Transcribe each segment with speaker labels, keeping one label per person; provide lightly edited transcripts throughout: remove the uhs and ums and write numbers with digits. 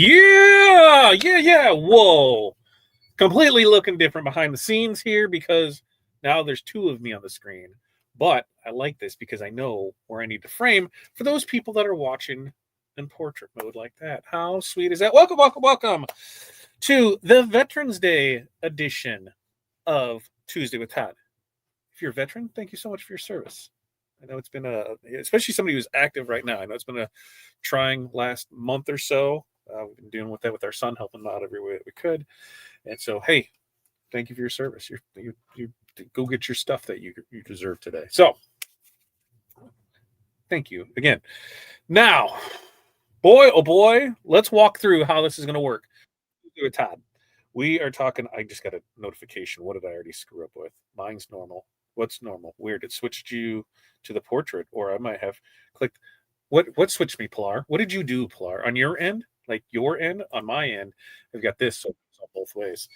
Speaker 1: Yeah. Whoa. Completely looking different behind the scenes here because now there's two of me on the screen. But I like this because I know where I need to frame for those people that are watching in portrait mode like that. How sweet is that? Welcome to the Veterans Day edition of Tuesday with Todd. If you're a veteran, thank you so much for your service. I know it's been especially somebody who's active right now. I know it's been a trying last month or so. We've been dealing with that with our son, helping him out every way that we could. And so, hey, thank you for your service. You go get your stuff that you deserve today. So, thank you again. Now, boy, oh boy, let's walk through how this is going to work. With Todd, we are talking. I just got a notification. What did I already screw up with? Mine's normal. What's normal? Weird. It switched you to the portrait, or I might have clicked. What switched me, Pilar? What did you do, Pilar? On your end, like your end, on my end, I've got this, so it's both ways.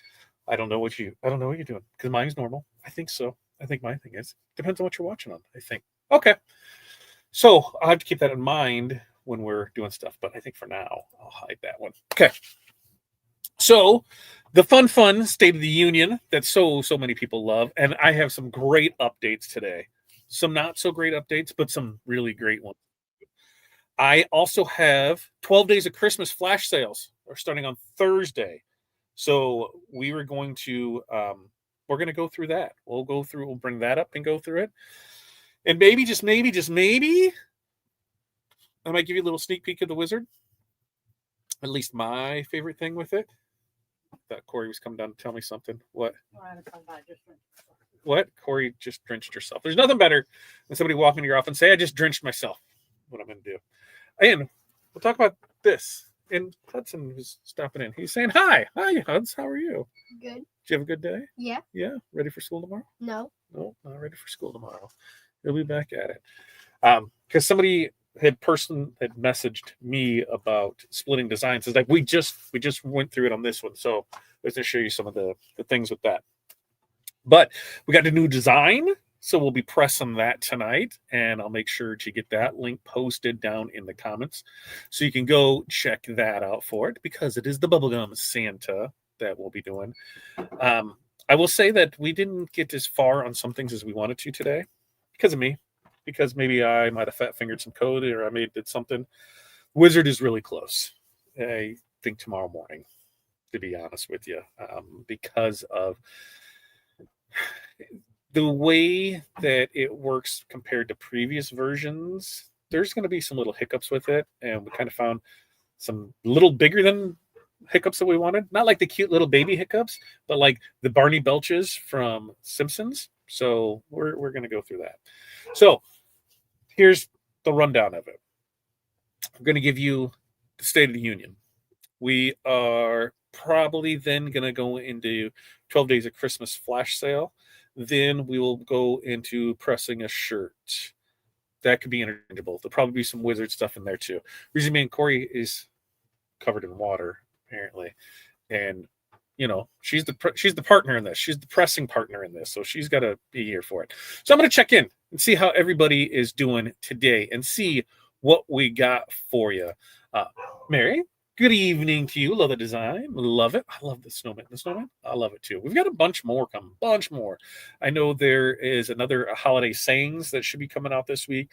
Speaker 1: I don't know what you're doing because mine's normal. I think so. I think my thing is depends on what you're watching on. I think. Okay. So I'll have to keep that in mind when we're doing stuff, but I think for now I'll hide that one. Okay. So the fun State of the Union that so many people love, and I have some great updates today. Some not so great updates, but some really great ones. I also have 12 days of Christmas flash sales. We're starting on Thursday. So we're going to go through that. We'll bring that up and go through it. And maybe, just maybe, I might give you a little sneak peek of the Wizard. At least my favorite thing with it. That Corey was coming down to tell me something. What? What? Corey just drenched herself. There's nothing better than somebody walking to your office and say, I just drenched myself. What I'm going to do. And we'll talk about this. And Hudson was stopping in. He's saying, Hi, Huds. How are you?
Speaker 2: Good.
Speaker 1: Did you have a good day?
Speaker 2: Yeah.
Speaker 1: Yeah. Ready for school tomorrow?
Speaker 2: No,
Speaker 1: not ready for school tomorrow. He'll be back at it. Because somebody had messaged me about splitting designs. It's like we just went through it on this one, so let's just show you some of the things with that. But we got a new design, so we'll be pressing that tonight, and I'll make sure to get that link posted down in the comments, so you can go check that out for it because it is the Bubblegum Santa that we'll be doing. I will say that we didn't get as far on some things as we wanted to today because of me. Because maybe I might have fat fingered some code or I did something. Wizard is really close. I think tomorrow morning, to be honest with you, because of the way that it works compared to previous versions. There's going to be some little hiccups with it, and we kind of found some little bigger than hiccups that we wanted. Not like the cute little baby hiccups, but like the Barney Belches from Simpsons. So we're going to go through that. So here's the rundown of it. I'm going to give you the State of the Union. We are probably then going to go into 12 days of Christmas flash sale. Then we will go into pressing a shirt. That could be interchangeable. There'll probably be some Wizard stuff in there too. Reason being, Corey is covered in water, apparently. And she's the partner in this. She's the pressing partner in this, so she's got to be here for it. So I'm going to check in and see how everybody is doing today and see what we got for you. Mary, good evening to you. Love the design. Love it. I love the snowman. I love it too. We've got a bunch more coming. I know there is another holiday sayings that should be coming out this week.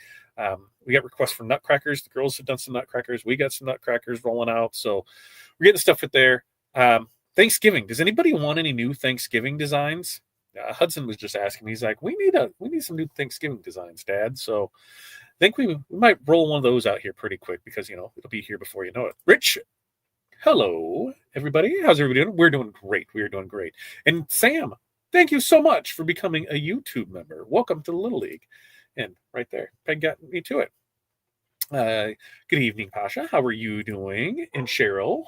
Speaker 1: We got requests for nutcrackers. The girls have done some nutcrackers. We got some nutcrackers rolling out. So we're getting stuff with there. Thanksgiving. Does anybody want any new Thanksgiving designs? Hudson was just asking me. He's like, we need some new Thanksgiving designs, Dad. So I think we might roll one of those out here pretty quick because it'll be here before you know it. Rich, hello everybody. How's everybody doing? We're doing great. We are doing great. And Sam, thank you so much for becoming a YouTube member. Welcome to the Little League. And right there, Peg got me to it. Good evening, Pasha. How are you doing? And Cheryl,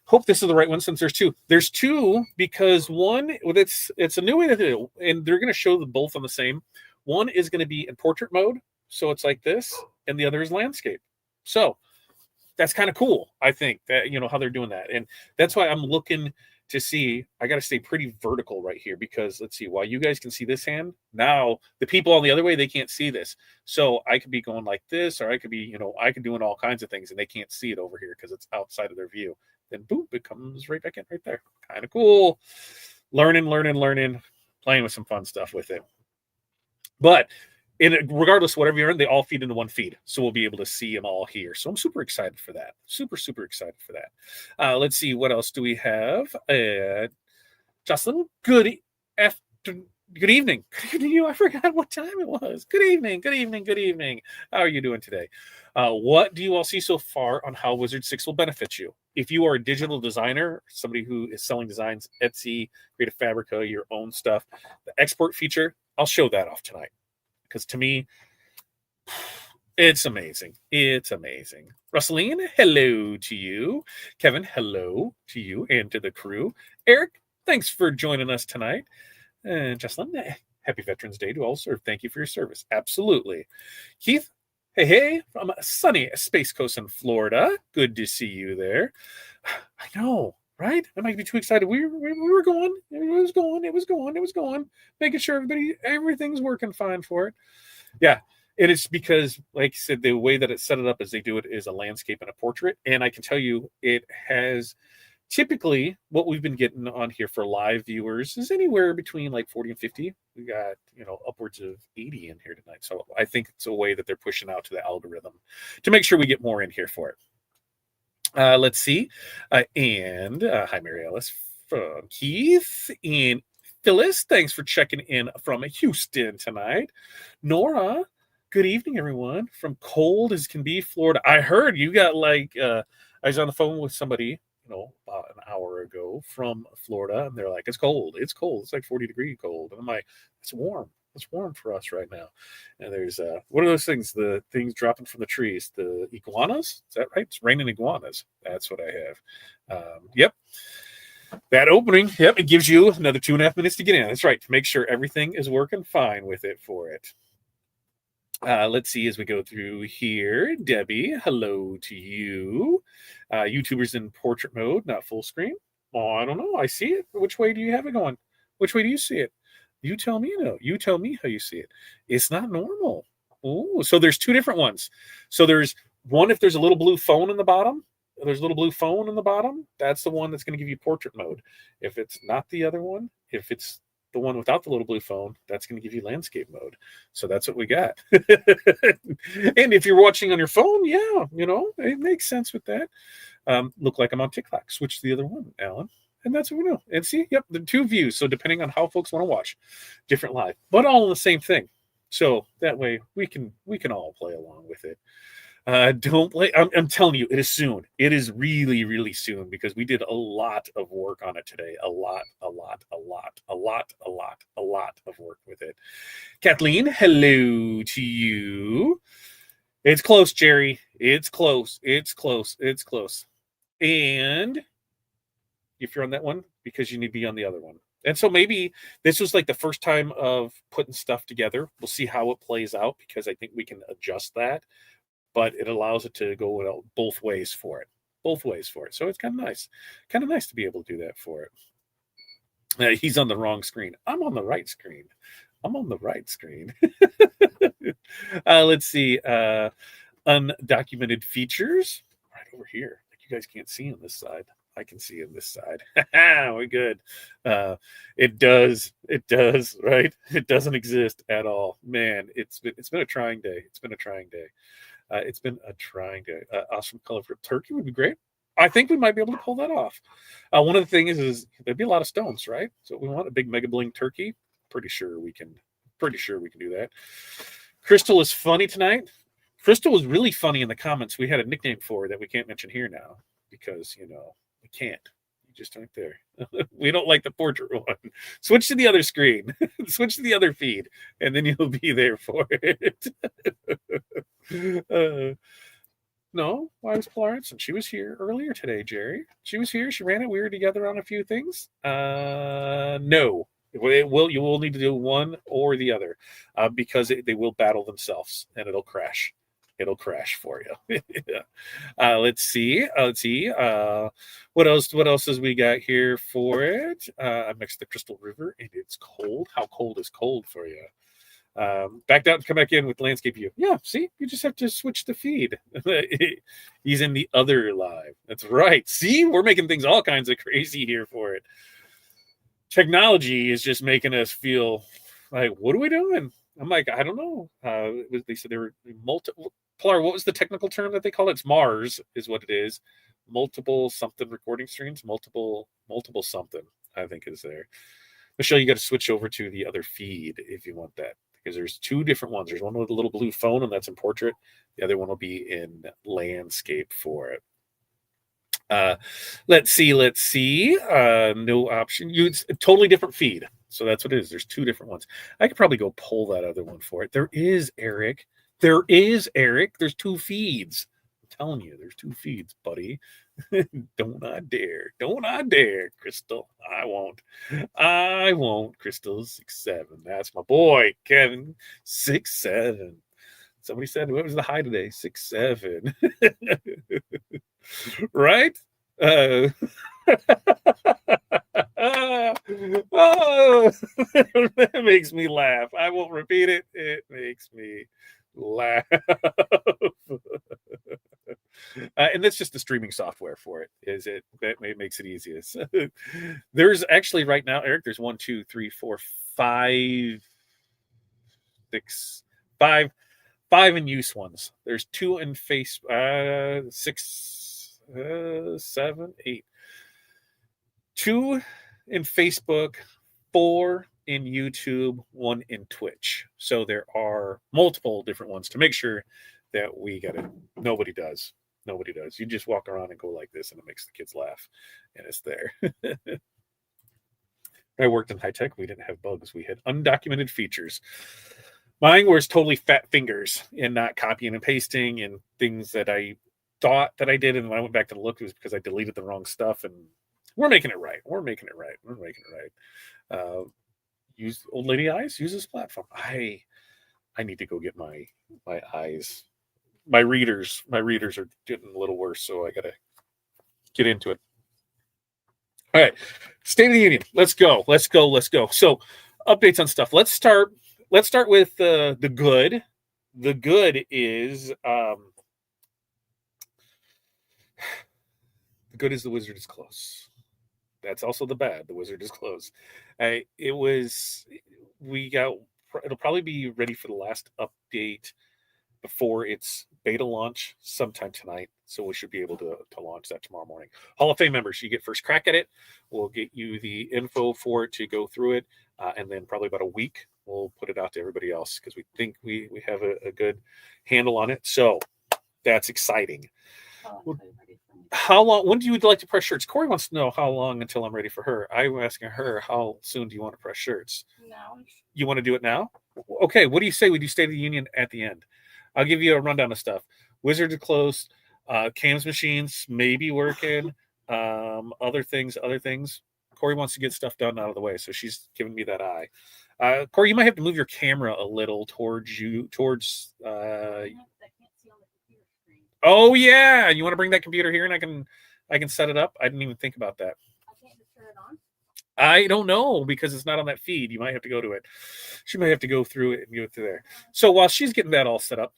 Speaker 1: hope this is the right one since there's two. There's two because one, it's a new way to do it, and they're going to show them both on the same. One is going to be in portrait mode, so it's like this, and the other is landscape. So that's kind of cool, I think, that how they're doing that. And that's why I'm looking to see, I got to stay pretty vertical right here because let's see, while you guys can see this hand, now the people on the other way, they can't see this. So I could be going like this, or I could be, I could doing all kinds of things and they can't see it over here because it's outside of their view. Then boom, it comes right back in right there. Kind of cool. Learning, playing with some fun stuff with it. But regardless of whatever you're in, they all feed into one feed. So we'll be able to see them all here. So I'm super excited for that. Super excited for that. Let's see, what else do we have? Jocelyn, good evening. Good evening. I forgot what time it was. Good evening. How are you doing today? What do you all see so far on how Wizard 6 will benefit you? If you are a digital designer, somebody who is selling designs, Etsy, Creative Fabrica, your own stuff, the export feature, I'll show that off tonight. Because to me, it's amazing. Russeline, hello to you. Kevin, hello to you and to the crew. Eric, thanks for joining us tonight. And Jocelyn, happy Veterans Day to all, sir. Thank you for your service. Absolutely. Keith, hey, from sunny Space Coast in Florida. Good to see you there. I know, right? I might be too excited. We were going. It was going. Making sure everything's working fine for it. Yeah. And it's because, like I said, the way that it's set it up as they do it is a landscape and a portrait. And I can tell you it has typically what we've been getting on here for live viewers is anywhere between like 40 and 50. We got, upwards of 80 in here tonight. So I think it's a way that they're pushing out to the algorithm to make sure we get more in here for it. Let's see. And hi, Mary Ellis from Keith and Phyllis. Thanks for checking in from Houston tonight. Nora, good evening, everyone. From cold as can be, Florida. I heard you got I was on the phone with somebody, about an hour ago from Florida, and they're like, it's cold. It's like 40-degree cold. And I'm like, it's warm. It's warm for us right now. And there's what are those things? The things dropping from the trees, the iguanas. Is that right? It's raining iguanas. That's what I have. Yep. That opening. Yep. It gives you another 2.5 minutes to get in. That's right. To make sure everything is working fine with it for it. Let's see as we go through here. Debbie, hello to you. YouTubers in portrait mode, not full screen. Oh, I don't know. I see it. Which way do you have it going? Which way do you see it? You tell me. No, you tell me how you see it. It's not normal. Oh, so there's two different ones. So there's one if there's a little blue phone in the bottom. There's a little blue phone in the bottom. That's the one that's going to give you portrait mode. If it's not the other one, if it's the one without the little blue phone, that's going to give you landscape mode. So that's what we got. And if you're watching on your phone, yeah, it makes sense with that. Look like I'm on TikTok. Switch to the other one, Alan. And that's what we know. And see, yep, the two views. So depending on how folks want to watch, different live, but all in the same thing. So that way we can all play along with it. Don't play. I'm telling you, it is soon. It is really, really soon because we did a lot of work on it today. A lot of work with it. Kathleen, hello to you. It's close, Jerry. It's close. And if you're on that one, because you need to be on the other one. And so maybe this was like the first time of putting stuff together. We'll see how it plays out because I think we can adjust that. But it allows it to go both ways for it. So it's kind of nice. Kind of nice to be able to do that for it. He's on the wrong screen. I'm on the right screen. Let's see. Undocumented features. Right over here. Like you guys can't see on this side. I can see on this side. We're good. It does, right? It doesn't exist at all. Man, it's been a trying day. It's been a trying day. Awesome color for turkey would be great. I think we might be able to pull that off. One of the things is there'd be a lot of stones, right? So we want a big mega bling turkey. Pretty sure we can do that. Crystal is funny tonight. Crystal was really funny in the comments. We had a nickname for her that we can't mention here now because we can't. You just aren't there. We don't like the portrait one. Switch to the other screen. Switch to the other feed, and then you'll be there for it. No, why was Florence? And she was here earlier today, Jerry. She was here. She ran it. We were together on a few things. No, you will need to do one or the other because they will battle themselves and it'll crash. it'll crash for you. Let's see. What else? What else has we got here for it? I'm next to the Crystal River, and it's cold. How cold is cold for you? Backed out and come back in with landscape view. Yeah, see, you just have to switch the feed. He's in the other live. That's right. See, we're making things all kinds of crazy here for it. Technology is just making us feel like, what are we doing? I'm like, I don't know. They said there were multiple. Pilar, what was the technical term that they call it? It's Mars, is what it is. Multiple something recording streams. Multiple something, I think is there. Michelle, you got to switch over to the other feed if you want that, because there's two different ones. There's one with a little blue phone, and that's in portrait. The other one will be in landscape for it. Let's see. No option. It's a totally different feed. So that's what it is. There's two different ones. I could probably go pull that other one for it. There is Eric. There's two feeds. I'm telling you, there's two feeds, buddy. Don't I dare, Crystal. I won't, Crystal 6'7". That's my boy, Kevin 6'7". Somebody said, what was the high today? 6'7". Right? Oh, that makes me laugh. I won't repeat it. It makes me laugh. And that's just the streaming software for it. Is it that makes it easiest? There's actually right now, Eric. There's 1, 2, 3, 4, 5, 6, 5 in use ones. There's 2 in face, 6, 7, 8. 2 in Facebook, 4 in YouTube, 1 in Twitch. So there are multiple different ones to make sure that we get it. Nobody does. You just walk around and go like this, and it makes the kids laugh, and it's there. I worked in high tech. We didn't have bugs. We had undocumented features. Mine was totally fat fingers and not copying and pasting and things that I thought that I did. And when I went back to look, it was because I deleted the wrong stuff. And we're making it right. Use Old Lady Eyes. Use this platform. I need to go get my eyes. My readers are getting a little worse, so I gotta get into it. All right, State of the Union. Let's go. So, updates on stuff. Let's start with the good. The good is the good is the wizard is close. That's also the bad. The wizard is close. It'll probably be ready for the last update before its beta launch sometime tonight. So we should be able to launch that tomorrow morning. Hall of Fame members, you get first crack at it. We'll get you the info for it to go through it. And then probably about a week, we'll put it out to everybody else because we think we have a good handle on it. So that's exciting. How long? When do you like to press shirts? Corey wants to know how long until I'm ready for her. I'm asking her, how soon do you want to press shirts?
Speaker 2: Now.
Speaker 1: You want to do it now? Okay. What do you say we do State of the Union at the end? I'll give you a rundown of stuff. Wizards are closed. Cams machines may be working. Other things. Corey wants to get stuff done out of the way, so she's giving me that eye. Corey, you might have to move your camera a little towards you. Oh yeah, you want to bring that computer here, and I can set it up. I didn't even think about that.
Speaker 2: I can't just turn it on.
Speaker 1: I don't know because it's not on that feed. You might have to go to it. She might have to go through it and go through there. So while she's getting that all set up,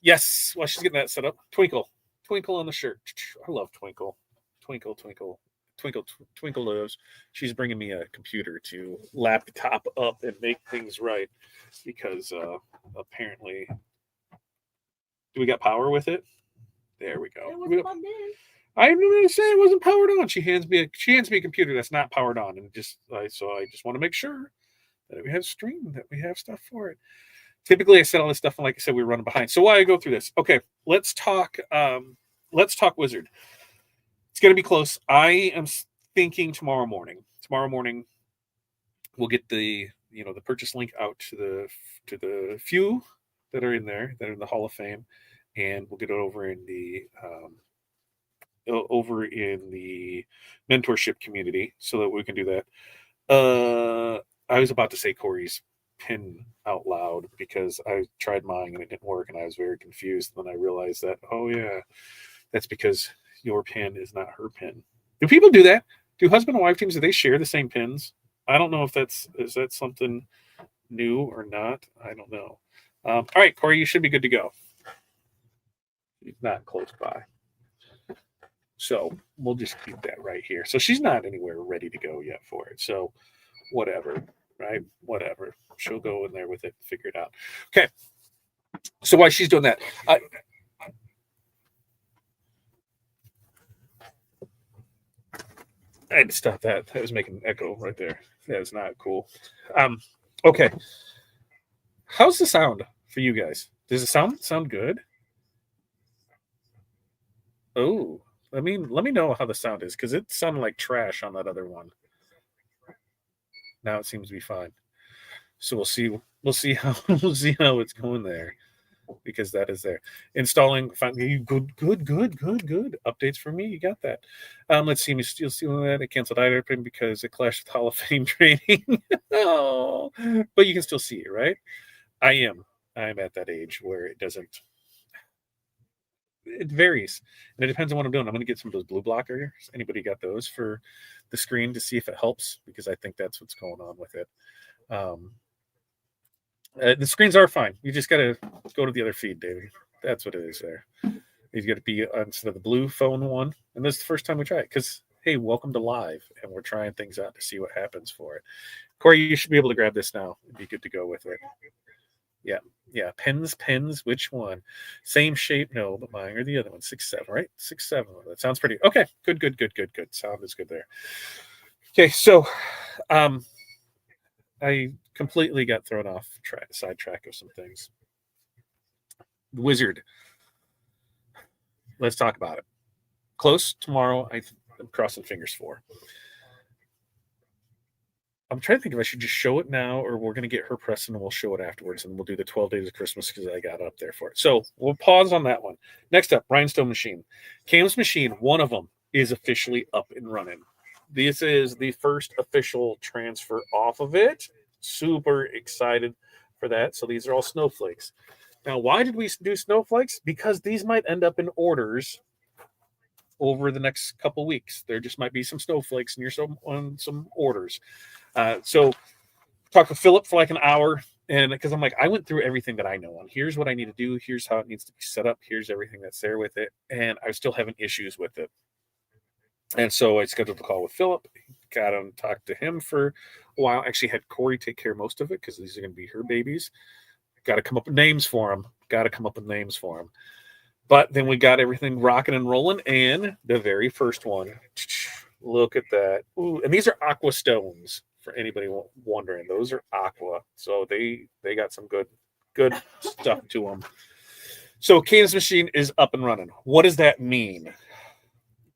Speaker 1: Twinkle on the shirt. I love Twinkle lives. She's bringing me a computer to laptop up and make things right because apparently, do we got power with it? There we go.
Speaker 2: It was plugged in.
Speaker 1: I'm going to say it wasn't powered on. She hands me a computer that's not powered on, and I just want to make sure that we have stream, that we have stuff for it. Typically, I said all this stuff, and like I said, we're running behind. So why I go through this? Okay, let's talk Wizard. It's going to be close. I am thinking tomorrow morning. We'll get the purchase link out to the few that are in there that are in the Hall of Fame, and we'll get it over in the mentorship community so that we can do that. I was about to say Corey's pin out loud because I tried mine and it didn't work, and I was very confused. Then I realized that, oh yeah, that's because your pin is not her pin. Do people do that? Do husband and wife teams, do they share the same pins? I don't know if is that something new or not. I don't know. All right, Corey, you should be good to go. She's not close by. So we'll just keep that right here. So she's not anywhere ready to go yet for it. So whatever, right? Whatever. She'll go in there with it, figure it out. Okay. So while she's doing that, I had to stop that. That was making an echo right there. That was not cool. Okay. How's the sound for you guys? Does it sound good? Oh, let me know how the sound is because it sounded like trash on that other one. Now it seems to be fine. So we'll see how we'll see how it's going there because that is there. Installing good updates for me. You got that. Let's see. Me still see that I canceled item because it clashed with Hall of Fame training. Oh, but you can still see it, right? I'm at that age where it doesn't. It varies, and it depends on what I'm doing. I'm going to get some of those blue blockers. Anybody got those for the screen to see if it helps? Because I think that's what's going on with it. The screens are fine. You just got to go to the other feed, David. That's what it is there. You got to be instead of the blue phone one. And this is the first time we try it because, hey, welcome to live. And we're trying things out to see what happens for it. Corey, you should be able to grab this now and be good to go with it. Yeah. Yeah. Pens. Which one? Same shape? No, but mine or the other one. 6-7, right? 6-7. That sounds pretty. Okay. Good. Sound is good there. Okay. So, I completely got thrown off sidetrack of some things. Wizard. Let's talk about it. Close tomorrow. I'm crossing fingers for. I'm trying to think if I should just show it now or we're going to get her pressed and we'll show it afterwards and we'll do the 12 days of Christmas because I got up there for it. So we'll pause on that one. Next up, Rhinestone machine. Cam's machine, one of them is officially up and running. This is the first official transfer off of it. Super excited for that. So these are all snowflakes. Now, why did we do snowflakes? Because these might end up in orders over the next couple weeks. There just might be some snowflakes on some orders. So talked with Philip for like an hour, and because I'm like, I went through everything that I know on. Here's what I need to do. Here's how it needs to be set up. Here's everything that's there with it, and I was still having issues with it. And so I scheduled a call with Philip. Got him, talked to him for a while. Actually had Corey take care of most of it because these are going to be her babies. Got to come up with names for them. But then we got everything rocking and rolling, and the very first one, look at that. Ooh, and these are aqua stones for anybody wondering. Those are aqua, so they got some good stuff to them. So Kane's machine is up and running. What does that mean?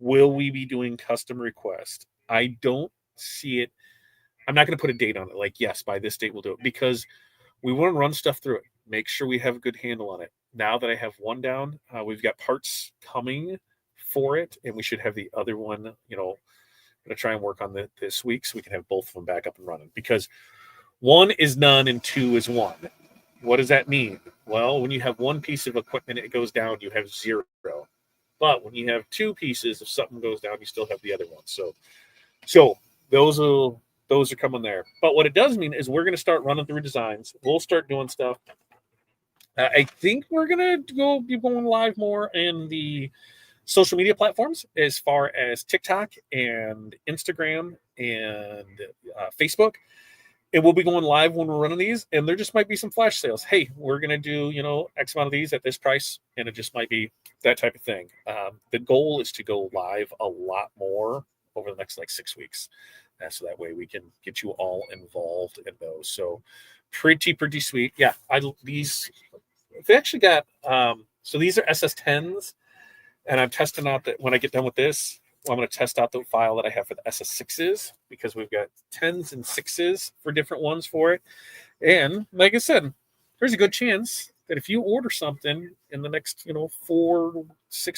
Speaker 1: Will we be doing custom requests? I don't see it. I'm not going to put a date on it. Like, yes, by this date we'll do it because we want to run stuff through it. Make sure we have a good handle on it. Now that I have one down, we've got parts coming for it, and we should have the other one, going to try and work on this week so we can have both of them back up and running because one is none and two is one. What does that mean? Well, when you have one piece of equipment, it goes down, you have 0. But when you have two pieces, if something goes down, you still have the other one. So those are coming there. But what it does mean is we're going to start running through designs. We'll start doing stuff. I think we're going to be going live more in the social media platforms as far as TikTok and Instagram and Facebook. And we'll be going live when we're running these, and there just might be some flash sales. Hey, we're going to do, X amount of these at this price, and it just might be that type of thing. The goal is to go live a lot more over the next 6 weeks. So that way we can get you all involved in those. So pretty sweet. Yeah, they actually got, so these are SS10s, and I'm testing out that when I get done with this, I'm going to test out the file that I have for the SS6s because we've got 10s and 6s for different ones for it. And like I said, there's a good chance that if you order something in the next, 4-6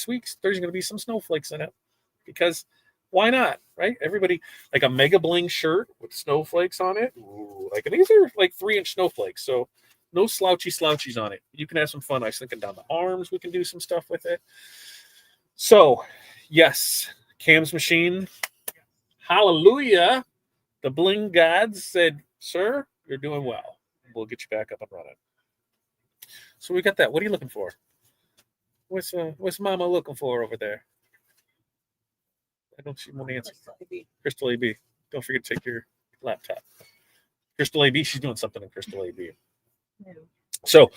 Speaker 1: weeks, there's going to be some snowflakes in it because why not, right? Everybody, like a Mega Bling shirt with snowflakes on it. Ooh, Like, and these are like 3-inch snowflakes, so no slouchies on it. You can have some fun. I was thinking down the arms, we can do some stuff with it. So, yes, Cam's machine. Hallelujah. The bling gods said, "Sir, you're doing well. We'll get you back up and running." So we got that. What are you looking for? What's Mama looking for over there? I don't see one answer. Crystal AB. Don't forget to take your laptop. Crystal AB. She's doing something in Crystal AB.
Speaker 2: No.
Speaker 1: So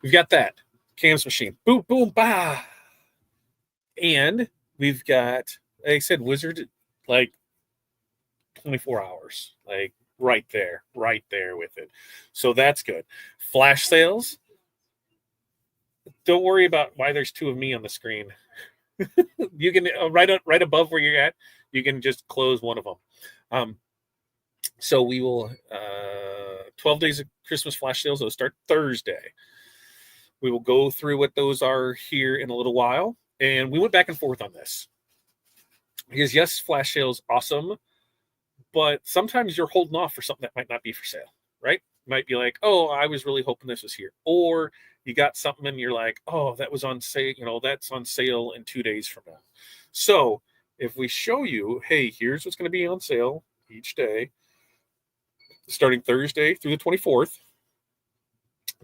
Speaker 1: we've got that. Cam's machine. Boom, boom, bah. And we've got, like I said, Wizard, like 24 hours. Like right there with it. So that's good. Flash sales. Don't worry about why there's two of me on the screen. You can right above where you're at, you can just close one of them. So we will 12 days of Christmas flash sales. Those start Thursday. We will go through what those are here in a little while. And we went back and forth on this. Because yes, flash sales awesome, but sometimes you're holding off for something that might not be for sale, right? Might be like, oh, I was really hoping this was here. Or you got something and you're like, oh, that was on sale, that's on sale in 2 days from now. So if we show you, hey, here's what's going to be on sale each day, starting Thursday through the 24th,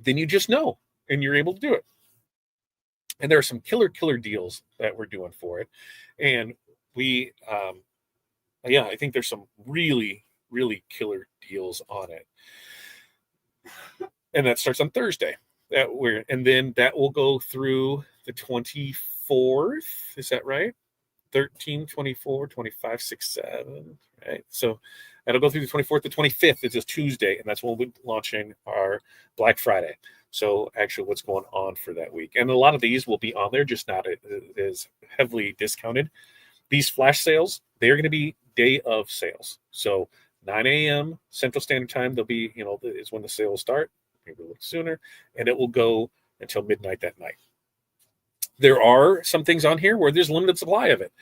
Speaker 1: then you just know and you're able to do it. And there are some killer deals that we're doing for it. And we, I think there's some really killer deals on it. And that starts on Thursday. And then that will go through the 24th. Is that right? 13, 24, 25, 6, 7. Right. So that'll go through the 24th. The 25th is a Tuesday, and that's when we'll be launching our Black Friday. So actually what's going on for that week. And a lot of these will be on there, just not as heavily discounted. These flash sales, they're going to be day of sales. So 9 a.m. Central Standard Time, they'll be, is when the sale will start, maybe a little sooner, and it will go until midnight that night. There are some things on here where there's limited supply of it.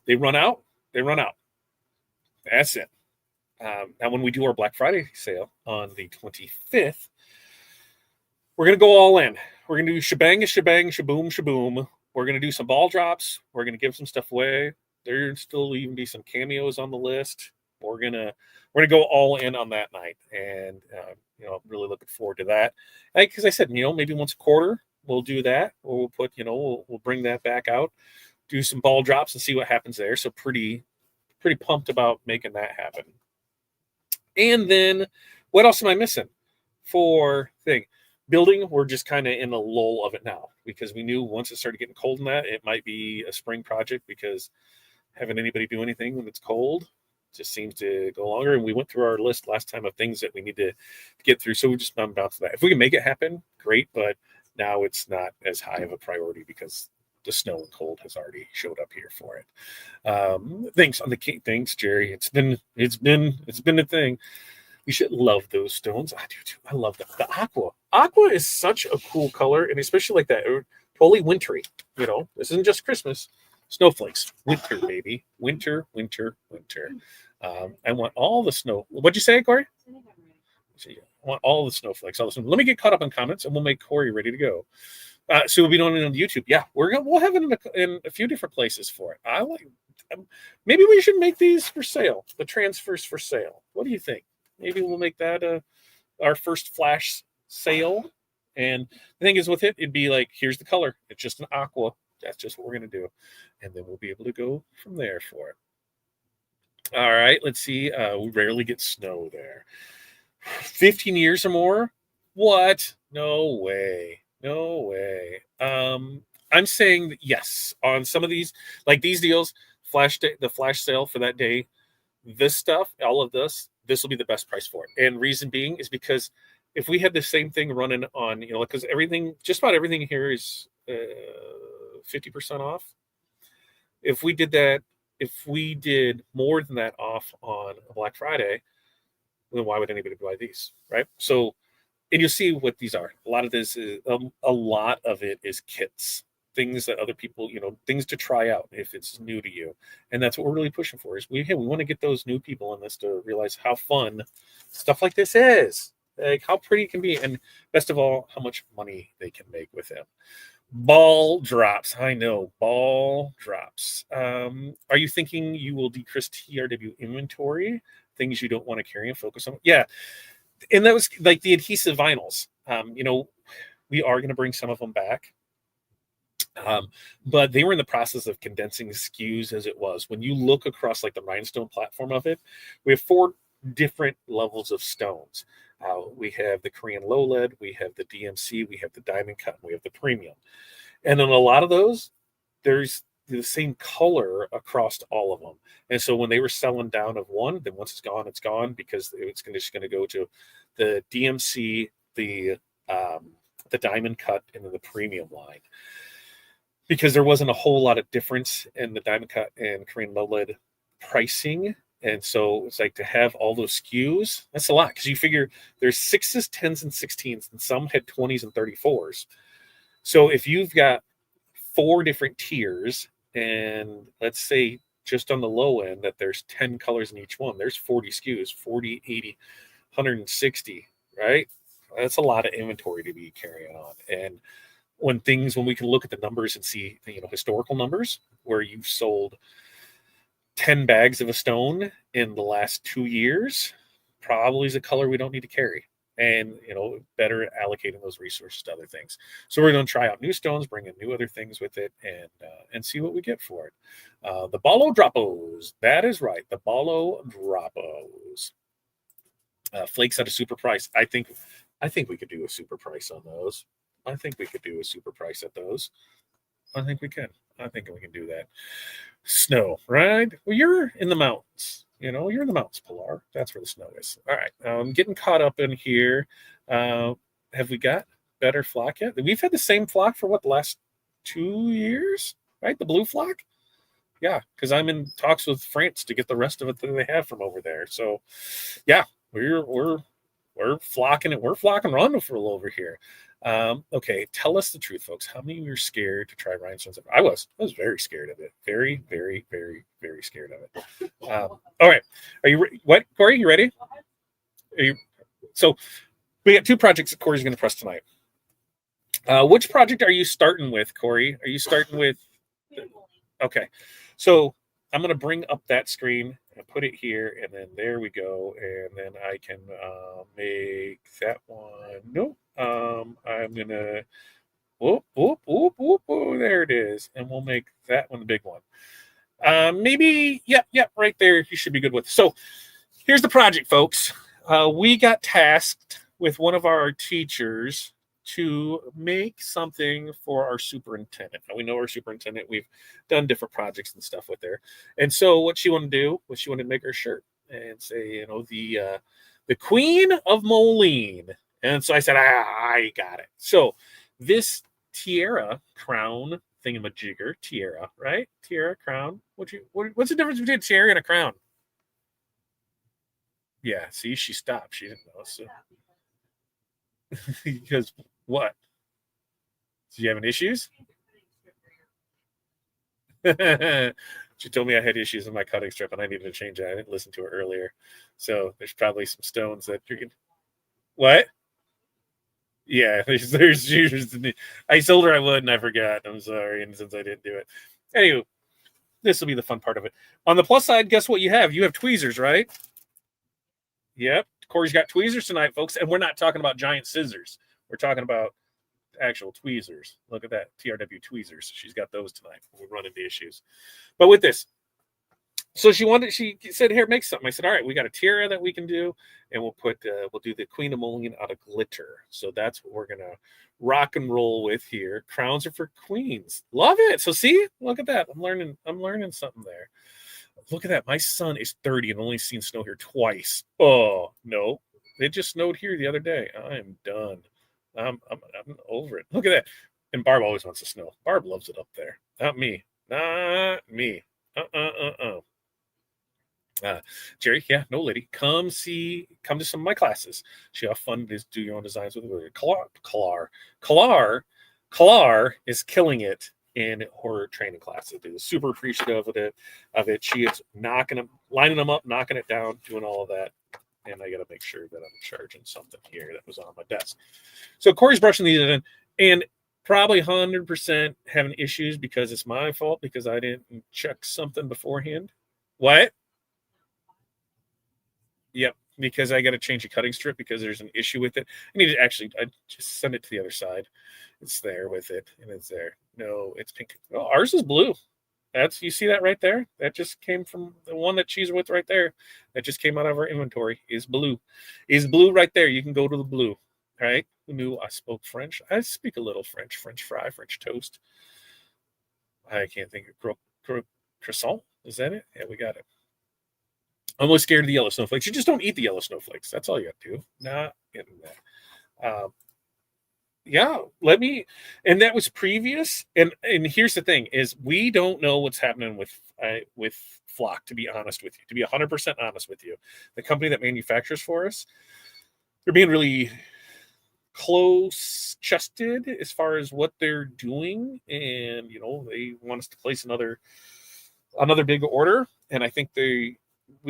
Speaker 1: They run out. That's it. Now, when we do our Black Friday sale on the 25th, we're going to go all in. We're going to do shebang, shaboom. We're going to do some ball drops. We're going to give some stuff away. There'll still even be some cameos on the list. We're gonna go all in on that night, and I'm really looking forward to that. Because I said, maybe once a quarter we'll do that, or we'll put, we'll bring that back out, do some ball drops, and see what happens there. So pretty pumped about making that happen. And then, what else am I missing for thing? Building, we're just kind of in a lull of it now because we knew once it started getting cold in that, it might be a spring project because having anybody do anything when it's cold just seems to go longer. And we went through our list last time of things that we need to get through. So we just bounced that. If we can make it happen, great. But now it's not as high of a priority because the snow and cold has already showed up here for it. Thanks, Jerry. It's been a thing. You should love those stones. I do too. I love that. The aqua. Aqua is such a cool color, and especially like that, totally wintry. This isn't just Christmas. Snowflakes. Winter, baby. Winter. I want all the snow. What'd you say, Corey? I want all the snowflakes. Let me get caught up in comments, and we'll make Corey ready to go. So we'll be doing it on YouTube. Yeah, we'll have it in a few different places for it. I like. Maybe we should make these for sale. The transfers for sale. What do you think? Maybe we'll make that our first flash sale. And the thing is with it, it'd be like, here's the color. It's just an aqua. That's just what we're going to do. And then we'll be able to go from there for it. All right, let's see. We rarely get snow there. 15 years or more? What? No way. I'm saying that yes, on some of these, like these deals, the flash sale for that day, this stuff, all of this will be the best price for it. And reason being is because if we had the same thing running on, because just about everything here is 50% off. If we did more than that off on Black Friday, then why would anybody buy these, right? So, and you'll see what these are. A lot of it is kits. things that other people, things to try out if it's new to you. And that's what we're really pushing for is we want to get those new people in this to realize how fun stuff like this is, like how pretty it can be, and best of all, how much money they can make with it. Ball drops. I know, ball drops. Are you thinking you will decrease TRW inventory, things you don't want to carry and focus on? Yeah. And that was like the adhesive vinyls. We are going to bring some of them back. But they were in the process of condensing SKUs as it was. When you look across like the Rhinestone platform of it, we have 4 different levels of stones. We have the Korean low lead, we have the DMC, we have the diamond cut, and we have the premium. And in a lot of those, there's the same color across all of them. And so when they were selling down of one, then once it's gone because it's just going to go to the DMC, the diamond cut, and then the premium line. Because there wasn't a whole lot of difference in the diamond cut and Korean low lead pricing. And so it's like to have all those SKUs, that's a lot because you figure there's 6s, 10s, and 16s, and some had 20s and 34s. So if you've got 4 different tiers, and let's say just on the low end that there's 10 colors in each one, there's 40 SKUs, 40, 80, 160, right? That's a lot of inventory to be carrying on. And when we can look at the numbers and see, historical numbers where you've sold 10 bags of a stone in the last 2 years, probably is a color we don't need to carry, and better allocating those resources to other things. So we're going to try out new stones, bring in new other things with it, and see what we get for it. The Balo Droppos, that is right, the Balo Droppos. Flakes at a super price. I think we could do a super price on those. I think we could do a super price at those. I think we can. I think we can do that. Snow, right? Well, you're in the mountains. You're in the mountains, Pilar. That's where the snow is. All right. Getting caught up in here. Have we got better flock yet? We've had the same flock for the last 2 years, right? The blue flock. Yeah, because I'm in talks with France to get the rest of it that they have from over there. So, yeah, we're flocking it. We're flocking wonderful over here. Okay, tell us the truth, folks. How many of you are scared to try rhinestones? I was very scared of it. Very, very, very, very scared of it. All right, are you what, Corey? You ready? So we got 2 projects that Corey's going to press tonight. Which project are you starting with, Corey? Are you starting with? Okay, so I'm going to bring up that screen and put it here, and then there we go, and then I can make that one. No, I'm gonna whoop, whoop, whoop, whoop, whoop, there it is, and we'll make that one the big one. Maybe, yep, right there. You should be good with. So here's the project, folks. We got tasked with one of our teachers to make something for our superintendent. Now, we know our superintendent. We've done different projects and stuff with her. And so what she wanted to do was she wanted to make her shirt and say, the Queen of Moline. And so I said, I got it. So this tiara crown thingamajigger, tiara, right? Tiara, crown. What's the difference between a tiara and a crown? Yeah, see, she stopped. She didn't know. So because what? Do you having issues? She told me I had issues with my cutting strip and I needed to change it. I didn't listen to her earlier. So there's probably some stones that you're going to. What? Yeah, there's I told her I would and I forgot. I'm sorry. And since I didn't do it. Anyway, this will be the fun part of it. On the plus side, guess what you have? You have tweezers, right? Yep. Corey's got tweezers tonight, folks. And we're not talking about giant scissors. We're talking about actual tweezers. Look at that. TRW tweezers. She's got those tonight. We'll run into issues. But with this, so she said, here, make something. I said, all right, we got a tiara that we can do, and we'll do the Queen of Moline out of glitter. So that's what we're gonna rock and roll with here. Crowns are for queens. Love it. So see, look at that. I'm learning something there. Look at that. My son is 30 and only seen snow here twice. Oh no, it just snowed here the other day. I am done. I'm over it. Look at that. And Barb always wants to snow. Barb loves it up there. Not me. Not me. Jerry, yeah, no lady. Come to some of my classes. She have fun to do your own designs with Kalar is killing it in her training class. Is super appreciative of it. She is lining them up, knocking it down, doing all of that. And I got to make sure that I'm charging something here that was on my desk. So Corey's brushing these in, and probably 100% having issues because it's my fault because I didn't check something beforehand. What? Yep, because I got to change the cutting strip because there's an issue with it. I just send it to the other side. It's there with it, and it's there. No, it's pink. Oh, ours is blue. You see that right there? That just came from the one that she's with right there. That just came out of our inventory is blue. Is blue right there. You can go to the blue. All right. Who knew I spoke French? I speak a little French. French fry, French toast. I can't think of croissant. Is that it? Yeah, we got it. I'm almost scared of the yellow snowflakes. You just don't eat the yellow snowflakes. That's all you got to do. Not getting that. Yeah, and that was previous. And here's the thing: is we don't know what's happening with Flock. To be honest with you, to be 100% honest with you, the company that manufactures for us, they're being really close-chested as far as what they're doing, and they want us to place another big order, and I think we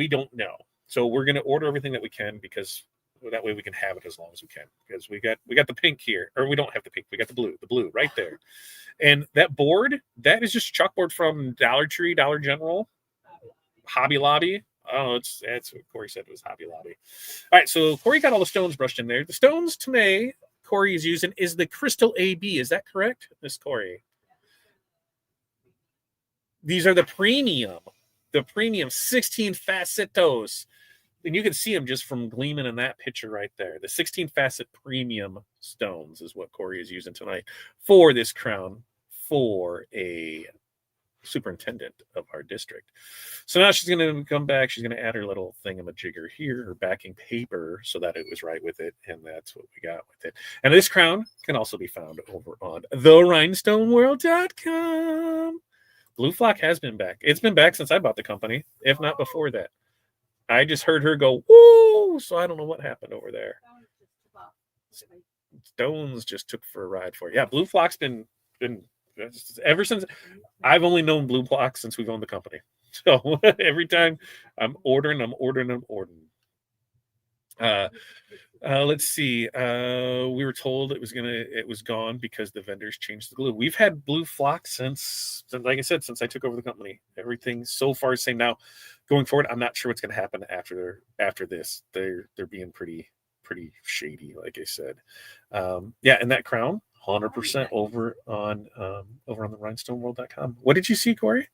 Speaker 1: don't know, so we're going to order everything that we can because that way we can have it as long as we can, because we got the pink here, or we don't have the pink, we got the blue right there. And that board, that is just chalkboard from Dollar Tree, Dollar General, Hobby Lobby. Oh, that's what Corey said, it was Hobby Lobby. All right, so Corey got all the stones brushed in there. The stones to me Corey is using is the Crystal AB. Is that correct, Miss Corey? These are the premium 16 facetos. And you can see them just from gleaming in that picture right there. The 16 facet premium stones is what Corey is using tonight for this crown for a superintendent of our district. So now she's going to come back. She's going to add her little thingamajigger here, her backing paper, so that it was right with it. And that's what we got with it. And this crown can also be found over on therhinestoneworld.com. Blue Flock has been back. It's been back since I bought the company, if not before that. I just heard her go, woo! So I don't know what happened over there. Stones just took for a ride for it. Yeah, Blue Flock's been ever since. I've only known Blue Flock since we've owned the company. So every time I'm ordering. Let's see. We were told it was gone because the vendors changed the glue. We've had Blue Flock since like I said, since I took over the company. Everything so far is the same. Now, going forward, I'm not sure what's going to happen after this. They're being pretty shady, like I said. Yeah, and that crown, 100% over on the rhinestoneworld.com. What did you see, Corey?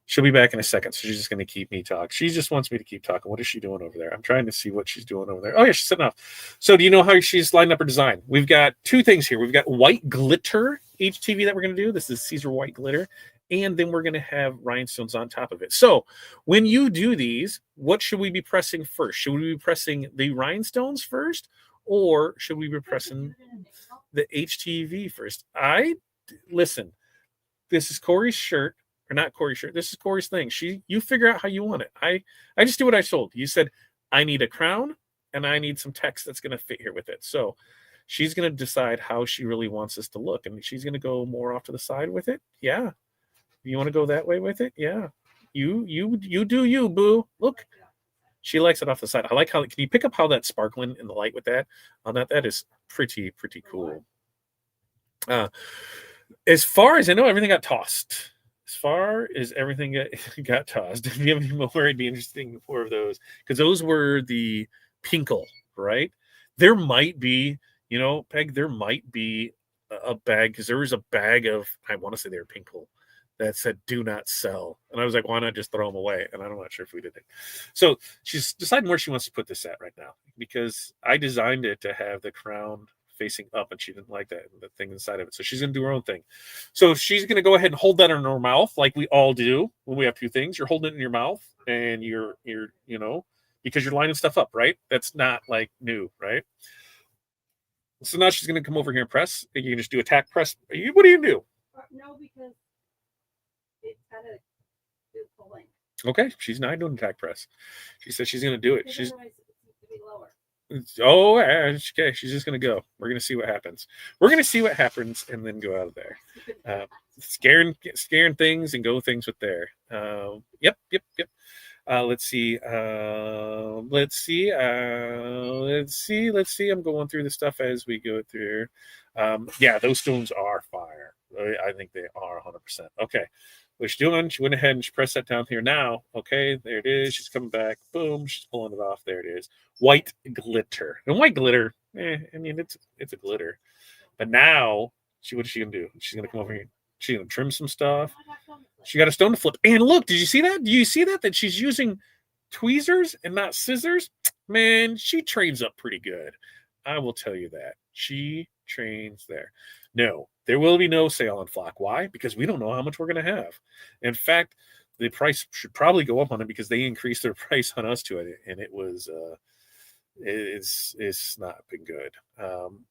Speaker 1: She'll be back in a second, so she's just going to keep me talk. She just wants me to keep talking. What is she doing over there? I'm trying to see what she's doing over there. Oh, yeah, she's sitting up. So do you know how she's lined up her design? We've got two things here. We've got white glitter HTV that we're going to do. This is Caesar white glitter. And then we're going to have rhinestones on top of it. So when you do these, what should we be pressing first? Should we be pressing the rhinestones first? Or should we be pressing the HTV first? Listen, this is Corey's shirt. Or not Corey's shirt. This is Corey's thing. You figure out how you want it. I just do what I told. You said, I need a crown and I need some text that's going to fit here with it. So she's going to decide how she really wants this to look. And she's going to go more off to the side with it. Yeah. You want to go that way with it? Yeah. You do you, boo. Look. She likes it off the side. I like can you pick up how that's sparkling in the light with that? On that is pretty cool. As far as I know, everything got tossed. As far as everything got tossed, if you have any more, it'd be interesting more of those, because those were the Pinkle, right? There might be, Peg, there might be a bag, because there was a bag of, I want to say they were Pinkle, that said do not sell. And I was like, why not just throw them away? And I'm not sure if we did it. So she's deciding where she wants to put this at right now, because I designed it to have the crown facing up, and she didn't like the thing inside of it. So she's going to do her own thing. So she's going to go ahead and hold that in her mouth, like we all do when we have two things. You're holding it in your mouth, and you're because you're lining stuff up, right? That's not like new, right? So now she's going to come over here and press. You can just do a tack press. What do you do?
Speaker 2: No, because it's got to do full length.
Speaker 1: Okay, she's not doing a tack press. She says she's going to do it. She's
Speaker 2: to be lower.
Speaker 1: Oh, okay. She's just going to go. We're going to see what happens. And then go out of there. scaring things and go things with there. Yep. Let's see. Let's see. I'm going through the stuff as we go through. Yeah, those stones are fire. I think they are 100%. Okay. What she's doing, she went ahead and she pressed that down here now. Okay, there it is. She's coming back. Boom, she's pulling it off. There it is. White glitter. And white glitter, I mean, it's a glitter. But now, what is she gonna do? She's gonna come over here. She's gonna trim some stuff. She got a stone to flip. And look, did you see that? Do you see that? That she's using tweezers and not scissors? Man, she trains up pretty good. I will tell you that. She trains there. No, there will be no sale on flock. Why? Because we don't know how much we're going to have. In fact, the price should probably go up on it because they increased their price on us to it, and it's not been good.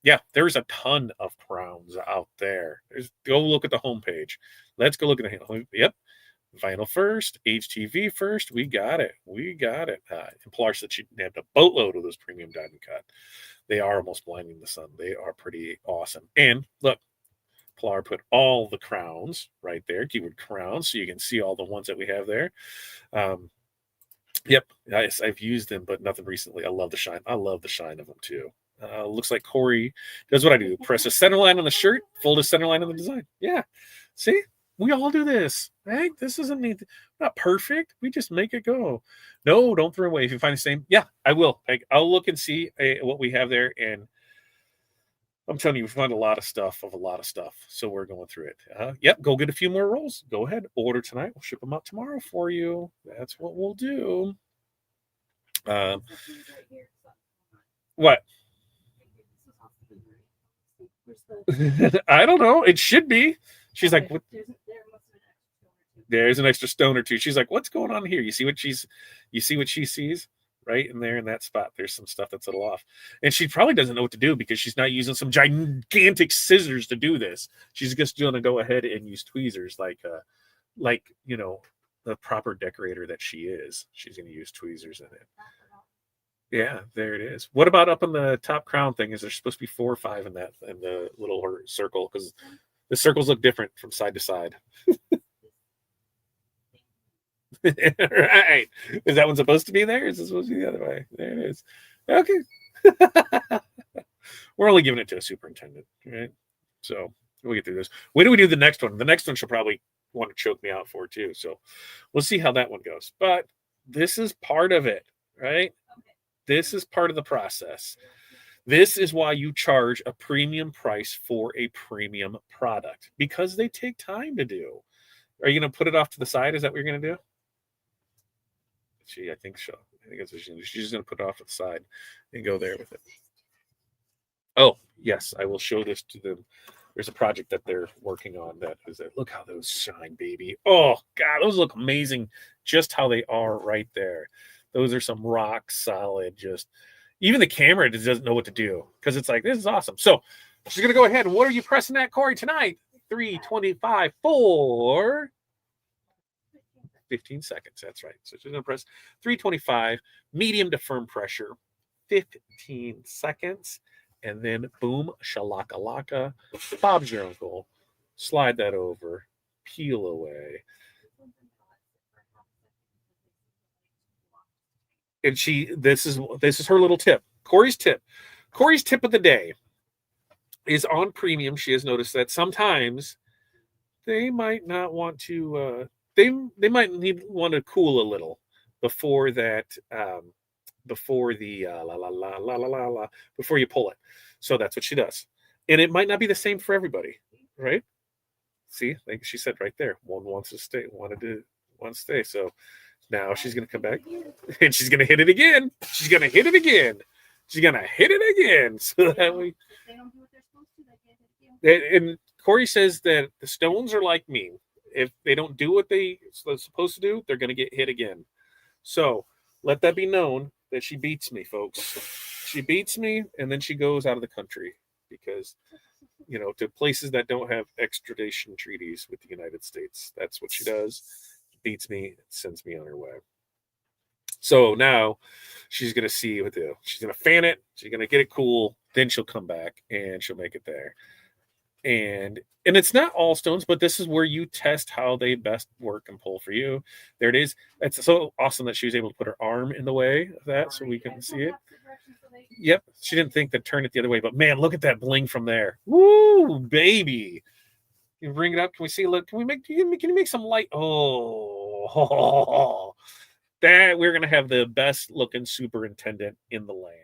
Speaker 1: Yeah, there's a ton of crowns out there. Go look at the homepage. Let's go look at the yep. Vinyl first, HTV first. We got it. And Pilar said she had a boatload of those premium diamond cut. They are almost blinding the sun. They are pretty awesome. And look, Pilar put all the crowns right there, keyword crowns, so you can see all the ones that we have there. Yep, I've used them, but nothing recently. I love the shine. I love the shine of them too. Looks like Corey does what I do. Press a center line on the shirt, fold a center line on the design. Yeah. See? We all do this, right? This isn't not perfect. We just make it go. No, don't throw away. If you find the same, yeah, I will. I'll look and see what we have there. And I'm telling you, we found a lot of stuff. So we're going through it. Yep, go get a few more rolls. Go ahead. Order tonight. We'll ship them out tomorrow for you. That's what we'll do. What? I don't know. It should be. She's like, what? There's an extra stone or two. She's like, what's going on here? You see what she sees right in there in that spot. There's some stuff that's a little off. And she probably doesn't know what to do because she's not using some gigantic scissors to do this. She's just going to go ahead and use tweezers like the proper decorator that she is. She's going to use tweezers in it. Yeah, there it is. What about up in the top crown thing? Is there supposed to be 4 or 5 in the little circle? Because the circles look different from side to side. Right. Is that one supposed to be there? Is it supposed to be the other way? There it is. Okay. We're only giving it to a superintendent, right? So we'll get through this. When do we do the next one? The next one she'll probably want to choke me out for too. So we'll see how that one goes. But this is part of it, right? This is part of the process. This is why you charge a premium price for a premium product, because they take time to do. Are you going to put it off to the side? Is that what you're going to do? I think so. I think she's just going to put it off to the side and go there with it. Oh, yes. I will show this to them. There's a project that they're working on that is there. Look how those shine, baby. Oh, God, those look amazing just how they are right there. Those are some rock solid, just even the camera just doesn't know what to do because it's like, this is awesome. So she's going to go ahead. And what are you pressing at, Corey, tonight? 325 for 15 seconds. That's right. So she's going to press 325, medium to firm pressure, 15 seconds. And then boom, shalaka-laka, Bob's your uncle. Slide that over, peel away. And this is her little tip. Corey's tip of the day is on premium. She has noticed that sometimes they might not want to they might want to cool a little before that before you pull it. So that's what she does. And it might not be the same for everybody, right? See, like she said right there, one wants to stay, wants to stay. So now she's going to come back and she's going to hit it again. She's going to hit it again. So that way. And Corey says that the stones are like me. If they don't do what they're supposed to do, they're going to get hit again. So let that be known that she beats me, folks. She beats me, and then she goes out of the country because, to places that don't have extradition treaties with the United States. That's what she does. Beats me, sends me on her way. So now she's going to see what she's going to fan it. She's going to get it cool. Then she'll come back and she'll make it there. And it's not all stones, but this is where you test how they best work and pull for you. There it is. It's so awesome that she was able to put her arm in the way of that so we can see it. Yep. She didn't think to turn it the other way, but man, look at that bling from there. Woo, baby. Can you bring it up? Can we see? Look, can you make some light? Oh, that we're gonna have the best looking superintendent in the land.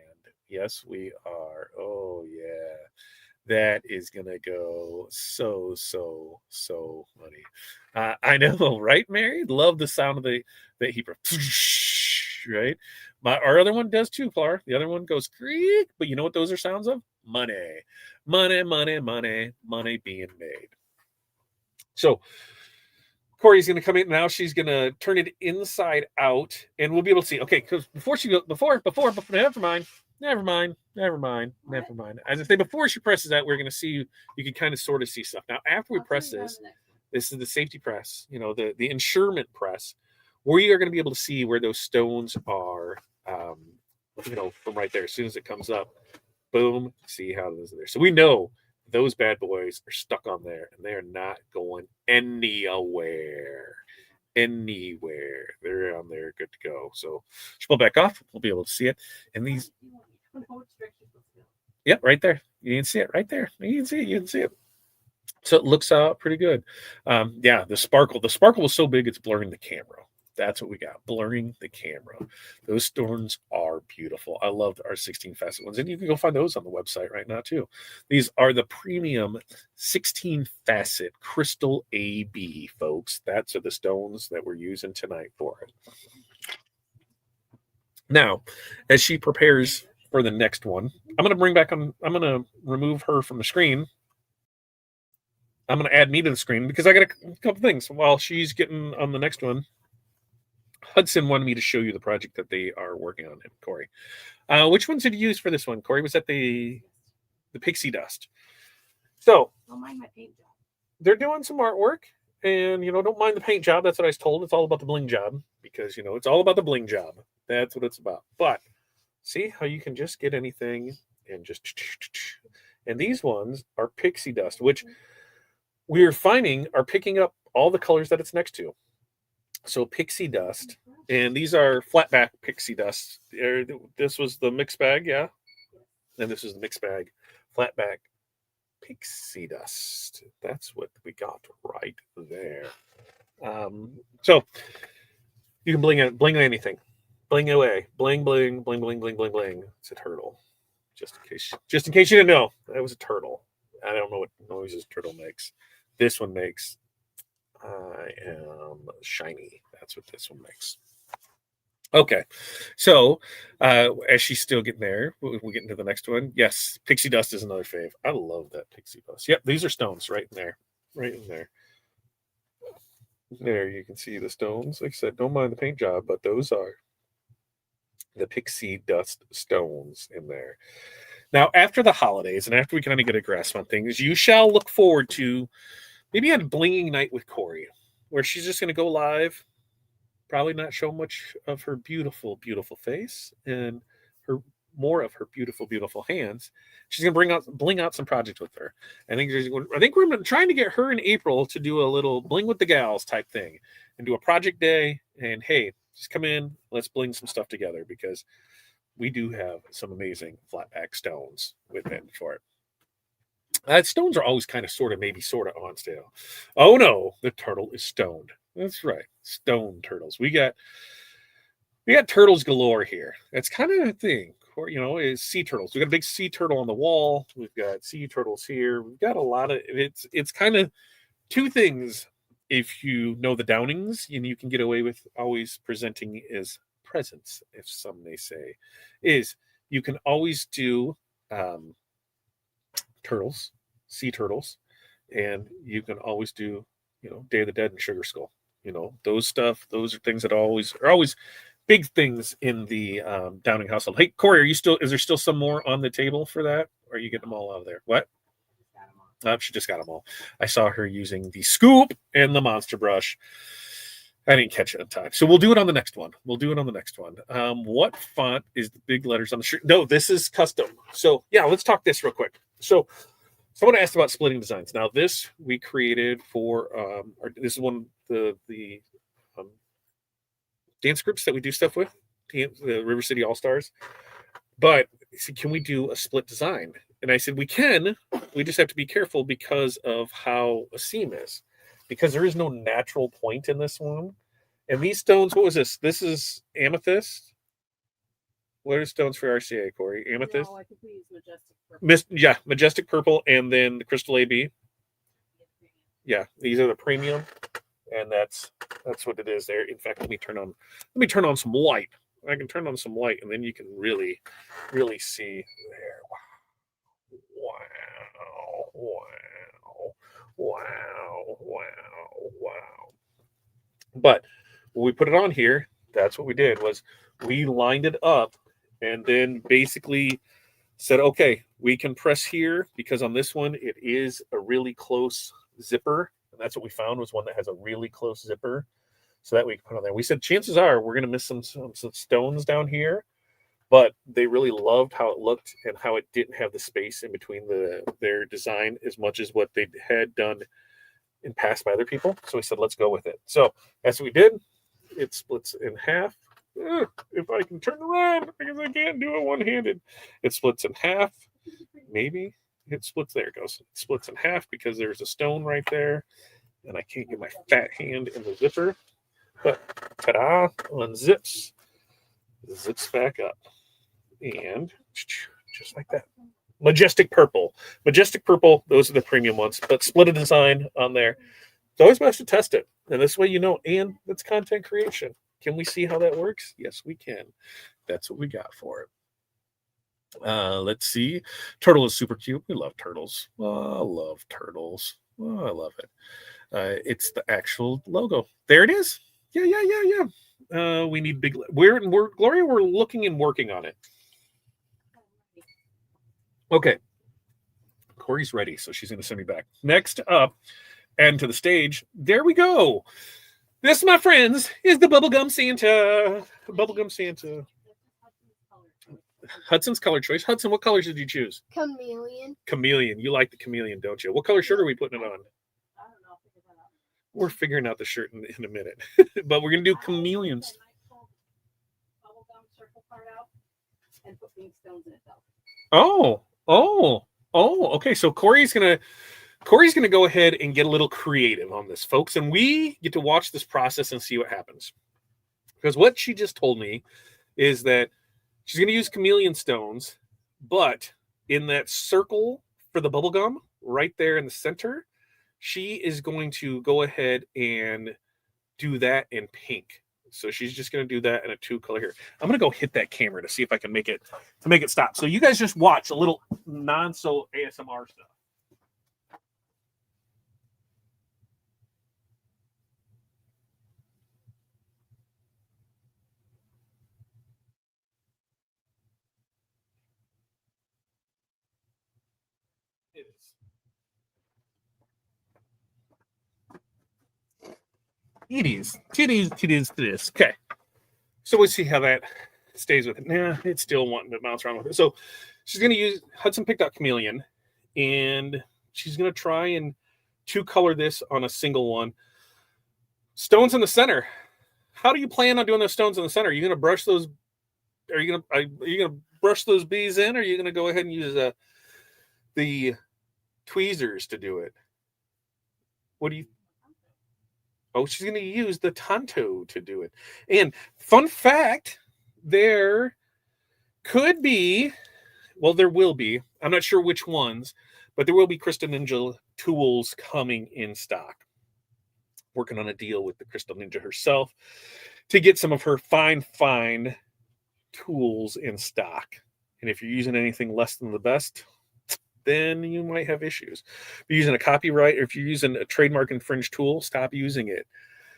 Speaker 1: Yes, we are. Oh yeah. That is gonna go so funny. I know, right, Mary? Love the sound of the heaper, right? Our other one does too, Clar. The other one goes creak, but you know what those are sounds of? Money, money, money, money, money being made. So Corey's going to come in now. She's going to turn it inside out, and we'll be able to see. Okay, because before, never mind. As I say, before she presses that, we're going to see. You can kind of sort of see stuff. Now, after we press this is the safety press. You know, the insurement press. We are going to be able to see where those stones are. From right there. As soon as it comes up, boom. See how those are there. So we know those bad boys are stuck on there, and they are not going anywhere. They're on there, good to go. So she'll pull back off. We'll be able to see it. And these, yep, right there. You can see it right there. You can see it. So it looks pretty good. Yeah, the sparkle was so big it's blurring the camera. That's what we got, blurring the camera. Those stones are beautiful. I love our 16 facet ones, and you can go find those on the website right now too. These are the premium 16 facet crystal AB, folks. That's the stones that we're using tonight for it. Now, as she prepares for the next one, I'm going to remove her from the screen. I'm going to add me to the screen because I got a couple things while she's getting on the next one. Hudson wanted me to show you the project that they are working on, Corey. Which ones did you use for this one, Corey? Was that the pixie dust? So,
Speaker 2: don't mind my paint job.
Speaker 1: They're doing some artwork, and don't mind the paint job. That's what I was told. It's all about the bling job because it's all about the bling job. That's what it's about. But see how you can just get anything and and these ones are pixie dust, which we're finding are picking up all the colors that it's next to. So pixie dust, and these are flatback pixie dust. This was the mixed bag, yeah, and this is the mixed bag, flatback pixie dust. That's what we got right there. So you can bling anything, bling away, bling bling bling bling bling bling bling. It's a turtle, just in case you didn't know, that was a turtle. I don't know what noises turtle makes. This one makes. I am shiny. That's what this one makes. Okay, so as she's still getting there, we'll get into the next one. Yes, pixie dust is another fave. I love that pixie dust. Yep, these are stones right in there. There, you can see the stones. Like I said, don't mind the paint job, but those are the pixie dust stones in there. Now, after the holidays and after we kind of get a grasp on things, you shall look forward to maybe a blinging night with Corey, where she's just going to go live, probably not show much of her beautiful, beautiful face and more of her beautiful, beautiful hands. She's going to bling out some projects with her. I think we're trying to get her in April to do a little bling with the gals type thing and do a project day. And hey, just come in, let's bling some stuff together because we do have some amazing flatback stones within for it. Stones are always kind of sort of on sale. Oh no, the turtle is stoned. That's right, stone turtles. We got turtles galore here. That's kind of a thing. Or, is sea turtles. We got a big sea turtle on the wall. We've got sea turtles here. We've got a lot of it's kind of two things. If you know the Downings, you can get away with always presenting as presents, if some may say, is you can always do turtles, sea turtles, and you can always do Day of the Dead and Sugar Skull. Those are things that are always big things in the Downing household. Hey, Corey, is there still some more on the table for that, or are you getting them all out of there? What? She just got them all. I saw her using the scoop and the monster brush. I didn't catch it in time. So we'll do it on the next one. What font is the big letters on the shirt? No, this is custom. So yeah, let's talk this real quick. So someone asked about splitting designs. Now this we created for this is one of the um, dance groups that we do stuff with, the River City All Stars. But he said, can we do a split design? And I said, we can. We just have to be careful because of how a seam is, because there is no natural point in this one. And these stones, what was this? This is amethyst. What are stones for RCA, Corey? Amethyst?
Speaker 2: No, I think we use majestic purple.
Speaker 1: Yeah, majestic purple, and then the crystal AB. Yeah, these are the premium, and that's what it is there. In fact, let me turn on some light. I can turn on some light, and then you can really see there. Wow. But when we put it on here, that's what we did was we lined it up and then basically said, okay, we can press here because on this one, it is a really close zipper. And that's what we found was one that has a really close zipper. So that we can put on there. We said, chances are we're going to miss some stones down here, but they really loved how it looked and how it didn't have the space in between their design as much as what they had done in past by other people. So we said, let's go with it. So that's what we did. It splits in half. If I can turn around, because I can't do it one-handed. It splits in half. Maybe it splits. There it goes. It splits in half because there's a stone right there, and I can't get my fat hand in the zipper. But ta-da! Unzips, zips back up, and just like that. Majestic purple. Those are the premium ones. But split a design on there. It's always best to test it, and this way you know. And it's content creation. Can we see how that works? Yes, we can. That's what we got for it. Let's see. Turtle is super cute. We love turtles. Oh, I love turtles. Oh, I love it. It's the actual logo. There it is. Yeah. We need big. We're Gloria. We're looking and working on it. Okay. Corey's ready, so she's going to send me back. Next up, and to the stage. There we go. This, my friends, is the Bubblegum Santa. Bubblegum Santa. Hudson's color choice. Hudson, what colors did you choose? Chameleon. You like the chameleon, don't you? What color shirt are we putting it on?
Speaker 2: I don't know. Figure that out.
Speaker 1: We're figuring out the shirt in a minute. But we're going to do chameleons.
Speaker 2: Bubblegum circle part out and put pink stones in it though.
Speaker 1: Okay. So Corey's gonna go ahead and get a little creative on this, folks, and we get to watch this process and see what happens. Because what she just told me is that she's gonna use chameleon stones, but in that circle for the bubble gum right there in the center, she is going to go ahead and do that in pink. So she's just going to do that in a 2-color here. I'm going to go hit that camera to see if I can make it stop. So you guys just watch a little non-so ASMR stuff. Titties. Okay. So we'll see how that stays with it. Nah, it's still wanting to bounce around with it. So she's going to use Hudson picked out chameleon, and she's going to try and 2-color this on a single one. Stones in the center. How do you plan on doing those stones in the center? Are you going to brush those? Are you going to brush those bees in? Or are you going to go ahead and use the tweezers to do it? What do you? Oh, she's going to use the Tonto to do it. And fun fact, there could be, well, there will be, I'm not sure which ones, but there will be Crystal Ninja tools coming in stock. Working on a deal with the Crystal Ninja herself to get some of her fine tools in stock. And if you're using anything less than the best, then you might have issues. If you're using a copyright, or if you're using a trademark infringed tool, stop using it.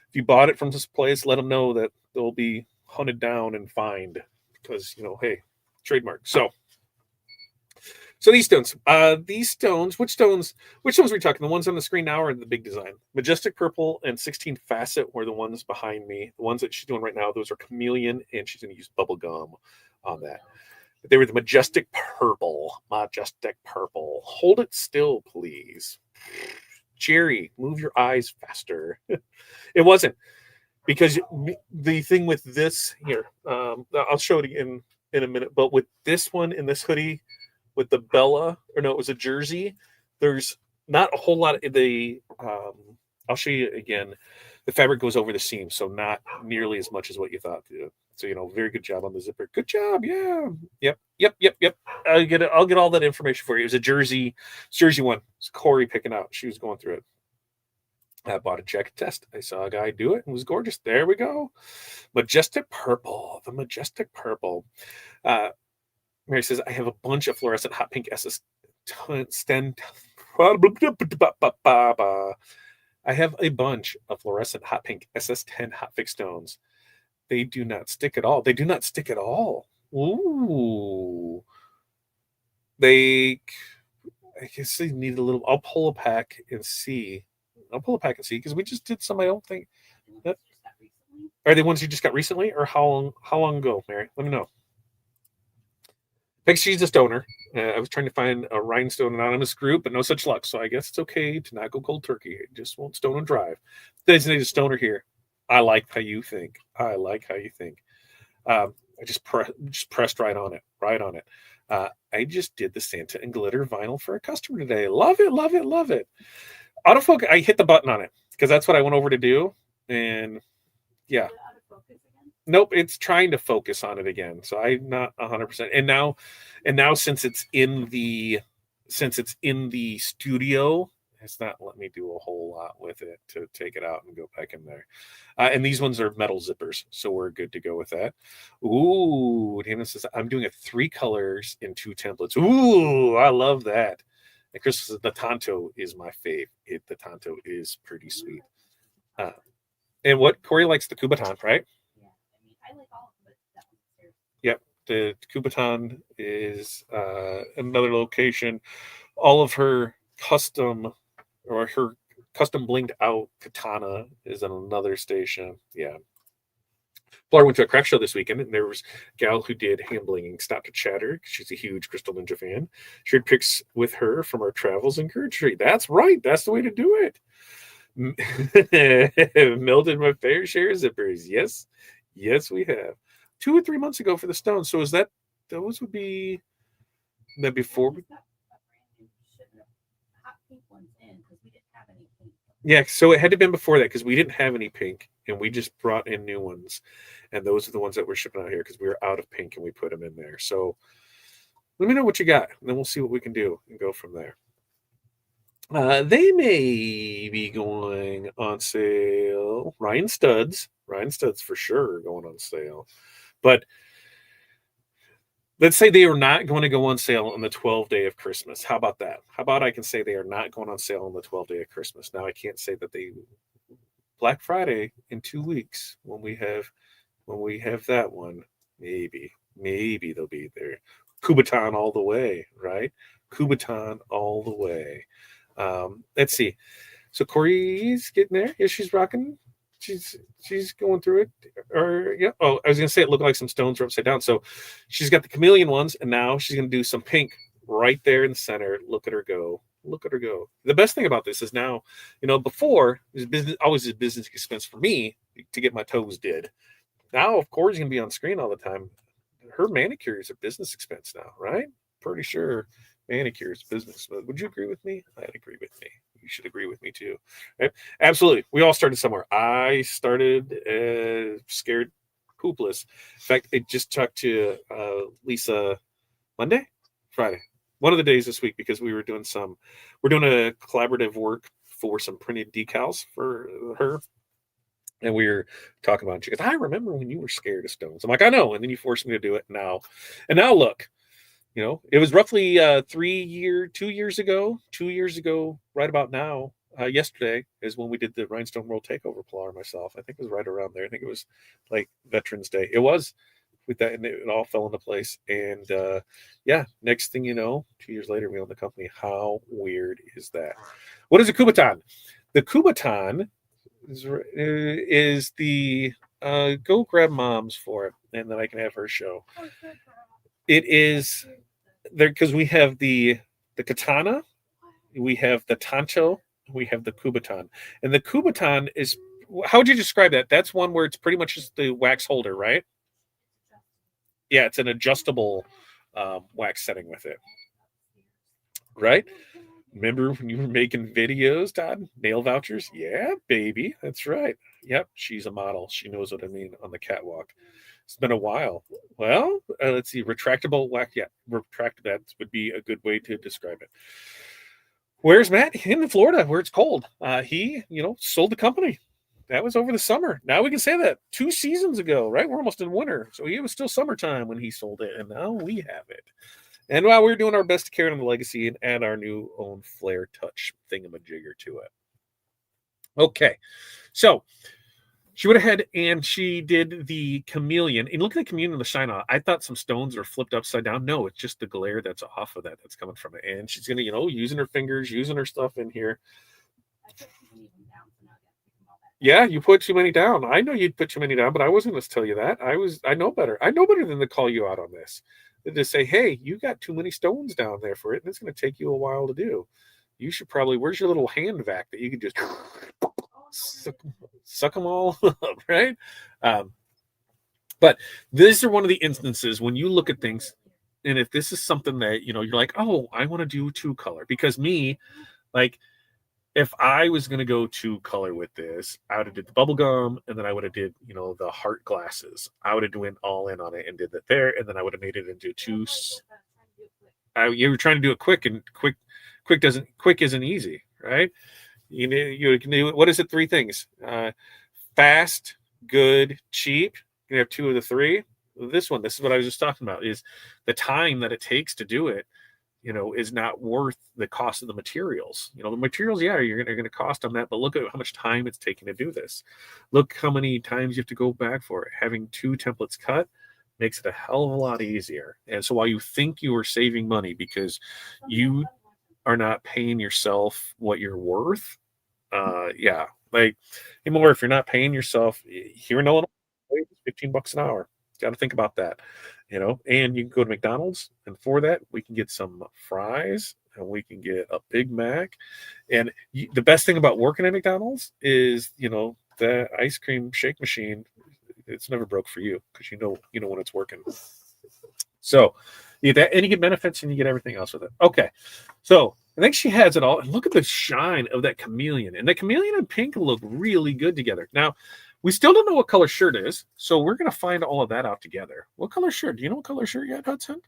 Speaker 1: If you bought it from this place, let them know that they'll be hunted down and fined because, hey, trademark. So these stones, which stones are we talking? The ones on the screen now or the big design? Majestic Purple and 16 Facet were the ones behind me. The ones that she's doing right now, those are chameleon, and she's going to use bubble gum on that. They were the majestic purple. Majestic purple. Hold it still, please. Jerry, move your eyes faster. It wasn't because the thing with this here, I'll show it again in a minute, but with this one in this hoodie, with the Bella, or no, it was a jersey, there's not a whole lot of the, I'll show you again. The fabric goes over the seam, so not nearly as much as what you thought. So, very good job on the zipper. Good job. Yeah. Yep. I'll get all that information for you. It was a jersey one. It's Corey picking out. She was going through it. I bought a jacket test. I saw a guy do it. It was gorgeous. There we go. Majestic purple. The majestic purple. Mary says, I have a bunch of fluorescent hot pink SS stand. I have a bunch of fluorescent hot pink SS10 hot fix stones. They do not stick at all. They do not stick at all. Ooh. I guess they need a little. I'll pull a pack and see. Because we just did some. I don't think. Are they ones you just got recently, or how long ago, Mary? Let me know. Thanks, she's a stoner. I was trying to find a Rhinestone anonymous group, but no such luck. So I guess it's okay to not go cold turkey. I just won't stone and drive. Designated a stoner here. I like how you think. I just pressed right on it. I just did the Santa and glitter vinyl for a customer today. Love it. Autofocus. I hit the button on it because that's what I went over to do, and yeah. Nope, it's trying to focus on it again. So I'm not 100%. And now since it's in the studio, it's not letting me do a whole lot with it to take it out and go back in there. And these ones are metal zippers, so we're good to go with that. Ooh, Dana says I'm doing 3 colors in 2 templates. Ooh, I love that. And Chris says the Tonto is my fave. The Tonto is pretty sweet. And what Corey likes the Kubaton, right?
Speaker 2: I like all of them, but that one's there.
Speaker 1: Yep, the Kubaton is another location. All of her custom blinged out katana is in another station. Yeah. Flora went to a craft show this weekend, and there was a gal who did hand blinging. Stopped to chatter. She's a huge Crystal Ninja fan. Shared pics with her from our travels and encouraged her. That's right. That's the way to do it. Melted my fair share of zippers. Yes, we have. 2 or 3 months ago for the Stones. So is that those would be that before? Yeah, so it had to have been before that because we didn't have any pink and we just brought in new ones. And those are the ones that we're shipping out here because we were out of pink and we put them in there. So let me know what you got and then we'll see what we can do and go from there. They may be going on sale. Rhinestones for sure are going on sale. But let's say they are not going to go on sale on the 12th day of Christmas. How about that? How about I can say they are not going on sale on the 12th day of Christmas? Now I can't say that they Black Friday in 2 weeks when we have that one. Maybe they'll be there. Kubaton all the way, right? Kubaton all the way. Let's see. So Corey's getting there. Yeah, she's rocking. She's going through it. Or yeah. Oh, I was gonna say it looked like some stones were upside down. So she's got the chameleon ones, and now she's gonna do some pink right there in the center. Look at her go. The best thing about this is now, before it was always a business expense for me to get my toes did. Now, of course, gonna be on screen all the time. Her manicure is a business expense now, right? Pretty sure manicure is business. But would you agree with me? I'd agree with me. You should agree with me too. Right? Absolutely. We all started somewhere. I started scared poopless. In fact, I just talked to Lisa Friday. One of the days this week because we're doing a collaborative work for some printed decals for her. And we were talking about it. She goes, I remember when you were scared of stones. I'm like, I know. And then you forced me to do it now. And now look, it was roughly 2 years ago, right about now. Yesterday is when we did the Rhinestone World Takeover Pilar myself. I think it was right around there. I think it was like Veterans Day. It was with that, and it all fell into place. And next thing you know, 2 years later, we own the company. How weird is that? What is a Kubaton? The Kubaton is the go grab mom's for it, and then I can have her show. It is there because we have the katana, we have the tanto, we have the kubaton, and the kubaton is how would you describe that? That's one where it's pretty much just the wax holder, right? Yeah, it's an adjustable wax setting with it, right? Remember when you were making videos, Todd? Nail vouchers? Yeah, baby. That's right. Yep, she's a model. She knows what I mean on the catwalk. It's been a while. Well, let's see. Retractable wax. Yeah, retract. That would be a good way to describe it. Where's Matt? In Florida, where it's cold. He, sold the company. That was over the summer. Now we can say that 2 seasons ago, right? We're almost in winter. So it was still summertime when he sold it, and now we have it. And while we're doing our best to carry on the legacy and add our new own Flair Touch thingamajigger to it. Okay, so she went ahead and she did the chameleon. And look at the chameleon and the shine on. I thought some stones are flipped upside down. No, it's just the glare that's off of that that's coming from it. And she's gonna, using her fingers, using her stuff in here. Yeah, you put too many down. I know you'd put too many down, but I wasn't going to tell you that. I know better. I know better than to call you out on this. Than to say, hey, you got too many stones down there for it, and it's going to take you a while to do. You should probably, where's your little hand vac that you could just suck them all up, right? But these are one of the instances when you look at things, and if this is something that, you're like, oh, I want to do 2-color. Because me, like, if I was going to go 2-color with this, I would have did the bubble gum, and then I would have did, the heart glasses. I would have went all in on it and did that there, and then I would have made it into 2. You were trying to do it quick, and quick isn't easy, right? You can do, what is it? 3 things: fast, good, cheap. You have 2 of the 3. This is what I was just talking about. Is the time that it takes to do it. Is not worth the cost of the materials. The materials, yeah, you're going to cost on that, but look at how much time it's taking to do this. Look how many times you have to go back for it. Having 2 templates cut makes it a hell of a lot easier. And so while you think you are saving money because you are not paying yourself what you're worth, yeah, like anymore, if you're not paying yourself here in Illinois, it's $15 an hour. Got to think about that. And you can go to McDonald's, and for that we can get some fries and we can get a Big Mac. And the best thing about working at McDonald's is the ice cream shake machine, it's never broke for you because you know when it's working. So you get that, and you get benefits, and you get everything else with it. Okay, so I think she has it all, and look at the shine of that chameleon, and the chameleon and pink look really good together. Now we still don't know what color shirt is, so we're going to find all of that out together. What color shirt? Do you know what color shirt yet, Hudson?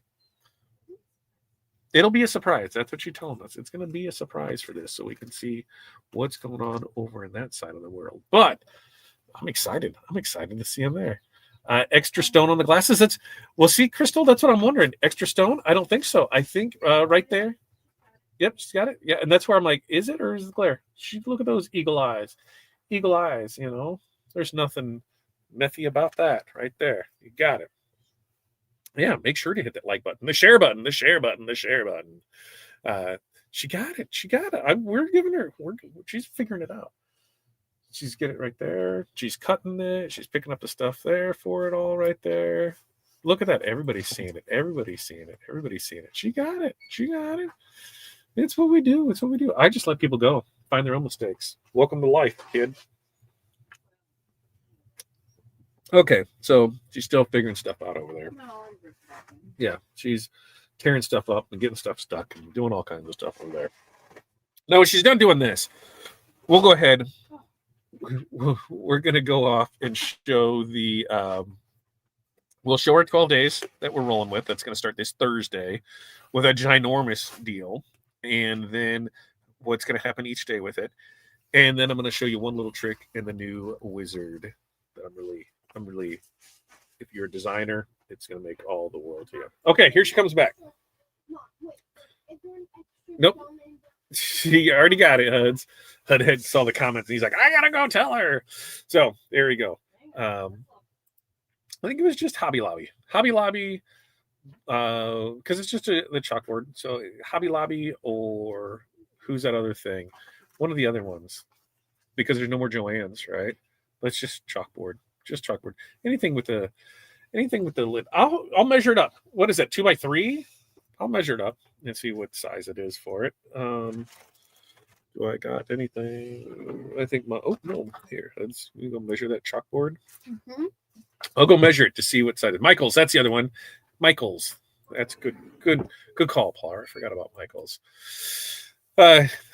Speaker 1: It'll be a surprise. That's what you're telling us. It's going to be a surprise for this, so we can see what's going on over in that side of the world. But I'm excited. I'm excited to see him there. Extra stone on the glasses. See, Crystal, that's what I'm wondering. Extra stone? I don't think so. I think right there. Yep, she's got it. Yeah, and that's where I'm like, is it or is it glare? Look at those eagle eyes. Eagle eyes, There's nothing methy about that right there. You got it. Yeah, make sure to hit that like button, the share button, the share button, the share button. She got it. She got it. We're giving her. She's figuring it out. She's getting it right there. She's cutting it. She's picking up the stuff there for it all right there. Look at that. Everybody's seeing it. Everybody's seeing it. Everybody's seeing it. She got it. She got it. It's what we do. It's what we do. I just let people go, find their own mistakes. Welcome to life, kid. Okay, so she's still figuring stuff out over there. Yeah, she's tearing stuff up and getting stuff stuck and doing all kinds of stuff over there. Now, when she's done doing this, we'll go ahead. We're going to go off and show the. We'll show our 12 days that we're rolling with. That's going to start this Thursday with a ginormous deal. And then what's going to happen each day with it. And then I'm going to show you one little trick in the new wizard that I'm really, if you're a designer, it's going to make all the world to you. Okay, here she comes back. Nope. She already got it, Huds. Hud saw the comments, and he's like, I got to go tell her. So there we go. I think it was just Hobby Lobby. Hobby Lobby, because it's just the chalkboard. So Hobby Lobby, or who's that other thing? One of the other ones. Because there's no more Joann's, right? Let's just chalkboard. Just chalkboard. Anything with anything with the lid. I'll measure it up. What is that? 2x3? I'll measure it up and see what size it is for it. Do I got anything? I think oh no, here. We go measure that chalkboard.
Speaker 2: Mm-hmm.
Speaker 1: I'll go measure it to see what size. Michael's, that's the other one. Michael's. That's good call, Paul. I forgot about Michael's.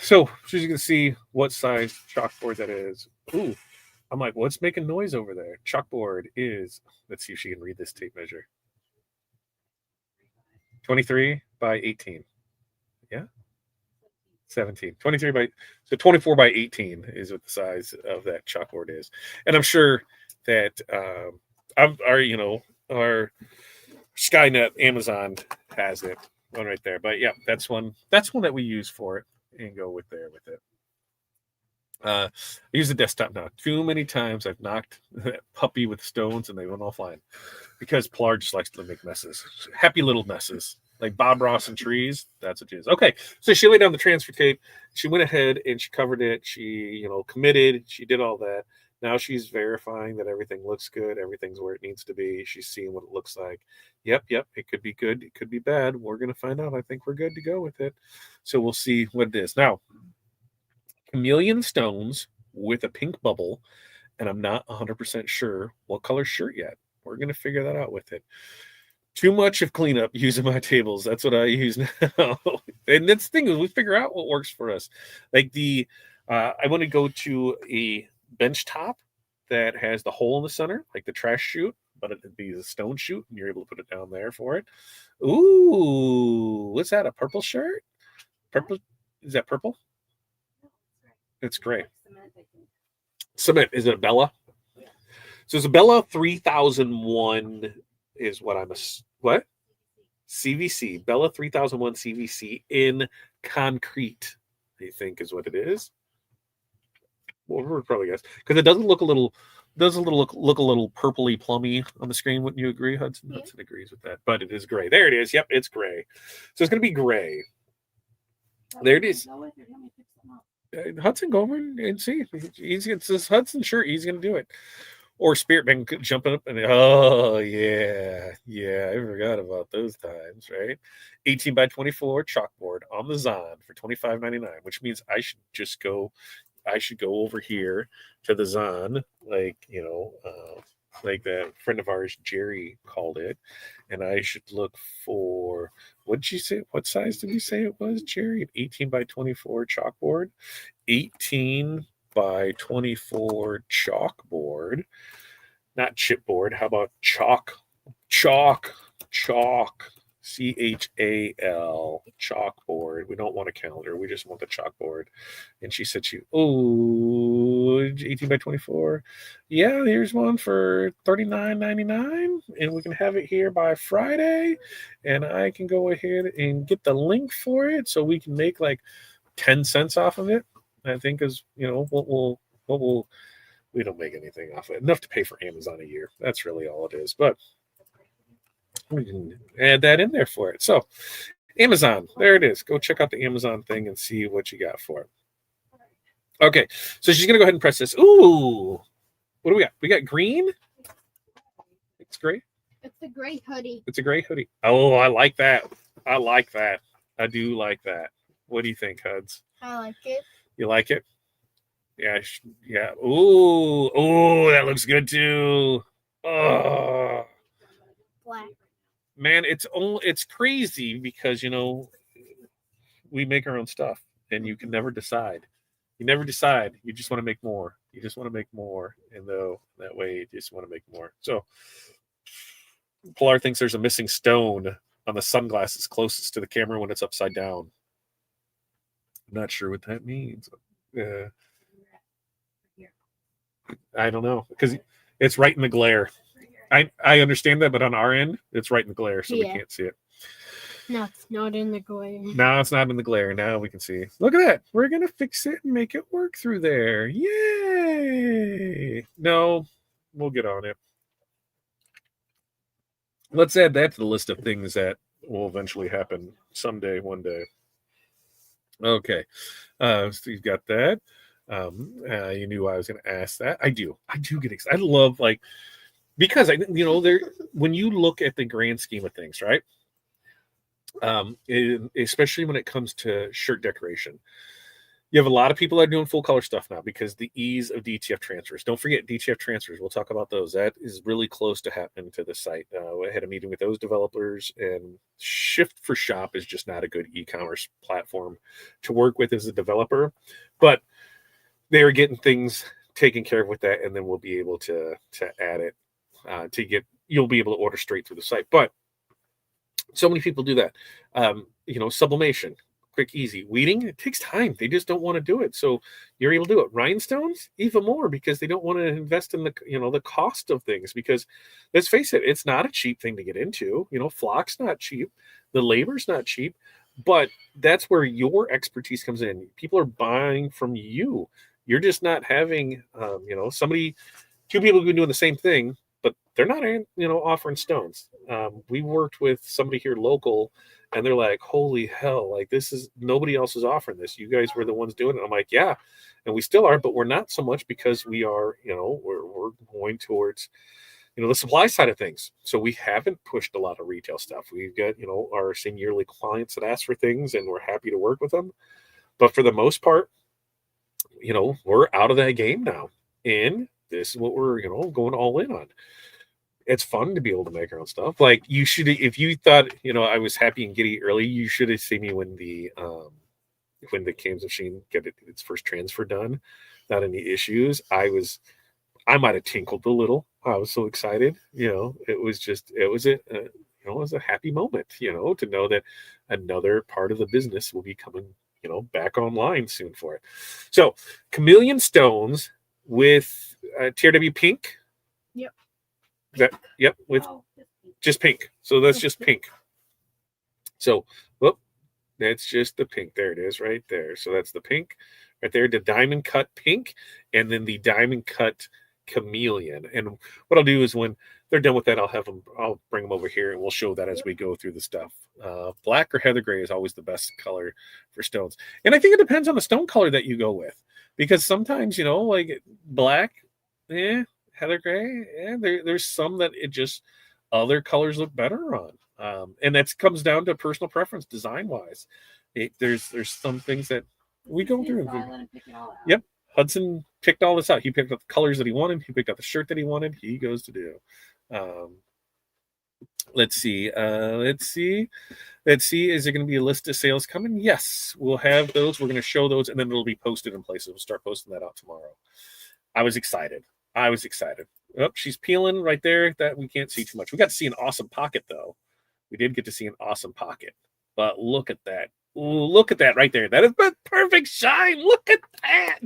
Speaker 1: So she's gonna see what size chalkboard that is. Ooh, I'm like, what's making noise over there? Chalkboard is. Let's see if she can read this tape measure. 23 by 18. Yeah. 17. 23 by 24 by 18 is what the size of that chalkboard is. And I'm sure that our Skynet Amazon has it one right there. But yeah, that's one that we use for it and go with it. I use the desktop now. Too many times I've knocked that puppy with stones and they went all flying because Pilar just likes to make messes. Happy little messes. Like Bob Ross and trees. That's what it is. Okay. So she laid down the transfer tape. She went ahead and she covered it. She, committed. She did all that. Now she's verifying that everything looks good. Everything's where it needs to be. She's seeing what it looks like. Yep. It could be good. It could be bad. We're going to find out. I think we're good to go with it. So we'll see what it is. Now, chameleon stones with a pink bubble. And I'm not 100% sure what color shirt yet. We're going to figure that out with it. Too much of cleanup using my tables. That's what I use now. And that's the thing is we figure out what works for us. Like I want to go to a bench top that has the hole in the center, like the trash chute, but it'd be the stone chute, and you're able to put it down there for it. Ooh, what's that? A purple shirt? Purple? Is that purple? It's gray. Cement. Is it a Bella? So it's a Bella 3001 is what what? CVC. Bella 3001 CVC in concrete, I think is what it is. Well, we're probably guess because it doesn't look a little look a little purpley plummy on the screen. Wouldn't you agree, Hudson? Yeah. Hudson agrees with that, but it is gray. There it is. Yep, it's gray. So it's going to be gray. There it is. Hudson, go over and see. It's this Hudson shirt. He's going to do it. Or Spirit Man jumping up and oh yeah, I forgot about those times, right? 18 by 24 chalkboard on the Zon for $25.99, which means I should go over here to the Zon, like like that friend of ours Jerry called it, and I should look for what did you say? What size did you say it was, Jerry? An 18 by 24 chalkboard, 18 by 24 chalkboard, not chipboard. How about chalk, CHAL, chalkboard. We don't want a calendar. We just want the chalkboard. And she said, 18 by 24. Yeah, here's one for $39.99. And we can have it here by Friday. And I can go ahead and get the link for it so we can make like 10 cents off of it. I think is, we don't make anything off of it. Enough to pay for Amazon a year. That's really all it is. But we can add that in there for it. So Amazon, there it is. Go check out the Amazon thing and see what you got for it. Okay, so she's going to go ahead and press this. Ooh, what do we got? We got green. It's gray.
Speaker 2: It's a gray hoodie.
Speaker 1: It's a gray hoodie. Oh, I like that. I do like that. What do you think, Huds?
Speaker 2: I like it.
Speaker 1: You like it? Yeah. Ooh, that looks good too. Oh,
Speaker 2: black.
Speaker 1: Man, it's crazy because we make our own stuff and you can never decide. You never decide. You just want to make more. And though that way you just want to make more. So Pilar thinks there's a missing stone on the sunglasses closest to the camera when it's upside down. I'm not sure what that means. I don't know because it's right in the glare. I understand that, but on our end, it's right in the glare, so we can't see it.
Speaker 2: No, it's not in the glare.
Speaker 1: No, it's not in the glare. Now we can see. Look at that. We're going to fix it and make it work through there. Yay! No, we'll get on it. Let's add that to the list of things that will eventually happen someday, one day. Okay. So you've got that. You knew I was going to ask that. I do get excited. I love because there when you look at the grand scheme of things, right? Especially when it comes to shirt decoration, you have a lot of people that are doing full color stuff now because the ease of DTF transfers. Don't forget DTF transfers. We'll talk about those. That is really close to happening to the site. I had a meeting with those developers, and Shift for Shop is just not a good e-commerce platform to work with as a developer, but they are getting things taken care of with that, and then we'll be able to add it you'll be able to order straight through the site. But so many people do that. Sublimation, quick, easy. Weeding, it takes time. They just don't want to do it. So you're able to do it. Rhinestones, even more, because they don't want to invest in the cost of things. Because let's face it, it's not a cheap thing to get into. Flock's not cheap. The labor's not cheap. But that's where your expertise comes in. People are buying from you. You're just not having, two people who've been doing the same thing, but they're not, offering stones. We worked with somebody here local, and they're like, holy hell, like this is, nobody else is offering this. You guys were the ones doing it. I'm like, yeah, and we still are, but we're not so much because we are, we're going towards, the supply side of things. So we haven't pushed a lot of retail stuff. We've got, our same yearly clients that ask for things, and we're happy to work with them. But for the most part, we're out of that game now. And this is what we're, going all in on. It's fun to be able to make our own stuff. Like you should, if you thought, I was happy and giddy early, you should have seen me when the Kames machine get its first transfer done. Not any issues. I might have tinkled a little. I was so excited. It was a happy moment, to know that another part of the business will be coming, back online soon for it. So chameleon stones with TRW pink.
Speaker 2: Yep.
Speaker 1: Yep, with just pink. So that's just pink. So, that's just the pink. There it is right there. So that's the pink right there, the diamond cut pink, and then the diamond cut chameleon. And what I'll do is when they're done with that, I'll bring them over here and we'll show that as we go through the stuff. Black or heather gray is always the best color for stones. And I think it depends on the stone color that you go with, because sometimes, like black, heather gray, there's some that it just other colors look better on. And that comes down to personal preference design wise. There's some things that we go through. Yep. Hudson picked all this out. He picked out the colors that he wanted. He picked out the shirt that he wanted. He goes to do. Let's see. Is there going to be a list of sales coming? Yes, we'll have those. We're going to show those, and then it'll be posted in places. We'll start posting that out tomorrow. I was excited. Oh, she's peeling right there. That we can't see too much. We got to see an awesome pocket, though. We did get to see an awesome pocket. But look at that. Ooh, look at that right there. That is the perfect shine. Look at that.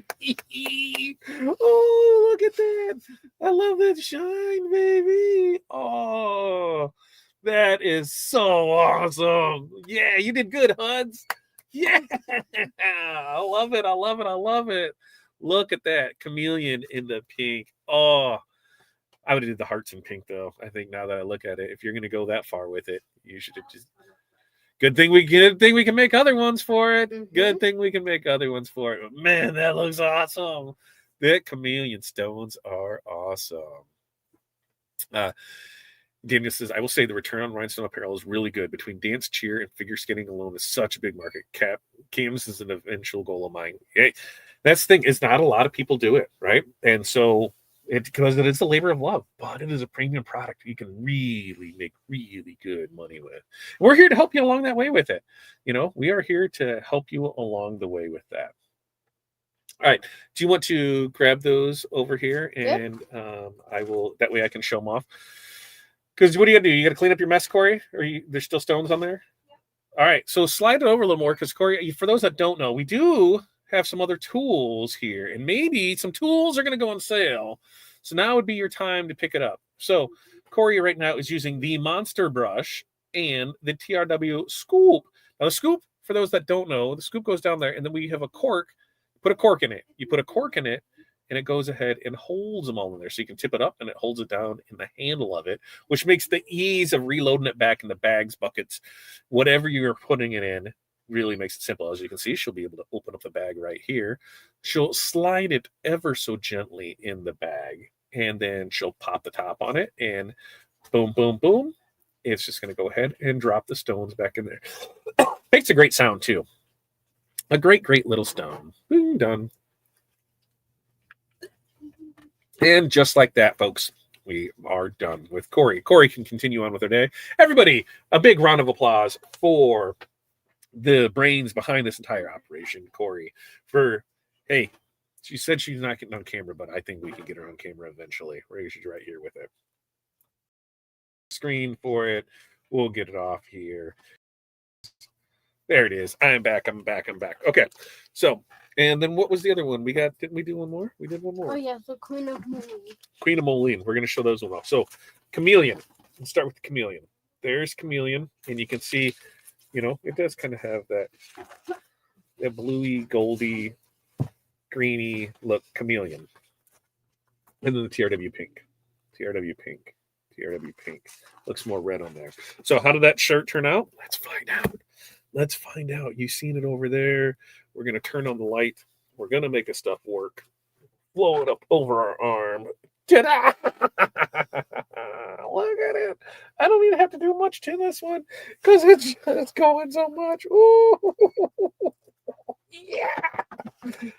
Speaker 1: Oh, look at that. I love that shine, baby. Oh, that is so awesome. Yeah, you did good, Huds. Yeah. I love it. Look at that. Chameleon in the pink. Oh, I would have did the hearts in pink, though. I think now that I look at it, if you're going to go that far with it, you should have just... Good thing we can make other ones for it. Mm-hmm. Good thing we can make other ones for it. But man, that looks awesome. The chameleon stones are awesome. Daniel says, I will say the return on rhinestone apparel is really good. Between dance, cheer, and figure skating alone is such a big market. Cams is an eventual goal of mine. Hey, that's the thing. It's not a lot of people do it, right? And so because it is a labor of love, but it is a premium product you can really make really good money with. We're here to help you along that way with it. We are here to help you along the way with that. All right. Do you want to grab those over here? And I will, that way I can show them off. Because what do? You got to clean up your mess, Corey? Or there's still stones on there? Yep. All right. So slide it over a little more, because Corey, for those that don't know, we do have some other tools here, and maybe some tools are going to go on sale. So now would be your time to pick it up. So Corey right now is using the Monster Brush and the TRW Scoop. Now the Scoop, for those that don't know, the Scoop goes down there, and then we have a cork. Put a cork in it. You put a cork in it, and it goes ahead and holds them all in there. So you can tip it up, and it holds it down in the handle of it, which makes the ease of reloading it back in the bags, buckets, whatever you're putting it in, really makes it simple. As you can see, she'll be able to open up the bag right here. She'll slide it ever so gently in the bag, and then she'll pop the top on it, and boom, boom, boom. It's just going to go ahead and drop the stones back in there. Makes a great sound too. A great, great little stone. Boom, done. And just like that, folks, we are done with Corey. Corey can continue on with her day. Everybody, a big round of applause for the brains behind this entire operation, Corey. For, hey, she said she's not getting on camera, but I think we can get her on camera eventually. She's right here with it. Screen for it. We'll get it off here. There it is. I'm back. Okay. So, and then what was the other one? Didn't we do one more? We did one more.
Speaker 2: Oh, yeah, the Queen of Moline.
Speaker 1: Queen of Moline. We're going to show those one off. So, Chameleon. Let's start with the Chameleon. There's Chameleon. And you can see, it does kind of have that bluey, goldy, greeny look Chameleon. And then the TRW pink. TRW pink. Looks more red on there. So, how did that shirt turn out? Let's find out. You seen it over there. We're going to turn on the light. We're going to make this stuff work. Blow it up over our arm. Ta-da! Look at it. I don't even have to do much to this one because it's going so much. Ooh. Yeah.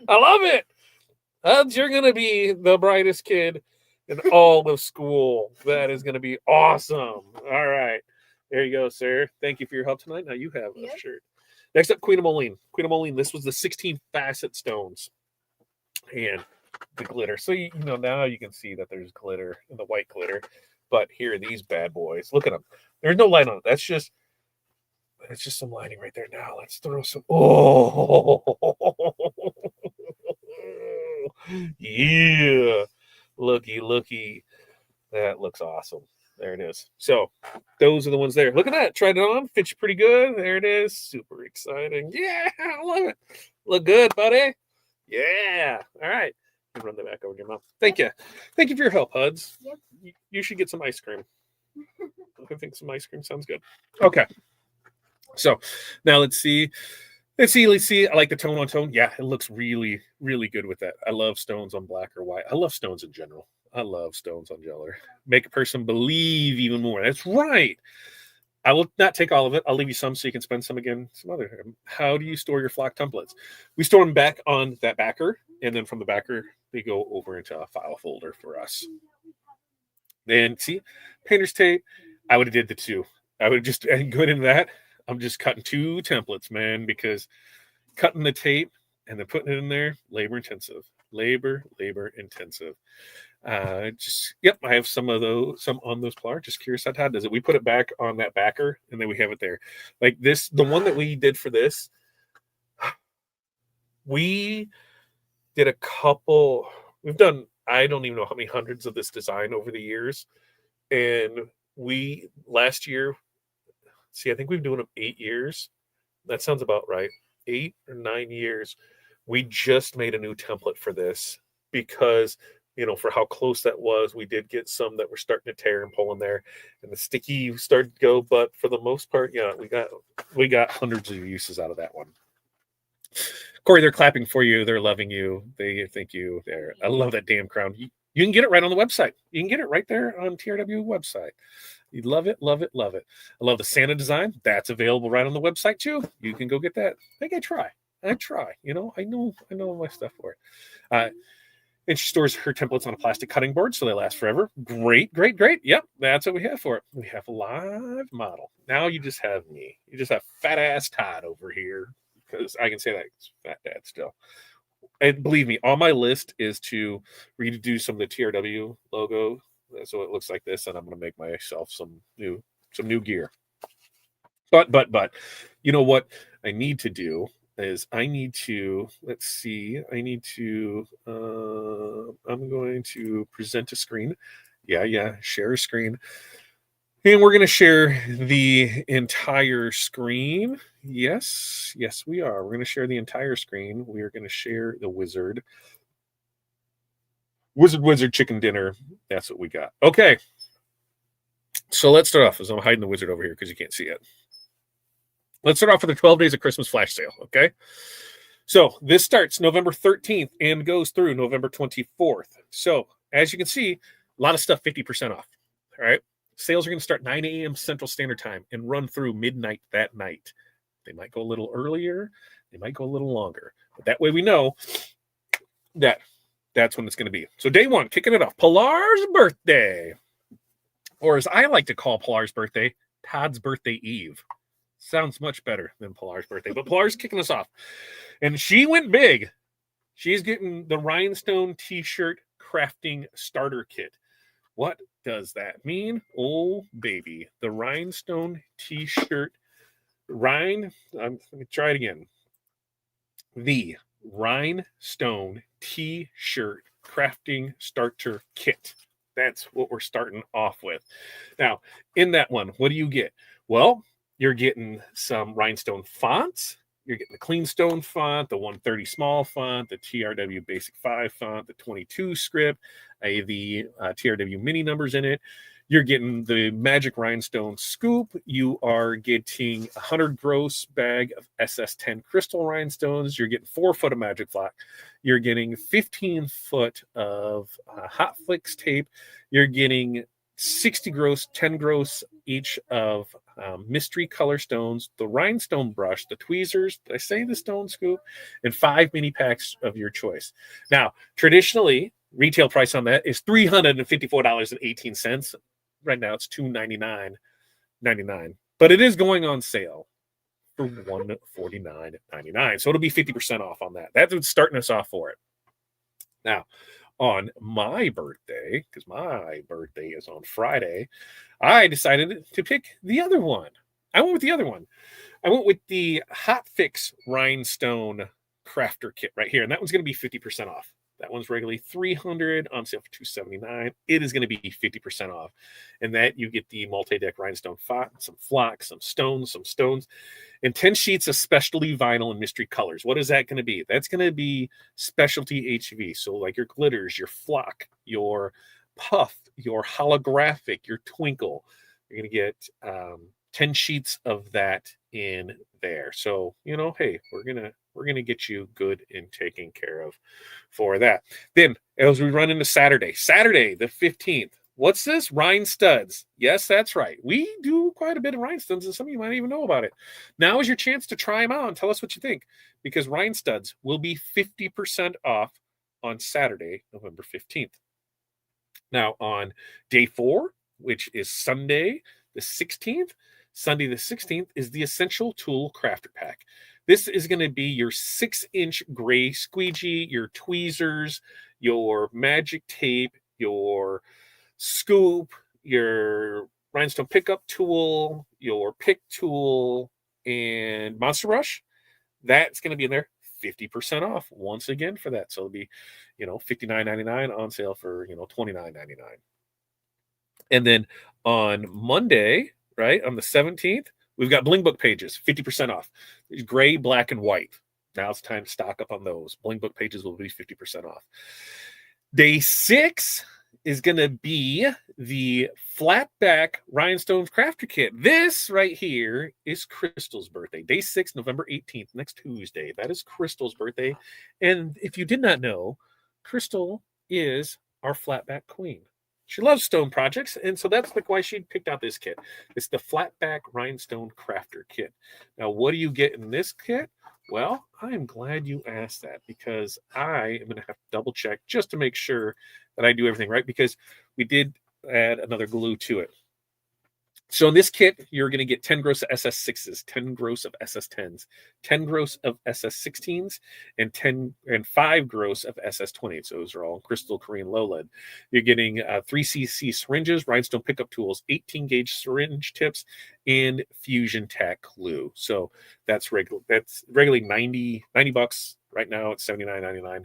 Speaker 1: I love it. You're going to be the brightest kid in all of school. That is going to be awesome. All right. There you go, sir. Thank you for your help tonight. Now you have a shirt. Next up, Queen of Moline. Queen of Moline, this was the 16 facet stones. And the glitter. So, now you can see that there's glitter and the white glitter. But here are these bad boys. Look at them. There's no light on it. That's just some lighting right there. Now let's throw some. Oh, yeah. Looky. That looks awesome. There it is. So those are the ones there. Look at that. Tried it on. Fits you pretty good. There it is. Super exciting. Yeah, I love it. Look good, buddy. Yeah. All right. Run that back over to your mouth. Thank you. Thank you for your help, Huds. Yep. You should get some ice cream. I think some ice cream sounds good. Okay. So now let's see. I like the tone on tone. Yeah, it looks really, really good with that. I love stones on black or white. I love stones in general. I love stones on Jeller. Make a person believe even more. That's right. I will not take all of it. I'll leave you some so you can spend some again. Some other. How do you store your flock templates? We store them back on that backer, and then from the backer, they go over into a file folder for us. Then see, painter's tape. I would have did the two. I would have just good in that. I'm just cutting 2 templates, man, because cutting the tape and then putting it in there, labor intensive. I have some on those pliers. Just curious how Todd does it. We put it back on that backer, and then we have it there. Like this, the one that we did for this, we did a couple. We've done, I don't even know how many hundreds of this design over the years. And last year, I think we've been doing them 8 years. That sounds about right. 8 or 9 years. We just made a new template for this because, for how close that was, we did get some that were starting to tear and pull in there, and the sticky started to go. But for the most part, yeah, we got hundreds of uses out of that one. Corey, they're clapping for you. They're loving you. They thank you. I love that damn crown. You can get it right on the website. You can get it right there on TRW website. You love it. I love the Santa design. That's available right on the website too. You can go get that. I think I try. I know my stuff for it. And she stores her templates on a plastic cutting board, so they last forever. Great. Yep, that's what we have for it. We have a live model. Now you just have me. You just have fat ass Todd over here, because I can say that it's fat dad still. And believe me, on my list is to redo some of the TRW logo, so it looks like this, and I'm going to make myself some new gear. But you know what I need to do is I'm going to present a screen. Share a screen. And we're going to share the entire screen. Yes, we are. We're going to share the entire screen. We are going to share the Wizard chicken dinner. That's what we got. Okay. So let's start off, as I'm hiding the Wizard over here because you can't see it. Let's start off with the 12 Days of Christmas flash sale, okay? So this starts November 13th and goes through November 24th. So
Speaker 3: as you can see, a lot of stuff 50% off. All right. Sales are going to start 9 a.m. Central Standard Time and run through midnight that night. They might go a little earlier. They might go a little longer. But that way we know that that's when it's going to be. So day one, kicking it off, Pilar's birthday. Or as I like to call Pilar's birthday, Todd's birthday eve. Sounds much better than Pilar's birthday. But Pilar's kicking us off. And she went big. She's getting the Rhinestone t-shirt crafting starter kit. What does that mean? Oh, baby. The Rhinestone t-shirt. Let me try it again. The Rhinestone t-shirt crafting starter kit. That's what we're starting off with. Now, in that one, what do you get? Well, you're getting some Rhinestone fonts. You're getting the Clean Stone font, the 130 small font, the TRW Basic 5 font, the 22 script, the TRW mini numbers in it. You're getting the Magic Rhinestone scoop. You are getting 100 gross bag of SS10 crystal rhinestones. You're getting 4 foot of Magic Flock. You're getting 15 foot of Hot Flicks tape. You're getting 60 gross, 10 gross each of mystery color stones, the rhinestone brush, the tweezers, did I say the stone scoop, and 5 mini packs of your choice. Now, traditionally, retail price on that is $354.18. Right now, it's $299.99, but it is going on sale for $149.99. So it'll be 50% off on that. That's what's starting us off for it. Now, on my birthday, because my birthday is on Friday, I decided to pick the other one. I went with the other one. I went with the Hot Fix Rhinestone Crafter Kit right here, and that one's going to be 50% off. That one's regularly $300 on sale for $279. It is going to be 50% off. And that you get the multi-deck rhinestone font, some flock, some stones, and 10 sheets of specialty vinyl and mystery colors. What is that going to be? That's going to be specialty HV. So like your glitters, your flock, your puff, your holographic, your twinkle. You're going to get 10 sheets of that in there. So, hey, we're going to get you good and taken care of for that. Then as we run into Saturday the 15th, what's this? Rhine studs. Yes, that's right. We do quite a bit of rhine studs, and some of you might even know about it. Now is your chance to try them out and tell us what you think, because rhine studs will be 50% off on Saturday, November 15th. Now on day 4, which is Sunday the 16th, is the Essential Tool Crafter Pack. This is going to be your 6-inch gray squeegee, your tweezers, your magic tape, your scoop, your rhinestone pickup tool, your pick tool, and Monster Rush. That's going to be in there 50% off once again for that. So it'll be, $59.99 on sale for, $29.99. And then on Monday, right, on the 17th, we've got Bling Book pages, 50% off. There's gray, black, and white. Now it's time to stock up on those. Bling Book pages will be 50% off. Day 6 is going to be the Flatback Rhinestone Crafter Kit. This right here is Crystal's birthday. Day 6, November 18th, next Tuesday. That is Crystal's birthday. And if you did not know, Crystal is our Flatback queen. She loves stone projects, and so that's why she picked out this kit. It's the Flatback Rhinestone Crafter Kit. Now, what do you get in this kit? Well, I'm glad you asked that, because I am going to have to double check just to make sure that I do everything right, because we did add another glue to it. So in this kit, you're going to get 10 gross of SS6s, 10 gross of SS10s, 10 gross of SS16s, and 5 gross of SS20s. So those are all crystal Korean low lead. You're getting 3cc syringes, rhinestone pickup tools, 18 gauge syringe tips, and fusion tack glue. So that's regularly $90 right now. It's $79.99.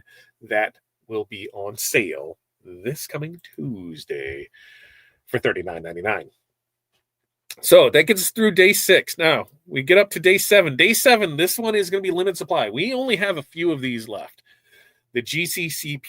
Speaker 3: That will be on sale this coming Tuesday for $39.99. So that gets us through day 6. Now we get up to day 7. Day 7, this one is going to be limited supply. We only have a few of these left. The GCC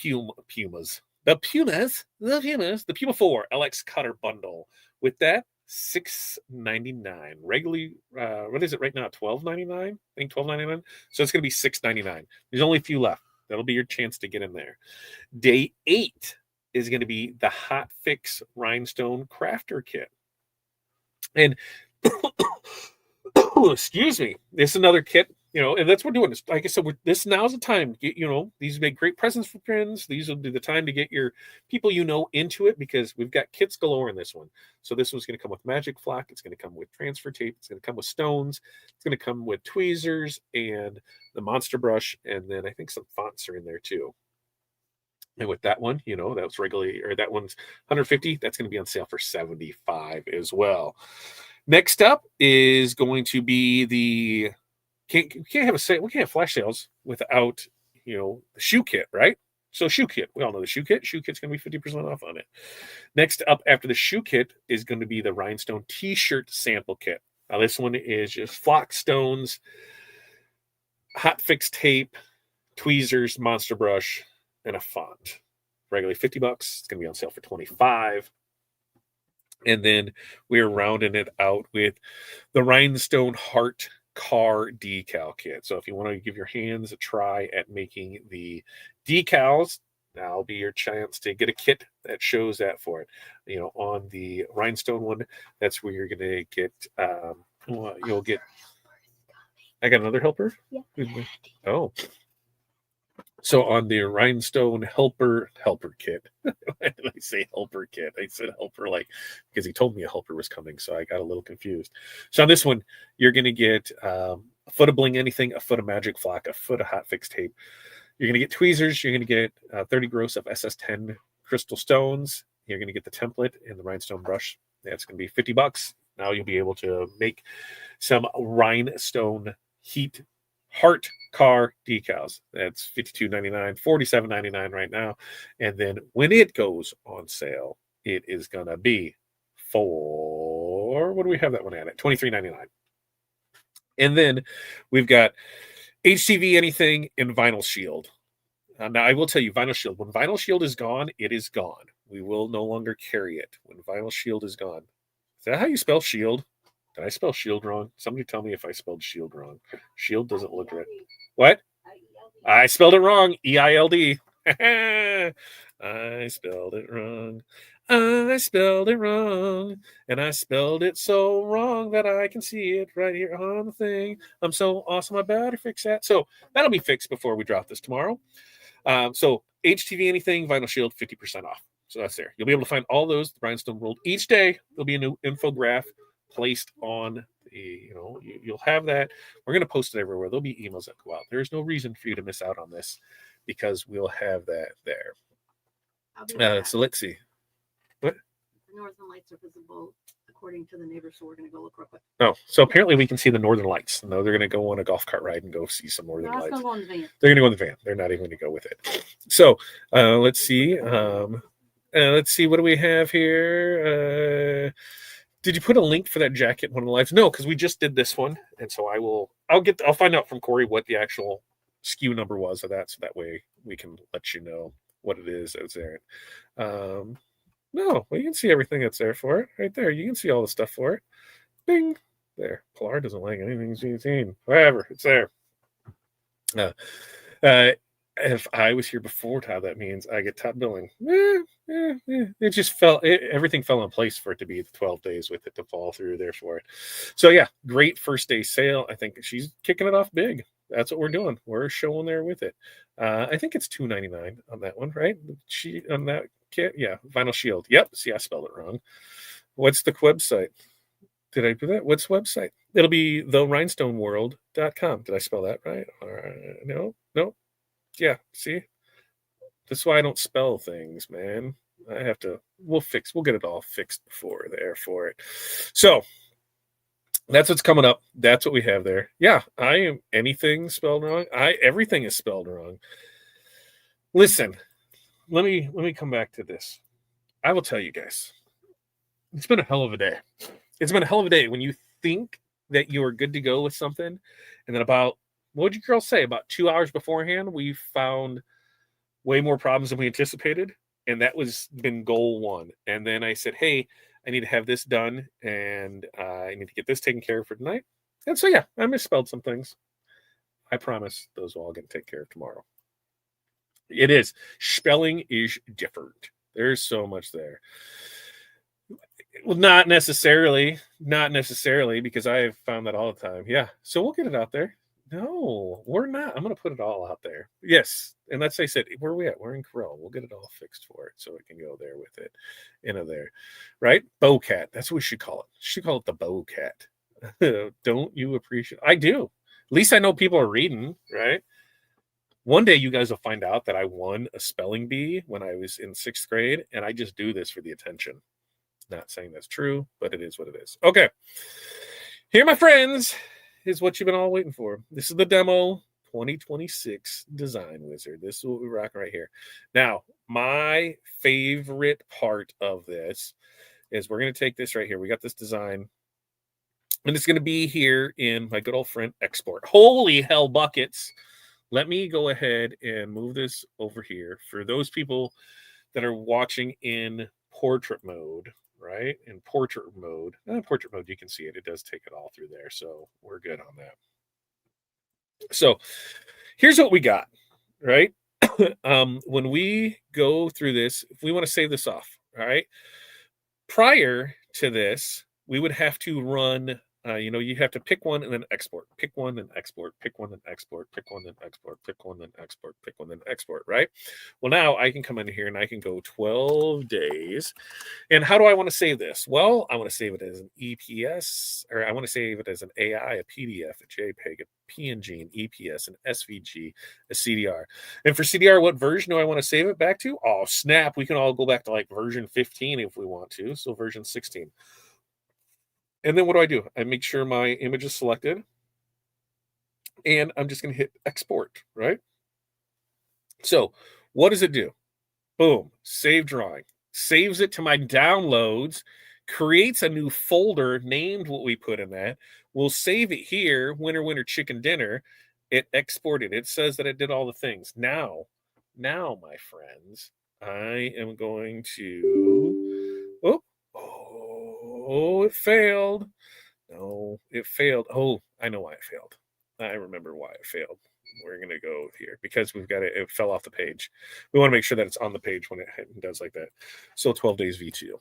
Speaker 3: Pumas. The Puma 4 LX Cutter Bundle. With that, $6.99. Regularly, what is it right now? $12.99? I think $12.99. So it's going to be $6.99. There's only a few left. That'll be your chance to get in there. Day 8 is going to be the Hot Fix Rhinestone Crafter Kit. And excuse me, this is another kit, and that's what we're doing. This, like I said, this now's the time to get, these make great presents for friends. These will be the time to get your people into it, because we've got kits galore in this one. So this one's going to come with magic flock. It's going to come with transfer tape. It's going to come with stones. It's going to come with tweezers and the monster brush, and then I think some fonts are in there too. And with that one, that was regularly, or that one's 150. That's going to be on sale for 75 as well. Next up is going to be we can't have flash sales without, the shoe kit, right? So shoe kit, we all know the shoe kit. Shoe kit's going to be 50% off on it. Next up after the shoe kit is going to be the Rhinestone t-shirt sample kit. Now this one is just flock stones, hot fix tape, tweezers, monster brush, and a font. Regularly $50. It's going to be on sale for 25. And then we're rounding it out with the Rhinestone Heart Car Decal Kit. So if you want to give your hands a try at making the decals, that'll be your chance to get a kit that shows that for it. On the Rhinestone one, that's where you're going to get, you'll get, I got another helper?
Speaker 2: Yeah.
Speaker 3: Oh. So on the Rhinestone helper kit, why did I say helper kit? I said helper because he told me a helper was coming, so I got a little confused. So on this one, you're going to get a foot of Bling Anything, a foot of Magic Flock, a foot of Hot Fix Tape. You're going to get tweezers. You're going to get 30 gross of SS10 crystal stones. You're going to get the template and the Rhinestone brush. That's going to be $50. Now you'll be able to make some Rhinestone heat heart car decals. That's $52.99, $47.99 right now. And then when it goes on sale, it is going to be for, what do we have that one at $23.99. And then we've got HTV Anything and Vinyl Shield. Now I will tell you, Vinyl Shield, when Vinyl Shield is gone, it is gone. We will no longer carry it when Vinyl Shield is gone. Is that how you spell shield? Did I spell shield wrong? Somebody tell me if I spelled shield wrong. Shield doesn't look right. What? I spelled it wrong. EILD. I spelled it wrong. I spelled it wrong. And I spelled it so wrong that I can see it right here on the thing. I'm so awesome. I better fix that. So that'll be fixed before we drop this tomorrow. So HTV Anything, Vinyl Shield, 50% off. So that's there. You'll be able to find all those, the Rhinestone World. Each day, there'll be a new infograph placed on the, you'll have that. We're going to post it everywhere. There'll be emails that go out. There's no reason for you to miss out on this, because we'll have that there. So let's see. What?
Speaker 2: The northern lights are visible according to the neighbors, so we're going to go look real quick.
Speaker 3: Oh, so apparently we can see the northern lights. No, they're going to go on a golf cart ride and go see some northern lights.
Speaker 2: Go on the van.
Speaker 3: They're going to go in the van. They're not even going to go with it. So let's see. Let's see. What do we have here? Did you put a link for that jacket in one of the lives? No, because we just did this one, and so I'll find out from Corey what the actual SKU number was of that, so that way we can let you know what it is that's there. No, well, you can see everything that's there for it right there. You can see all the stuff for it. Bing, there. Pilar doesn't like anything she's seen. Whatever, it's there. If I was here before Todd, that means I get top billing. It just everything fell in place for it to be 12 days with it to fall through there for it. So yeah, great first day sale. I think she's kicking it off big. That's what we're doing. We're showing there with it. I think it's $2.99 on that one, right? On that kit, yeah. Vinyl Shield. Yep. See, I spelled it wrong. What's the website? Did I do that? What's the website? It'll be therhinestoneworld.com. Did I spell that right? No. Yeah, see? That's why I don't spell things, man. We'll get it all fixed before there for it. So that's what's coming up. That's what we have there. Yeah, anything spelled wrong. Everything is spelled wrong. Listen, let me come back to this. I will tell you guys, it's been a hell of a day. It's been a hell of a day when you think that you are good to go with something, and then what would you girls say? About 2 hours beforehand, we found way more problems than we anticipated. And that been goal one. And then I said, hey, I need to have this done. And I need to get this taken care of for tonight. And so, yeah, I misspelled some things. I promise those will all get taken care of tomorrow. It is. Spelling is different. There's so much there. Well, not necessarily, because I have found that all the time. Yeah, so we'll get it out there. No, we're not. I'm going to put it all out there. Yes, and that's I said. Where are we at? We're in Corel. We'll get it all fixed for it, so it can go there with it, into there, right? Bowcat. That's what we should call it. Should call it the Bowcat. Don't you appreciate? I do. At least I know people are reading, right? One day you guys will find out that I won a spelling bee when I was in 6th grade, and I just do this for the attention. Not saying that's true, but it is what it is. Okay. Here, my friends, is what you've been all waiting for. This is the demo 2026 Design Wizard. This is what we're rocking right here. Now, my favorite part of this is we're going to take this right here. We got this design, and it's going to be here in my good old friend Export. Holy hell buckets. Let me go ahead and move this over here for those people that are watching in portrait mode. Right? In portrait mode, you can see it. It does take it all through there. So we're good on that. So here's what we got, right? When we go through this, if we want to save this off, all right, prior to this, we would have to run, you have to pick one and then export, pick one, then export, pick one, then export, pick one, then export, pick one, then export, pick one, then export, right? Well, now I can come in here and I can go 12 days. And how do I want to save this? Well, I want to save it as an EPS, or I want to save it as an AI, a PDF, a JPEG, a PNG, an EPS, an SVG, a CDR. And for CDR, what version do I want to save it back to? Oh, snap. We can all go back to like version 15 if we want to. So version 16. And then what do? I make sure my image is selected. And I'm just going to hit export, right? So what does it do? Boom, save drawing. Saves it to my downloads, creates a new folder named what we put in that. We'll save it here, winner, chicken dinner. It exported. It says that it did all the things. Now, my friends, I am going to, it failed. No, it failed. Oh, I know why it failed. I remember why it failed. We're going to go here because we've got it fell off the page. We want to make sure that it's on the page when it does like that. So 12 days V2.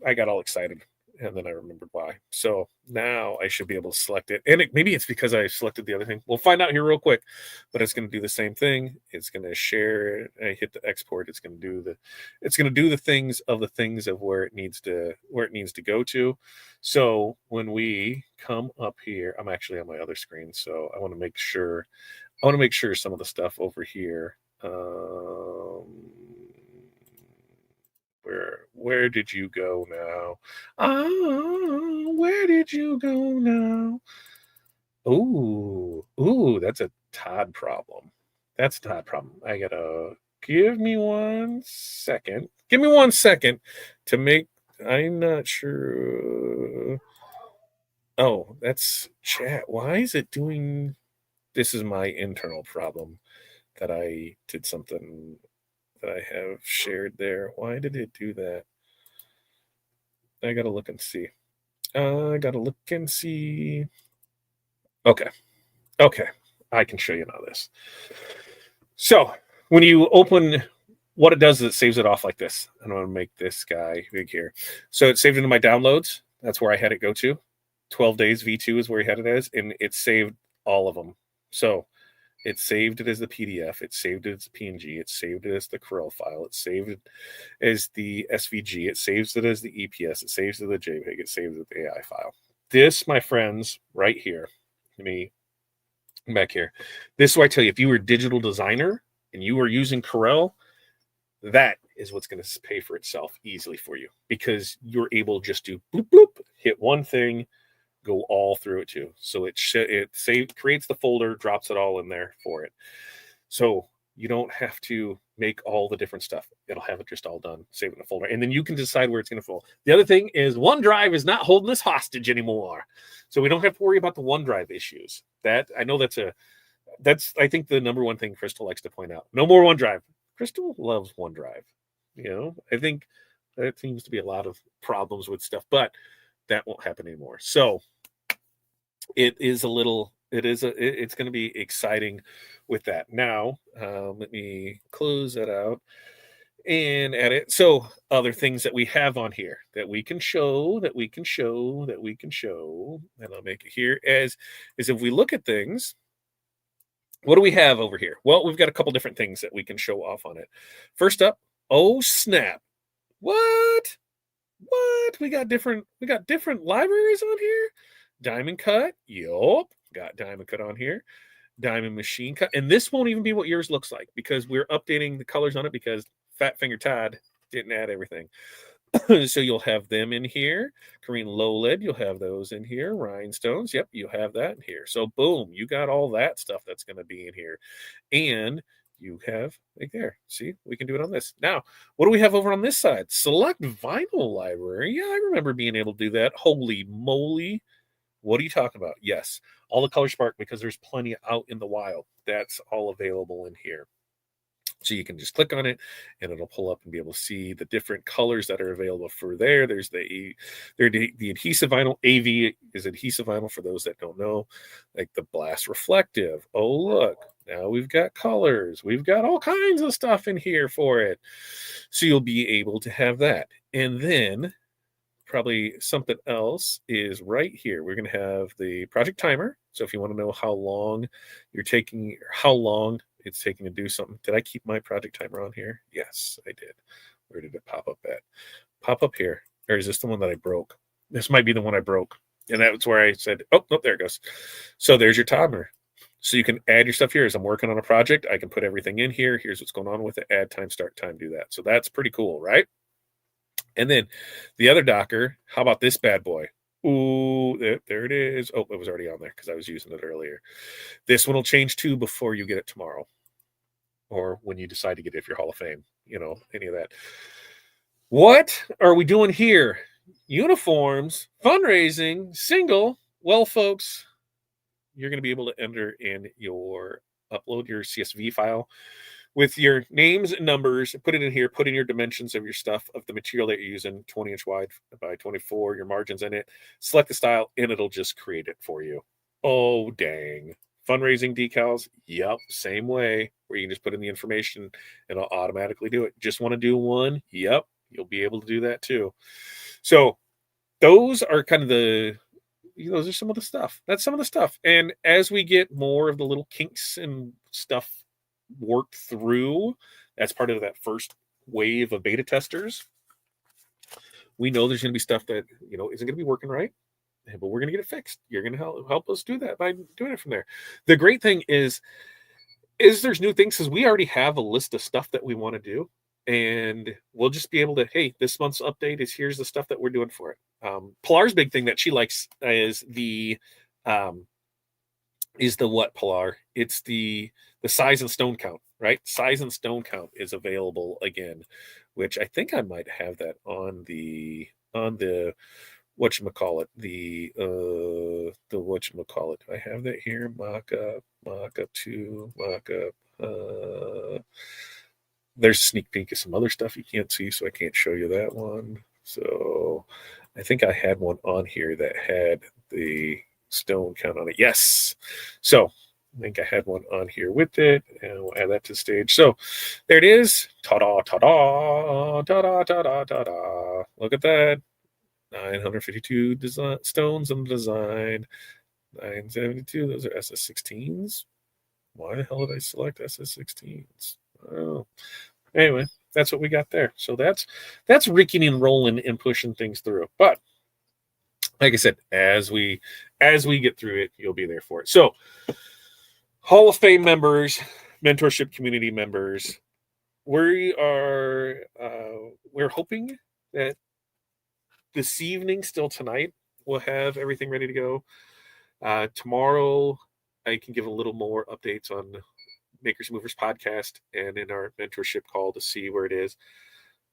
Speaker 3: I got all excited and then I remembered why. So now I should be able to select it. And maybe it's because I selected the other thing. We'll find out here real quick, but it's going to do the same thing. It's going to share. I hit the export. It's going to do the things of where it needs to go to. So when we come up here, I'm actually on my other screen. So I want to make sure some of the stuff over here. Where did you go now? Where did you go now? Ooh, that's a Todd problem. That's a Todd problem. I gotta give me 1 second. Give me 1 second to make. I'm not sure. Oh, that's chat. Why is it doing? This is my internal problem that I did something that I have shared there. Why did it do that? I gotta look and see. Okay. I can show you now this. So when you open, what it does is it saves it off like this. I'm going to make this guy big here. So it saved into my downloads. That's where I had it go to. 12 days V2 is where he had it as, and it saved all of them. So it saved it as the PDF. It saved it as the PNG. It saved it as the Corel file. It saved it as the SVG. It saves it as the EPS. It saves it as the JPEG. It saves it as the AI file. This, my friends, right here. Let me come back here. This is why I tell you, if you were a digital designer and you were using Corel, that is what's going to pay for itself easily for you because you're able just to bloop, bloop, hit one thing, go all through it too. So it creates the folder, drops it all in there for it. So you don't have to make all the different stuff. It'll have it just all done, save it in a folder. And then you can decide where it's going to fall. The other thing is OneDrive is not holding us hostage anymore. So we don't have to worry about the OneDrive issues. I think the number one thing Crystal likes to point out. No more OneDrive. Crystal loves OneDrive. I think that seems to be a lot of problems with stuff, but that won't happen anymore. So it's going to be exciting with that. Now, let me close that out. and add it. So other things that we have on here that we can show, and I'll make it here as is if we look at things, what do we have over here? Well, we've got a couple different things that we can show off on it. First up, oh snap. What? We got different libraries on here. Diamond cut. Yup. Got diamond cut on here. Diamond machine cut. And this won't even be what yours looks like because we're updating the colors on it because Fat Finger Todd didn't add everything. So you'll have them in here. Korean low lead, you'll have those in here. Rhinestones, yep, you have that in here. So boom, you got all that stuff that's going to be in here. And you have like there. See, we can do it on this. Now, what do we have over on this side? Select vinyl library. Yeah, I remember being able to do that. Holy moly. What are you talking about? Yes, all the color spark because there's plenty out in the wild. That's all available in here. So you can just click on it and it'll pull up and be able to see the different colors that are available for there. There's the adhesive vinyl. AV is adhesive vinyl for those that don't know, like the blast reflective. Oh, look, now we've got colors. We've got all kinds of stuff in here for it. So you'll be able to have that. And then probably something else is right here. We're going to have the project timer. So if you want to know how long you're taking, or how long it's taking to do something. Did I keep my project timer on here? Yes, I did. Where did it pop up at? Pop up here. Or is this the one that I broke? This might be the one I broke. And that's where I said, oh, there it goes. So there's your timer. So you can add your stuff here. As I'm working on a project, I can put everything in here. Here's what's going on with it. Add time, start time, do that. So that's pretty cool, right? And then the other Docker, how about this bad boy? Ooh, there it is. Oh, it was already on there because I was using it earlier. This one will change too before you get it tomorrow. Or when you decide to get it if you're Hall of Fame, any of that. What are we doing here? Uniforms, fundraising, single. Well, folks, you're going to be able to enter in upload your CSV file with your names and numbers, put it in here, put in your dimensions of your stuff, of the material that you're using, 20-inch wide by 24, your margins in it, select the style, and it'll just create it for you. Oh, dang. Fundraising decals, yep, same way, where you can just put in the information and it'll automatically do it. Just want to do one? Yep, you'll be able to do that too. So those are kind of those are some of the stuff. That's some of the stuff. And as we get more of the little kinks and stuff worked through, that's part of that first wave of beta testers. We know there's going to be stuff that, isn't going to be working right. But we're going to get it fixed. You're going to help us do that by doing it from there. The great thing is there's new things because we already have a list of stuff that we want to do. And we'll just be able to, hey, this month's update is here's the stuff that we're doing for it. Pilar's big thing that she likes is the what, Pilar? It's the size and stone count, right? Size and stone count is available again, which I think I might have that on the whatchamacallit, the whatchamacallit. I have that here. Mock-up 2, mock-up. There's a sneak peek of some other stuff you can't see, so I can't show you that one. So I think I had one on here that had the stone count on it. Yes. So I think I had one on here with it, and we'll add that to the stage. So there it is. Ta-da, ta-da, ta-da, ta-da, ta-da. Look at that. 952 stones in the design. 972, those are SS16s. Why the hell did I select SS16s? Oh. Anyway, that's what we got there. So that's rigging and rolling and pushing things through. But like I said, as we get through it, you'll be there for it. So Hall of Fame members, mentorship community members, we're hoping that this evening, still tonight, we'll have everything ready to go. Tomorrow, I can give a little more updates on Makers Movers podcast and in our mentorship call to see where it is.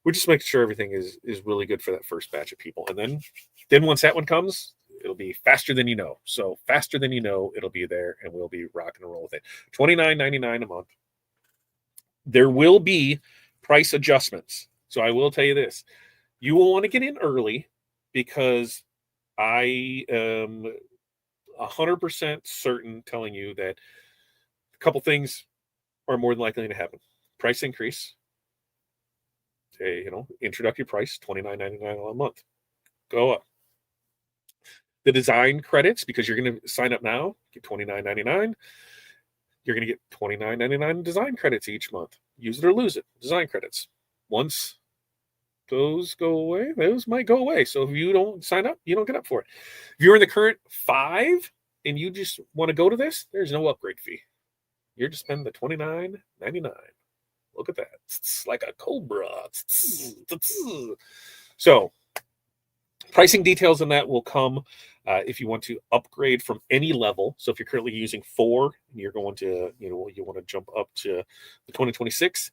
Speaker 3: We're just making sure everything is really good for that first batch of people. And then once that one comes, it'll be faster than you know. So faster than you know, it'll be there and we'll be rocking and roll with it. $29.99 a month. There will be price adjustments. So I will tell you this. You will want to get in early because I am 100% certain telling you that a couple things are more than likely to happen. Price increase, say, introductory price $29.99 a month. Go up. The design credits, because you're going to sign up now, get $29.99. You're going to get $29.99 design credits each month. Use it or lose it. Design credits. Once those go away, those might go away. So if you don't sign up, you don't get up for it. If you're in the current 5 and you just want to go to this, there's no upgrade fee. You're just spending the $29.99. Look at that. It's like a cobra. So pricing details on that will come if you want to upgrade from any level. So if you're currently using 4 and you're going to, you want to jump up to the 2026,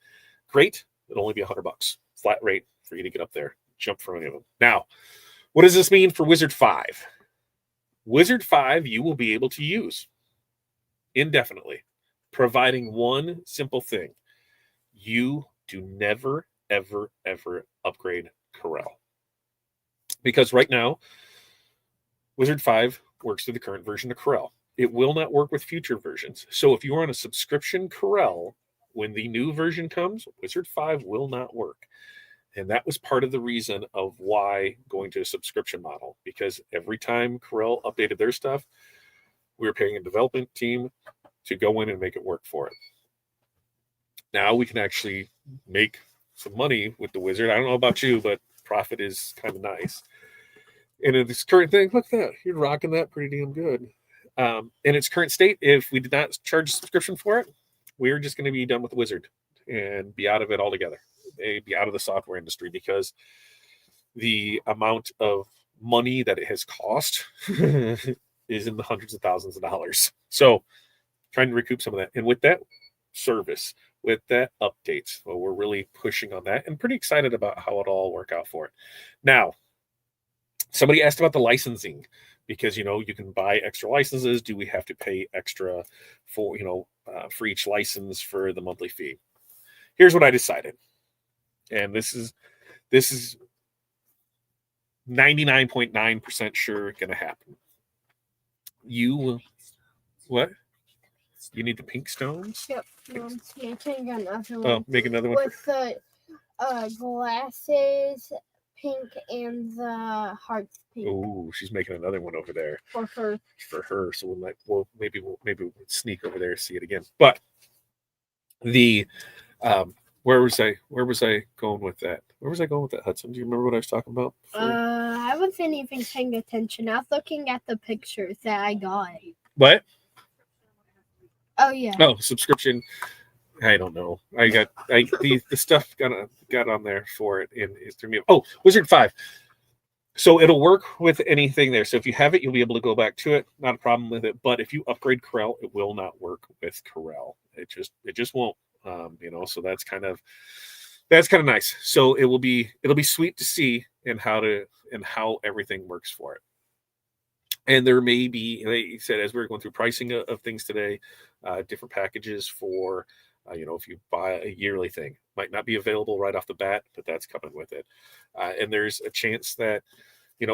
Speaker 3: great. It'll only be $100 flat rate for you to get up there, jump from any of them. Now, what does this mean for Wizard 5? Wizard 5 you will be able to use indefinitely, providing one simple thing. You do never, ever, ever upgrade Corel. Because right now, Wizard 5 works through the current version of Corel. It will not work with future versions. So if you are on a subscription Corel, when the new version comes, Wizard 5 will not work. And that was part of the reason of why going to a subscription model. Because every time Corel updated their stuff, we were paying a development team to go in and make it work for it. Now we can actually make some money with the Wizard. I don't know about you, but profit is kind of nice. And in this current thing, look at that. You're rocking that pretty damn good. In its current state, if we did not charge a subscription for it, we're just going to be done with the Wizard and be out of it altogether. Be out of the software industry because the amount of money that it has cost is in the hundreds of thousands of dollars. So trying to recoup some of that. And with that service, with that updates, well, we're really pushing on that and pretty excited about how it'll all work out for it. Now, somebody asked about the licensing because, you can buy extra licenses. Do we have to pay extra for, for each license for the monthly fee? Here's what I decided. And this is 99.9% sure going to happen. What? You need the pink stones?
Speaker 4: Yep. Making another one.
Speaker 3: Oh, make another one.
Speaker 4: With the glasses pink and the hearts pink.
Speaker 3: Oh, she's making another one over there
Speaker 4: For her.
Speaker 3: for her. So maybe we'll sneak over there and see it again. But the where was I going with that? Where was I going with that, Hudson? Do you remember what I was talking about before?
Speaker 4: I wasn't even paying attention. I was looking at the pictures that I got.
Speaker 3: What?
Speaker 4: Oh yeah.
Speaker 3: Oh, subscription. I don't know. The stuff got on there for it and it threw me up. Oh, Wizard 5. So it'll work with anything there. So if you have it, you'll be able to go back to it. Not a problem with it. But if you upgrade Corel, it will not work with Corel. It just won't. So that's kind of nice. So it'll be sweet to see how everything works for it. And there may be, like you said, as we were going through pricing of things today, different packages for, if you buy a yearly thing, might not be available right off the bat, but that's coming with it. And there's a chance that,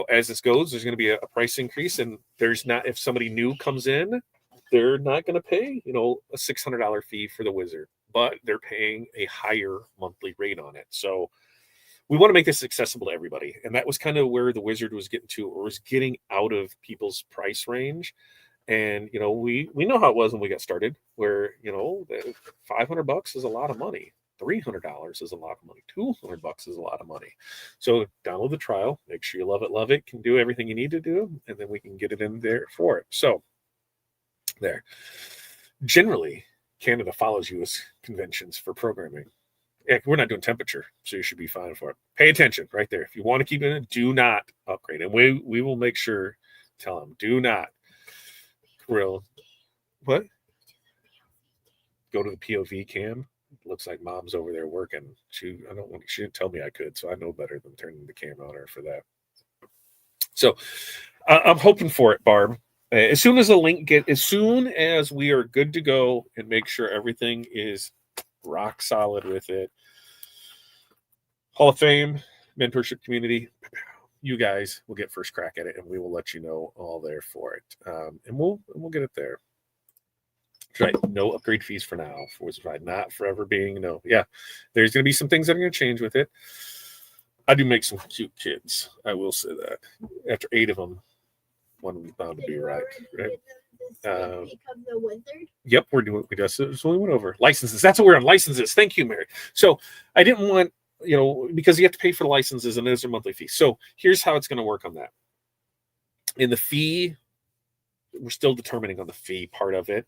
Speaker 3: as this goes, there's going to be a price increase. And if somebody new comes in, they're not going to pay, a $600 fee for the Wizard, but they're paying a higher monthly rate on it. So we want to make this accessible to everybody. And that was kind of where the Wizard was getting to, or was getting out of people's price range. And, we know how it was when we got started, where, $500 is a lot of money. $300 is a lot of money. $200 is a lot of money. So download the trial, make sure you love it, can do everything you need to do, and then we can get it in there for it. So there. Generally, Canada follows U.S. conventions for programming. Yeah, we're not doing temperature, so you should be fine for it. Pay attention right there. If you want to keep it in, do not upgrade. And we will make sure, tell them, do not grill. What? Go to the POV cam. Looks like mom's over there working. She didn't tell me I could, so I know better than turning the camera on her for that. So I'm hoping for it, Barb. As soon as we are good to go and make sure everything is rock solid with it, Hall of Fame, mentorship community, you guys will get first crack at it, and we will let you know all there for it. And we'll get it there. That's right. No upgrade fees for now for Wizard 5. Not forever being no. Yeah. There's going to be some things that are going to change with it. I do make some cute kids. I will say that. After 8 of them, one was bound to be right. Right?
Speaker 4: Because the wizard.
Speaker 3: Yep, we just went over licenses. That's what we're on, licenses. Thank you, Mary. So I didn't want, because you have to pay for the licenses and there's a monthly fee. So here's how it's going to work on that. In the fee, we're still determining on the fee part of it,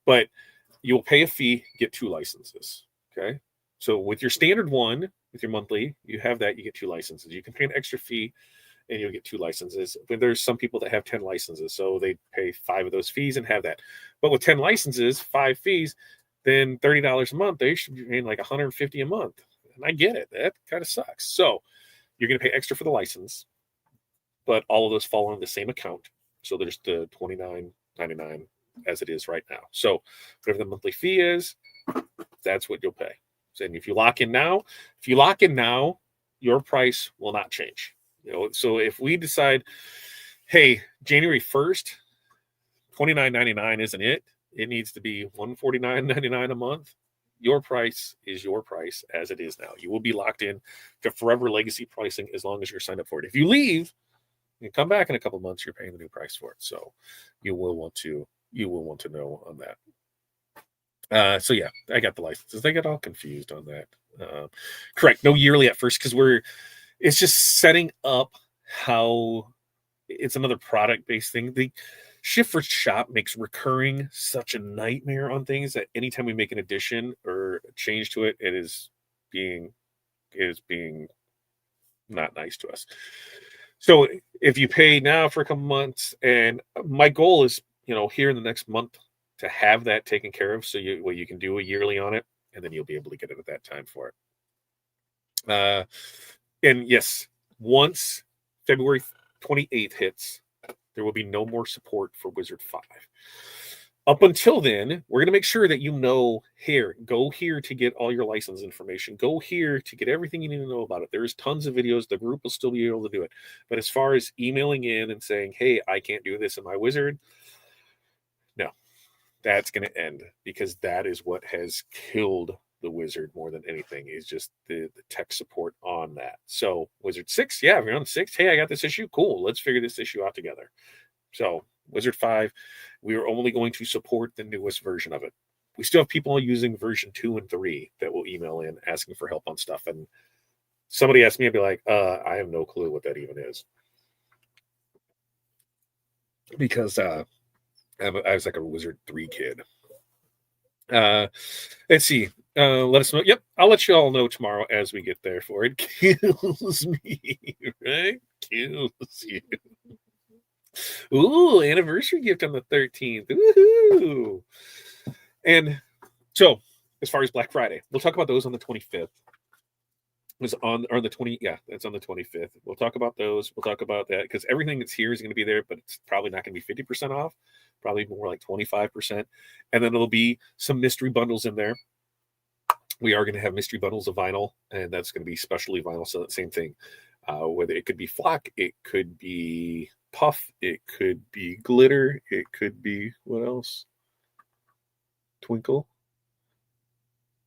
Speaker 3: but you'll pay a fee, get 2 licenses. Okay. So with your standard one, with your monthly, you have that, you get 2 licenses. You can pay an extra fee and you'll get 2 licenses. But there's some people that have 10 licenses, so they pay 5 of those fees and have that. But with 10 licenses, 5 fees, then $30 a month, they should be paying like $150 a month. And I get it. That kind of sucks. So you're going to pay extra for the license, but all of those fall on the same account. So there's the $29.99 as it is right now. So whatever the monthly fee is, that's what you'll pay. And if you lock in now, your price will not change. So if we decide, hey, January 1st, $29.99 isn't it? It needs to be $149.99 a month. Your price is your price as it is now. You will be locked in to forever legacy pricing as long as you're signed up for it. If you leave, you come back in a couple of months, you're paying the new price for it. So you will want to know on that. So yeah, I got the licenses. They got all confused on that. Correct. No yearly at first, because it's just setting up how it's another product-based thing. The Shift for Shop makes recurring such a nightmare on things that anytime we make an addition or a change to it, it is being not nice to us. So if you pay now for a couple months, and my goal is, here in the next month to have that taken care of, so you can do a yearly on it, and then you'll be able to get it at that time for it. And yes, once February 28th hits, there will be no more support for Wizard 5. Up until then, we're going to make sure that go here to get all your license information. Go here to get everything you need to know about it. There's tons of videos. The group will still be able to do it. But as far as emailing in and saying, hey, I can't do this in my Wizard, no, that's going to end, because that is what has killed the Wizard more than anything, is just the tech support on that. So Wizard 6, yeah, if you're on 6, hey, I got this issue, cool, let's figure this issue out together. So Wizard 5, we are only going to support the newest version of it. We still have people using version 2 and 3 that will email in asking for help on stuff, and somebody asked me, I'd be like, I have no clue what that even is, because I was like a Wizard 3 kid. Let's see. Let us know. Yep, I'll let you all know tomorrow as we get there for it. Kills me, right? Kills you. Ooh, anniversary gift on the 13th. Woohoo! And so, as far as Black Friday, we'll talk about those on the 25th. That's on the 25th. We'll talk about those. We'll talk about that, because everything that's here is going to be there, but it's probably not going to be 50% off. Probably more like 25%. And then there'll be some mystery bundles in there. We are going to have mystery bundles of vinyl, and that's going to be specialty vinyl. So that same thing, whether it could be flock, it could be puff, it could be glitter, it could be what else? Twinkle.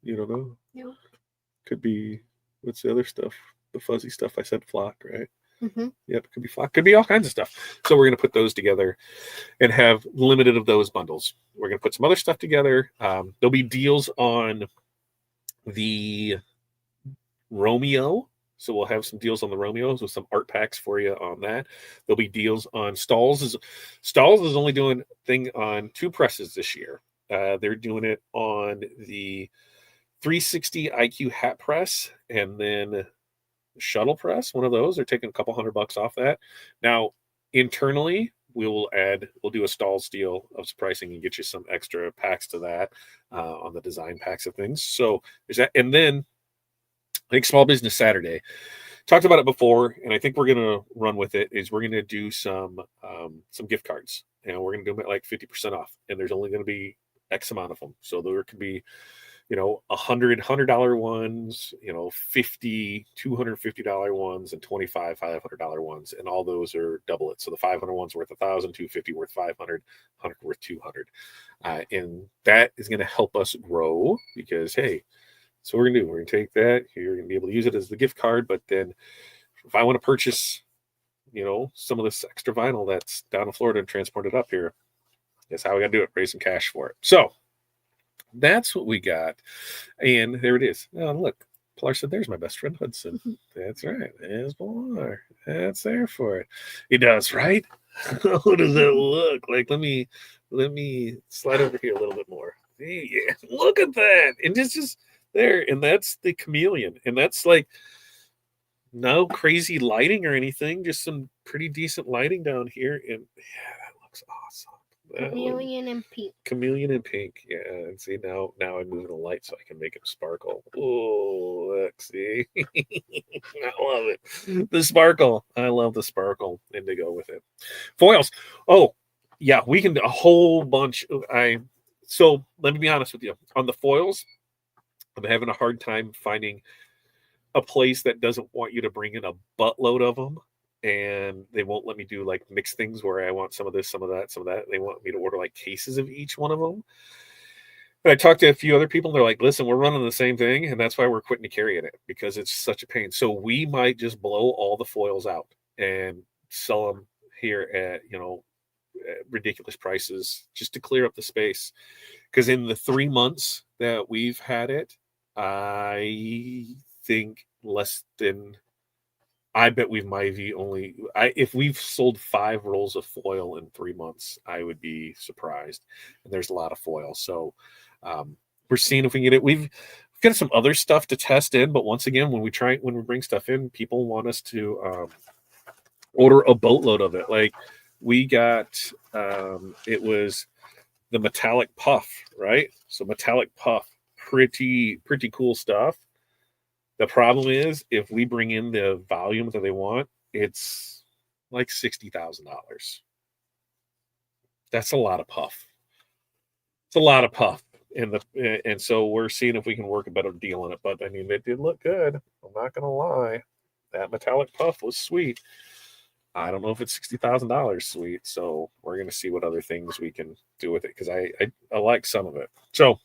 Speaker 3: You don't know?
Speaker 4: No.
Speaker 3: Could be, what's the other stuff? The fuzzy stuff I said, flock, right?
Speaker 4: Mm-hmm.
Speaker 3: Yep, it could be flock, could be all kinds of stuff. So we're going to put those together and have limited of those bundles. We're going to put some other stuff together. There'll be deals on the Romeo. So we'll have some deals on the Romeos with some art packs for you on that. There'll be deals on Stalls. Stalls is only doing thing on 2 presses this year. They're doing it on the 360 IQ hat press and then shuttle press. One of those, they're taking a couple $100 off that. Now, internally, we'll do a Stalls deal of pricing and get you some extra packs to that on the design packs of things. So there's that. And then I think Small Business Saturday, talked about it before, and I think we're going to run with it, is we're going to do some gift cards, and we're going to do them at like 50% off, and there's only going to be X amount of them. So there could be $100 ones, $250 ones, and $500 ones, and all those are double it. So the 500 ones worth 1,000, 250 worth 500, 100 worth 200, and that is going to help us grow because hey, so we're gonna do. We're gonna take that. You're gonna be able to use it as the gift card, but then if I want to purchase, some of this extra vinyl that's down in Florida and transport it up here, that's how we gotta do it. Raise some cash for it. So that's what we got. And there it is. Oh, look. Pilar said, there's my best friend Hudson. That's right. There's Pilar. That's there for it. It does, right? How does that look? Like, let me slide over here a little bit more. Yeah, look at that. And just there. And that's the chameleon. And that's like no crazy lighting or anything, just some pretty decent lighting down here. And yeah, that looks awesome.
Speaker 4: Chameleon and pink.
Speaker 3: Chameleon and pink. Yeah. And see now I'm moving the light so I can make it sparkle. Oh, look, see. I love it. The sparkle. I love the sparkle indigo with it. Foils. Oh, yeah, we can do a whole bunch. So let me be honest with you. On the foils, I'm having a hard time finding a place that doesn't want you to bring in a buttload of them. And they won't let me do like mixed things where I want some of this, some of that, some of that. They want me to order like cases of each one of them. And I talked to a few other people. They're like, listen, we're running the same thing. And that's why we're quitting to carrying it because it's such a pain. So we might just blow all the foils out and sell them here at, at ridiculous prices just to clear up the space. Because in the 3 months that we've had it, I think I bet we've maybe if we've sold 5 rolls of foil in 3 months, I would be surprised. And there's a lot of foil. So we're seeing if we can get it. We've got some other stuff to test in, but once again, when we bring stuff in, people want us to order a boatload of it. Like we got, it was the metallic puff, right? So metallic puff, pretty cool stuff. The problem is if we bring in the volume that they want, it's like $60,000. That's a lot of puff. It's a lot of puff. And so we're seeing if we can work a better deal on it. But I mean, it did look good. I'm not going to lie. That metallic puff was sweet. I don't know if it's $60,000 sweet. So we're going to see what other things we can do with it because I like some of it. So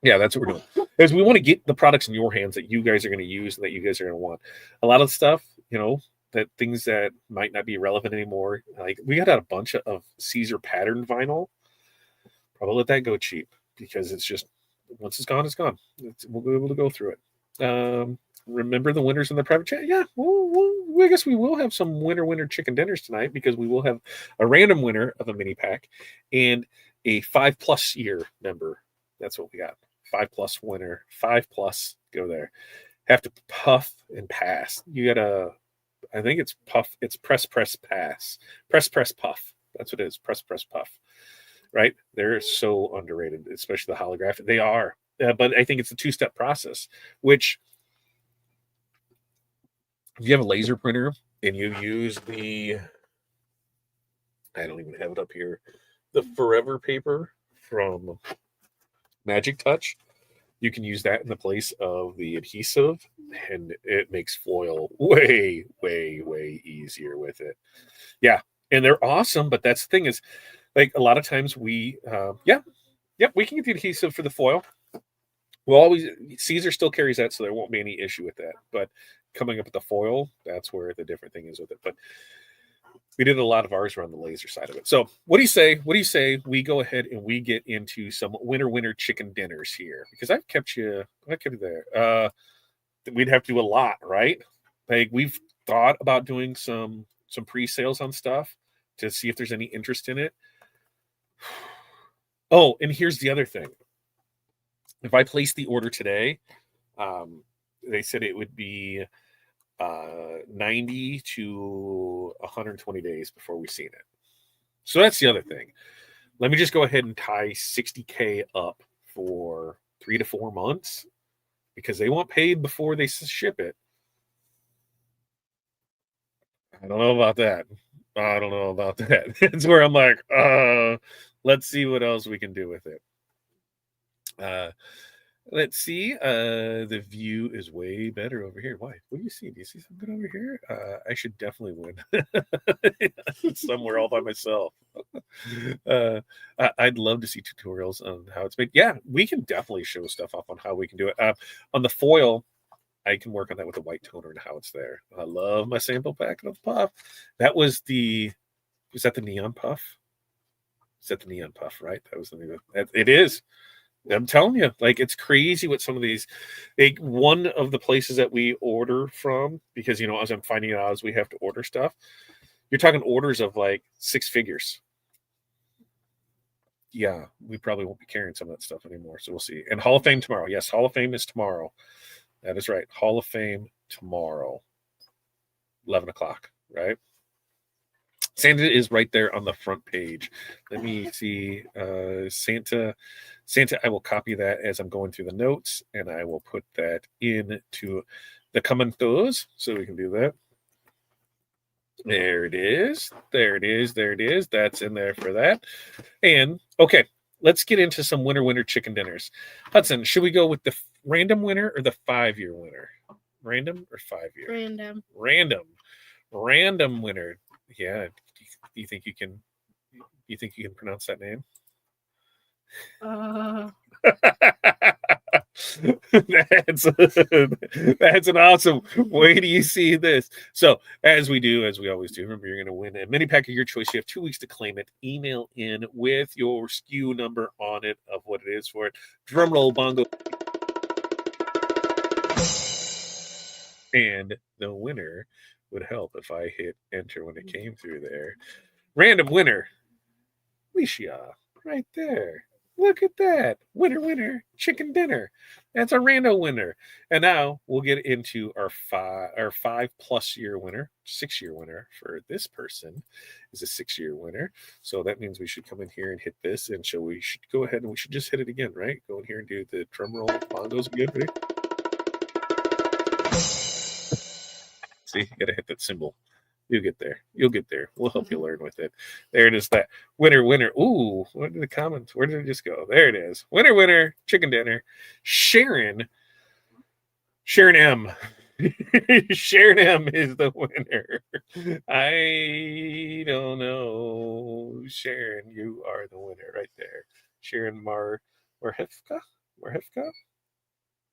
Speaker 3: yeah, that's what we're doing. Is we want to get the products in your hands that you guys are going to use and that you guys are going to want. A lot of stuff, that things that might not be relevant anymore. Like we got a bunch of Caesar pattern vinyl. Probably let that go cheap because it's just once it's gone, it's gone. We'll be able to go through it. Remember the winners in the private chat? Yeah, I guess we will have some winner chicken dinners tonight because we will have a random winner of a mini pack and a 5+ year member. That's what we got. 5+ winner, 5+, go there. Have to puff and pass. You gotta, I think it's puff, it's press, pass. Press, puff. That's what it is. Press, puff. Right? They're so underrated, especially the holographic. They are. But I think it's a 2-step process, which if you have a laser printer and you use I don't even have it up here, the Forever paper from Magic Touch, you can use that in the place of the adhesive, and it makes foil way easier with it. Yeah, and they're awesome, but that's the thing is, like a lot of times we, we can get the adhesive for the foil. We'll always, Caesar still carries that, so there won't be any issue with that. But coming up with the foil, that's where the different thing is with it. But we did a lot of ours around the laser side of it. So what do you say? We go ahead and we get into some winner chicken dinners here because I've kept you there. We'd have to do a lot, right? Like we've thought about doing some pre-sales on stuff to see if there's any interest in it. Oh, and here's the other thing. If I place the order today, they said it would be 90 to 120 days before we've seen it. So that's the other thing. Let me just go ahead and tie $60K up for 3 to 4 months because they want paid before they ship it. I don't know about that. It's where I'm like, let's see what else we can do with it. Let's see. The view is way better over here. Why? What do you see? Do you see something over here? I should definitely win somewhere all by myself. I'd love to see tutorials on how it's made. Yeah, we can definitely show stuff off on how we can do it. On the foil, I can work on that with the white toner and how it's there. I love my sample packet of puff. That was was that the neon puff? Is that the neon puff, right? That was the name of it. It is. I'm telling you, like it's crazy what some of these. Like one of the places that we order from, because as I'm finding out as we have to order stuff, you're talking orders of like 6 figures. Yeah, we probably won't be carrying some of that stuff anymore. So we'll see. And Hall of Fame tomorrow. Yes, Hall of Fame is tomorrow. That is right. Hall of Fame tomorrow, 11 o'clock. Right. Santa is right there on the front page. Let me see. Santa, I will copy that as I'm going through the notes, and I will put that into the commentos so we can do that. There it is. There it is. There it is. That's in there for that. And okay, let's get into some winner chicken dinners. Hudson, should we go with the random winner or the 5-year winner? Random or 5-year?
Speaker 4: Random.
Speaker 3: Random winner. Yeah. Do you think you can pronounce that name? That's an awesome way. Do you see this? So as we always do, remember you're going to win a mini pack of your choice. You have 2 weeks to claim it. Email in with your SKU number on it of what it is for it. Drum roll, bongo. And the winner would help if I hit enter when it came through there. Random winner, Licia, right there. Look at that. Winner, chicken dinner. That's a rando winner. And now we'll get into our 5+ year winner. 6-year winner for this person is a 6-year winner. So that means we should come in here and hit this. And so we should go ahead and we should just hit it again, right? Go in here and do the drum roll bongos again. Ready? See, you got to hit that symbol. You'll get there. We'll help you learn with it. There it is. That winner. Ooh, what did the comments? Where did it just go? There it is. Winner, chicken dinner. Sharon M. Sharon M is the winner. I don't know. Sharon, you are the winner right there. Sharon Marhefka?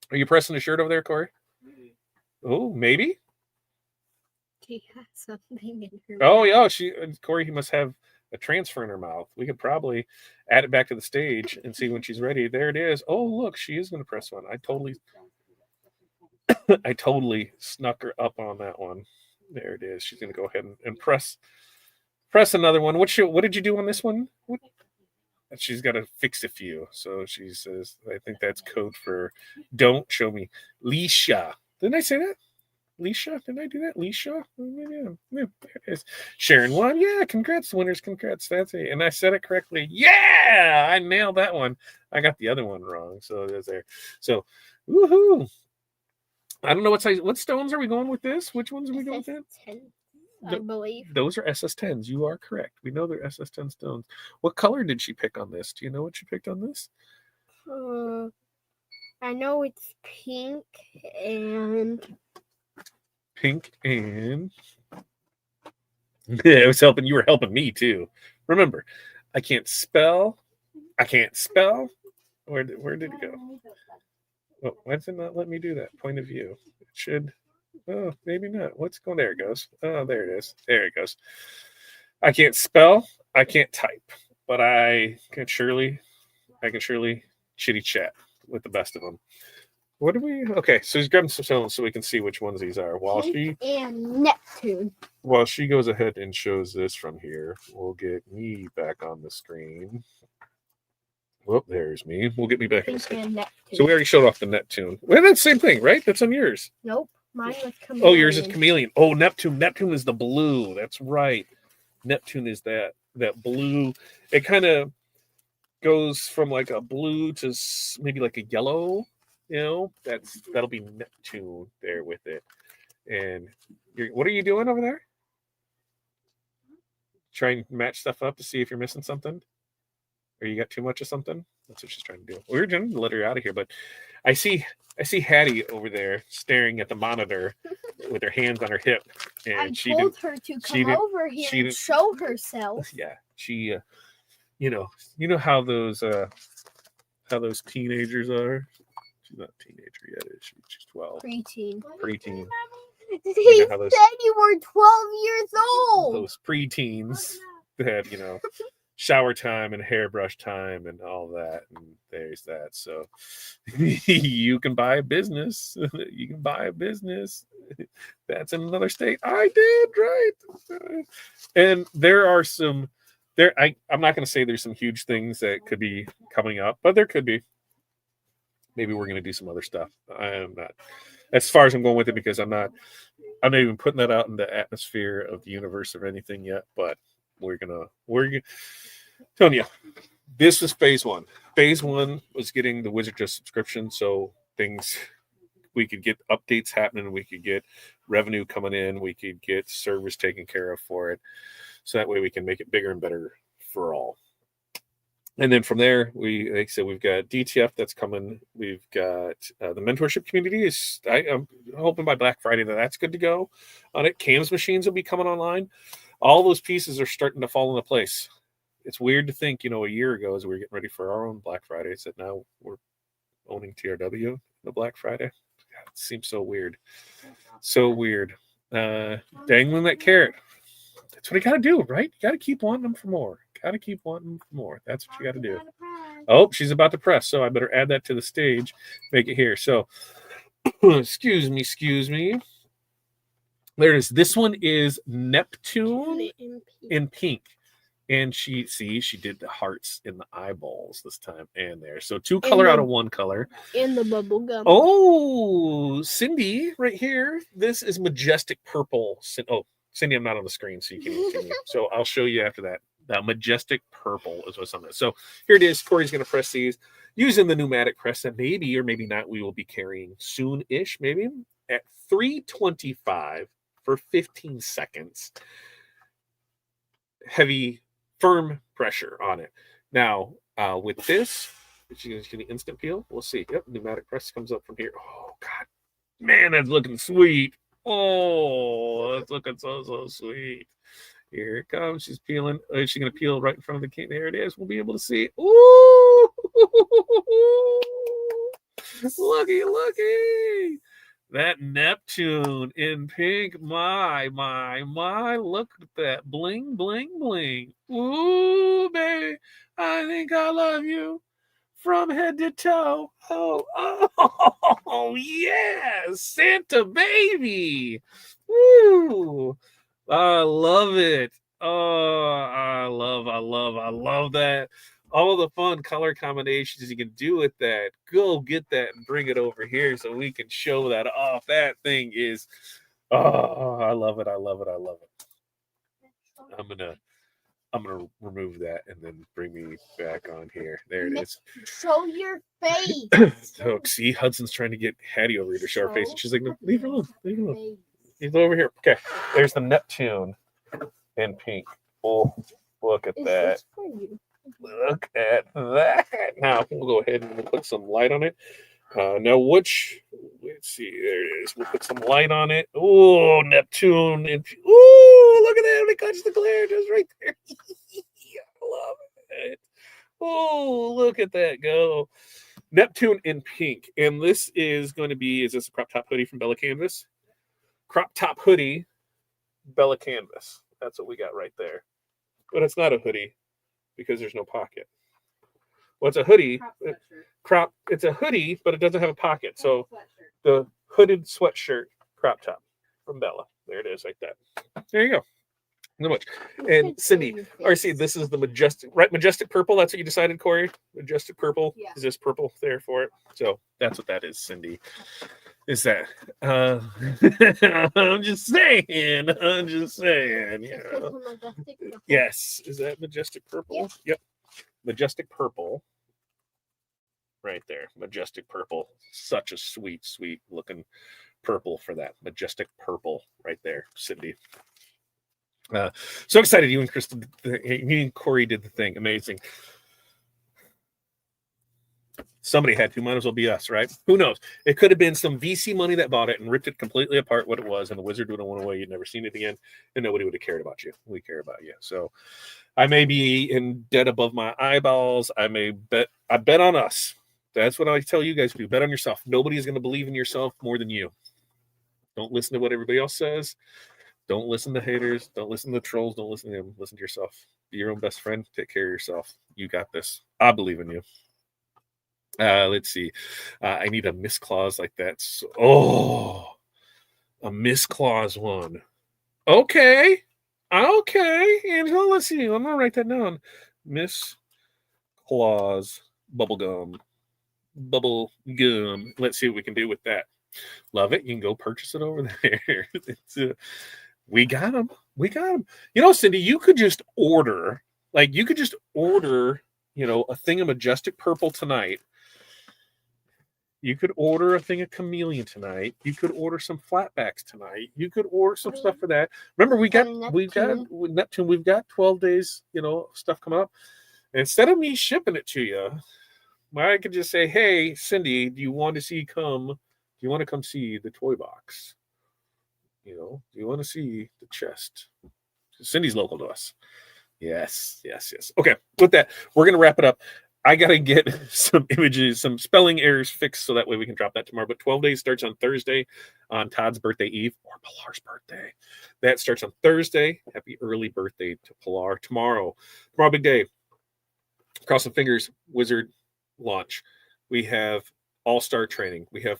Speaker 3: Are you pressing the shirt over there, Corey? Oh, maybe.
Speaker 4: She has something in her
Speaker 3: Oh,
Speaker 4: mouth.
Speaker 3: yeah. Corey, he must have a transfer in her mouth. We could probably add it back to the stage and see when she's ready. There it is. Oh, look, she is going to press one. I totally snuck her up on that one. There it is. She's going to go ahead and press another one. What did you do on this one? She's got to fix a few. So she says, I think that's code for don't show me. Leisha. Didn't I say that? Leisha? Did I do that? Leisha? Yeah, there it is. Sharon won. Yeah, congrats, winners. Congrats. That's it. And I said it correctly. Yeah, I nailed that one. I got the other one wrong. So there's there. So, woohoo. I don't know what stones are we going with this? Which ones are we going with?
Speaker 4: SS10, I believe.
Speaker 3: Those are SS10s. You are correct. We know they're SS10 stones. What color did she pick on this? Do you know what she picked on this?
Speaker 4: I know it's pink and
Speaker 3: yeah, it was helping. You were helping me too. Remember, I can't spell. Where did it go? Oh, why does it not let me do that? Point of view. It should. Oh, maybe not. What's going? There it goes. Oh, there it is. There it goes. I can't spell. I can't type, but I can surely chitty chat with the best of them. What do we? Okay, so he's grabbing some stones so we can see which ones these are.
Speaker 4: and Neptune.
Speaker 3: While she goes ahead and shows this from here, we'll get me back on the screen. Well, there's me. We'll get me back on the screen. So we already showed off the Neptune. Well, that's the same thing, right? That's on yours.
Speaker 4: Nope, mine was chameleon.
Speaker 3: Oh, yours is chameleon. Oh, Neptune. Neptune is the blue. That's right. Neptune is that blue. It kind of goes from like a blue to maybe like a yellow. That'll be Neptune there with it. And what are you doing over there? Trying to match stuff up to see if you're missing something? Or you got too much of something? That's what she's trying to do. We were trying to let her out of here, but I see Hattie over there staring at the monitor with her hands on her hip, and
Speaker 4: I
Speaker 3: she
Speaker 4: told
Speaker 3: didn't.
Speaker 4: her to
Speaker 3: she
Speaker 4: come
Speaker 3: didn't-
Speaker 4: over
Speaker 3: she
Speaker 4: here and
Speaker 3: didn't-
Speaker 4: show herself.
Speaker 3: Yeah, she. You know how those teenagers are. She's not a teenager yet, is she? She's 12.
Speaker 4: Preteen.
Speaker 3: Preteen.
Speaker 4: He
Speaker 3: know
Speaker 4: said
Speaker 3: how those-
Speaker 4: you were 12 years old.
Speaker 3: Those preteens that shower time and hairbrush time and all that, and there's that. So you can buy a business. You can buy a business. That's in another state. I did, right? And there are some there. I'm not going to say there's some huge things that could be coming up, but there could be. Maybe we're going to do some other stuff. I am not as far as I'm going with it because I'm not even putting that out in the atmosphere of the universe or anything yet, but we're telling you, this was phase one. Phase one was getting the Wizard Just subscription, so we could get updates happening, we could get revenue coming in, we could get servers taken care of for it, so that way we can make it bigger and better for all. And then from there, like I said, we've got DTF that's coming. We've got the mentorship community. I'm hoping by Black Friday that's good to go on it. CAMS machines will be coming online. All those pieces are starting to fall into place. It's weird to think, a year ago as we were getting ready for our own Black Friday, that now we're owning TRW the Black Friday. God, it seems so weird. So weird. Dangling that carrot. That's what you got to do, right? You got to keep wanting them for more. Got to keep wanting them for more. That's what you got to do. Oh, she's about to press, so I better add that to the stage. Make it here. So, excuse me. There it is. This one is Neptune in pink. And she did the hearts in the eyeballs this time and there. So 2 color out of 1 color.
Speaker 4: In the bubble gum.
Speaker 3: Oh, Cindy, right here. This is majestic purple. Oh, Cindy, I'm not on the screen, so you can't see me. So I'll show you after that. The majestic purple is what's on this. So here it is. Corey's going to press these using the pneumatic press that maybe or maybe not we will be carrying soon-ish, maybe at 325 for 15 seconds. Heavy, firm pressure on it. Now, with this, is going to instant peel. We'll see. Yep, pneumatic press comes up from here. Oh, God. Man, that's looking sweet. Oh, that's looking so sweet. Here it comes. She's peeling. She's going to peel right in front of the can. There it is. We'll be able to see. Ooh! Looky. That Neptune in pink. My. Look at that. Bling. Ooh, baby. I think I love you from head to toe. Oh, yeah. Santa baby. Woo. I love it. Oh, I love that. All the fun color combinations you can do with that. Go get that and bring it over here so we can show that off. That thing is, I love it. I'm gonna remove that and then bring me back on here. There it is.
Speaker 4: Show your face.
Speaker 3: So see, Hudson's trying to get Hattie over here to show her face, and she's like, "No, leave her alone. He's over here." Okay, there's the Neptune in pink. Oh, look at that. Look at that. Now we'll go ahead and we'll put some light on it. Now let's see, there it is. We'll put some light on it. Oh, Neptune. Oh, look at that. It catches the glare just right there. I love it. Oh, look at that go. Neptune in pink. And this is going to be, is this a crop top hoodie from Bella Canvas? Crop top hoodie, Bella Canvas. That's what we got right there. But it's not a hoodie because there's no pocket. Well, it's a hoodie. It's a hoodie, but it doesn't have a pocket. So the hooded sweatshirt crop top from Bella. There it is, like that. There you go. So much. And Cindy, RC, this is the majestic purple. That's what you decided, Corey? Majestic purple.
Speaker 2: Yeah.
Speaker 3: Is this purple there for it? So that's what that is, Cindy. Is that? I'm just saying. Yeah. Yes. Is that majestic purple? Yep. Majestic purple. Right there. Majestic purple. Such a sweet looking purple for that. Majestic purple right there, Cindy. So excited. You and Kristen, you and Corey did the thing. Amazing. Somebody had to, might as well be us, right? Who knows? It could have been some VC money that bought it and ripped it completely apart what it was, and the wizard would have went away. You'd never seen it again, and nobody would have cared about you. We care about you. So I may be in debt above my eyeballs. I bet on us. That's what I tell you guys to do. Bet on yourself. Nobody is going to believe in yourself more than you. Don't listen to what everybody else says. Don't listen to haters. Don't listen to the trolls. Don't listen to them. Listen to yourself. Be your own best friend. Take care of yourself. You got this. I believe in you. Let's see. I need a miss clause like that. So, a miss clause one. Okay. Angela, let's see. I'm going to write that down. Miss clause bubble gum. Let's see what we can do with that. Love it. You can go purchase it over there. We got them. You know, Cindy, you could just order, a thing of Majestic Purple tonight. You could order a thing of Chameleon tonight. You could order some flatbacks tonight. You could order some stuff for that. Remember, we've got Neptune. We've got 12 days, stuff coming up. And instead of me shipping it to you, I could just say, hey, Cindy, do you want to come see the toy box? Do you want to see the chest? Cindy's local to us. Yes. Okay, with that, we're going to wrap it up. I got to get some images, some spelling errors fixed so that way we can drop that tomorrow. But 12 days starts on Thursday on Todd's birthday eve or Pilar's birthday. That starts on Thursday. Happy early birthday to Pilar. Tomorrow, big day. Cross some fingers, Wizard launch. We have All-Star training. We don't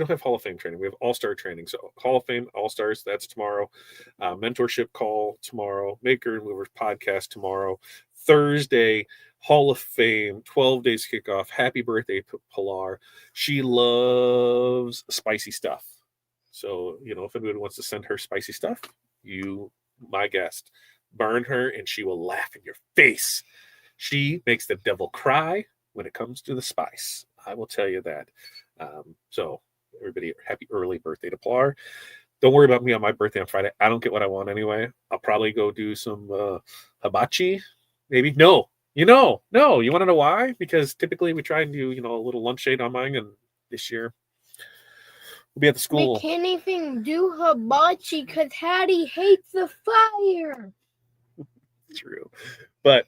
Speaker 3: have Hall of Fame training. We have All-Star training. So Hall of Fame, All-Stars, that's tomorrow. Mentorship call tomorrow. Maker and Movers podcast tomorrow. Thursday, Hall of Fame, 12 days kickoff. Happy birthday, Pilar. She loves spicy stuff. So, if anybody wants to send her spicy stuff, you, my guest, burn her and she will laugh in your face. She makes the devil cry when it comes to the spice. I will tell you that. So everybody, happy early birthday to Pilar. Don't worry about me on my birthday on Friday. I don't get what I want anyway. I'll probably go do some hibachi. Maybe. No. You want to know why? Because typically we try and do, a little lunch shade on mine, and this year we'll be at the school.
Speaker 4: We can't even do hibachi because Hattie hates the fire.
Speaker 3: True. But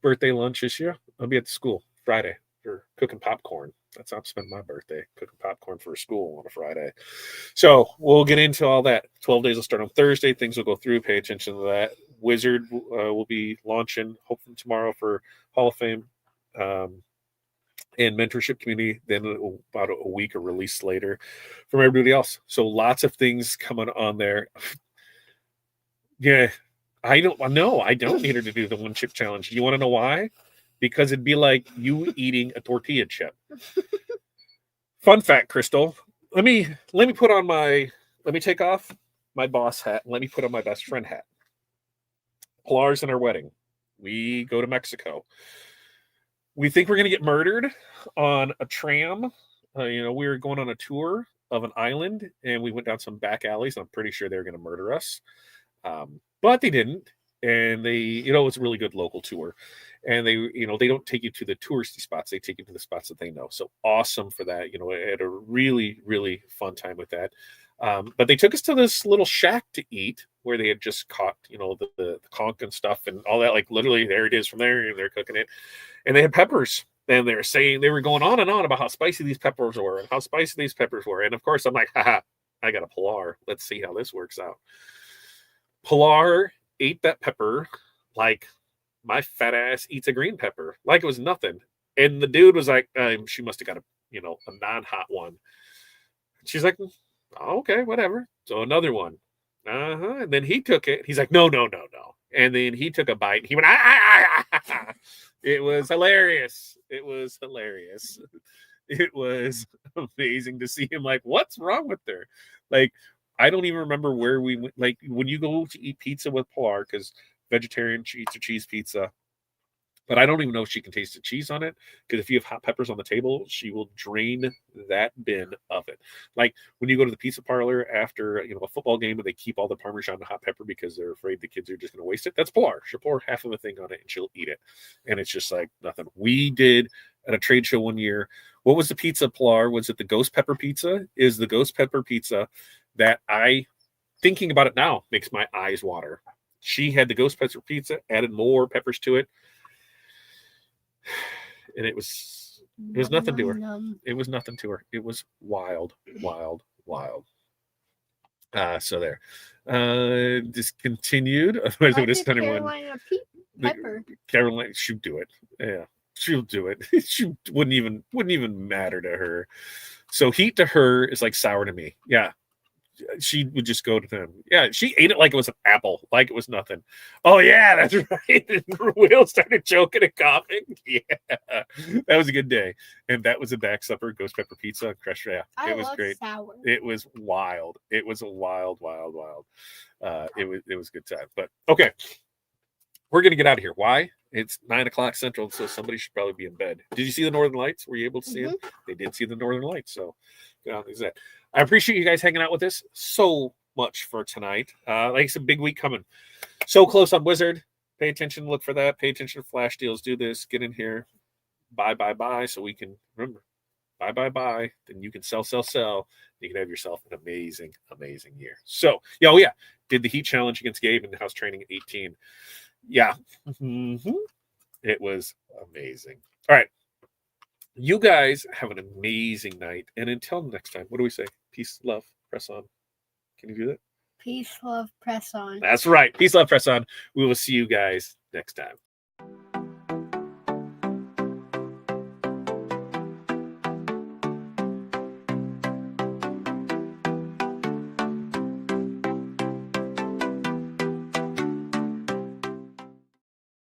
Speaker 3: birthday lunch this year, I'll be at the school Friday for cooking popcorn. That's how I spend my birthday, cooking popcorn for school on a Friday. So we'll get into all that. 12 days will start on Thursday. Things will go through. Pay attention to that. Wizard will be launching, hopefully tomorrow, for Hall of Fame and mentorship community. Then about a week or release later from everybody else. So lots of things coming on there. Yeah, I don't need her to do the one chip challenge. You want to know why? Because it'd be like you eating a tortilla chip. Fun fact, Crystal. Let me take off my boss hat and let me put on my best friend hat. Pilar's in our wedding. We go to Mexico. We think we're going to get murdered on a tram. We were going on a tour of an island, and we went down some back alleys. And I'm pretty sure they were going to murder us. But they didn't. And they, it's a really good local tour. And they, they don't take you to the touristy spots. They take you to the spots that they know. So awesome for that. I had a really, really fun time with that. But they took us to this little shack to eat where they had just caught, the conch and stuff and all that. Like literally there it is from there, and they're cooking it. And they had peppers. And they were going on and on about how spicy these peppers were and how spicy these peppers were. And of course I'm like, haha, I got a Pilar. Let's see how this works out. Pilar ate that pepper like my fat ass eats a green pepper, like it was nothing. And the dude was like, she must have got a non-hot one. She's like, oh, okay, whatever. So another one. And then he took it. He's like, no. And then he took a bite. He went, It was hilarious. It was amazing to see him like, what's wrong with her? Like, I don't even remember where we went. Like, when you go to eat pizza with Pilar, because vegetarian, she eats a cheese pizza. But I don't even know if she can taste the cheese on it, because if you have hot peppers on the table, she will drain that bin of it. Like when you go to the pizza parlor after a football game and they keep all the Parmesan and hot pepper because they're afraid the kids are just going to waste it. That's Pilar. She'll pour half of a thing on it and she'll eat it. And it's just like nothing. We did at a trade show one year. What was the pizza, Pilar? Was it the ghost pepper pizza? Is the ghost pepper pizza that thinking about it now, makes my eyes water. She had the ghost pepper pizza, added more peppers to it, and it was nothing to her. It was nothing to her. It was wild, wild, wild. So there. Discontinued.
Speaker 4: Why did Carolina pepper?
Speaker 3: Carolina, she'll do it. Yeah, she'll do it. She wouldn't even matter to her. So heat to her is like sour to me. Yeah. She would just go to them. Yeah, she ate it like it was an apple, like it was nothing. Oh yeah, that's right. And Will started choking and coughing. Yeah, that was a good day. And that was a back supper, ghost pepper pizza, crushed. Yeah, it was great.
Speaker 4: Sour.
Speaker 3: It was wild. It was a wild. It was a good time. But okay, we're gonna get out of here. Why? It's 9:00 Central, so somebody should probably be in bed. Did you see the Northern Lights? Were you able to see them? They did see the Northern Lights. So, I appreciate you guys hanging out with us so much for tonight. Like I said, big week coming. So close on Wizard. Pay attention. Look for that. Pay attention to flash deals. Do this. Get in here. Buy. So we can remember. Buy. Then you can sell. You can have yourself an amazing year. So, yeah. Did the Heat Challenge against Gabe in house training at 18. Yeah. It was amazing. All right. You guys have an amazing night. And until next time, what do we say? Peace, love, press on. Can you do that?
Speaker 4: Peace, love, press on.
Speaker 3: That's right. Peace, love, press on. We will see you guys next time.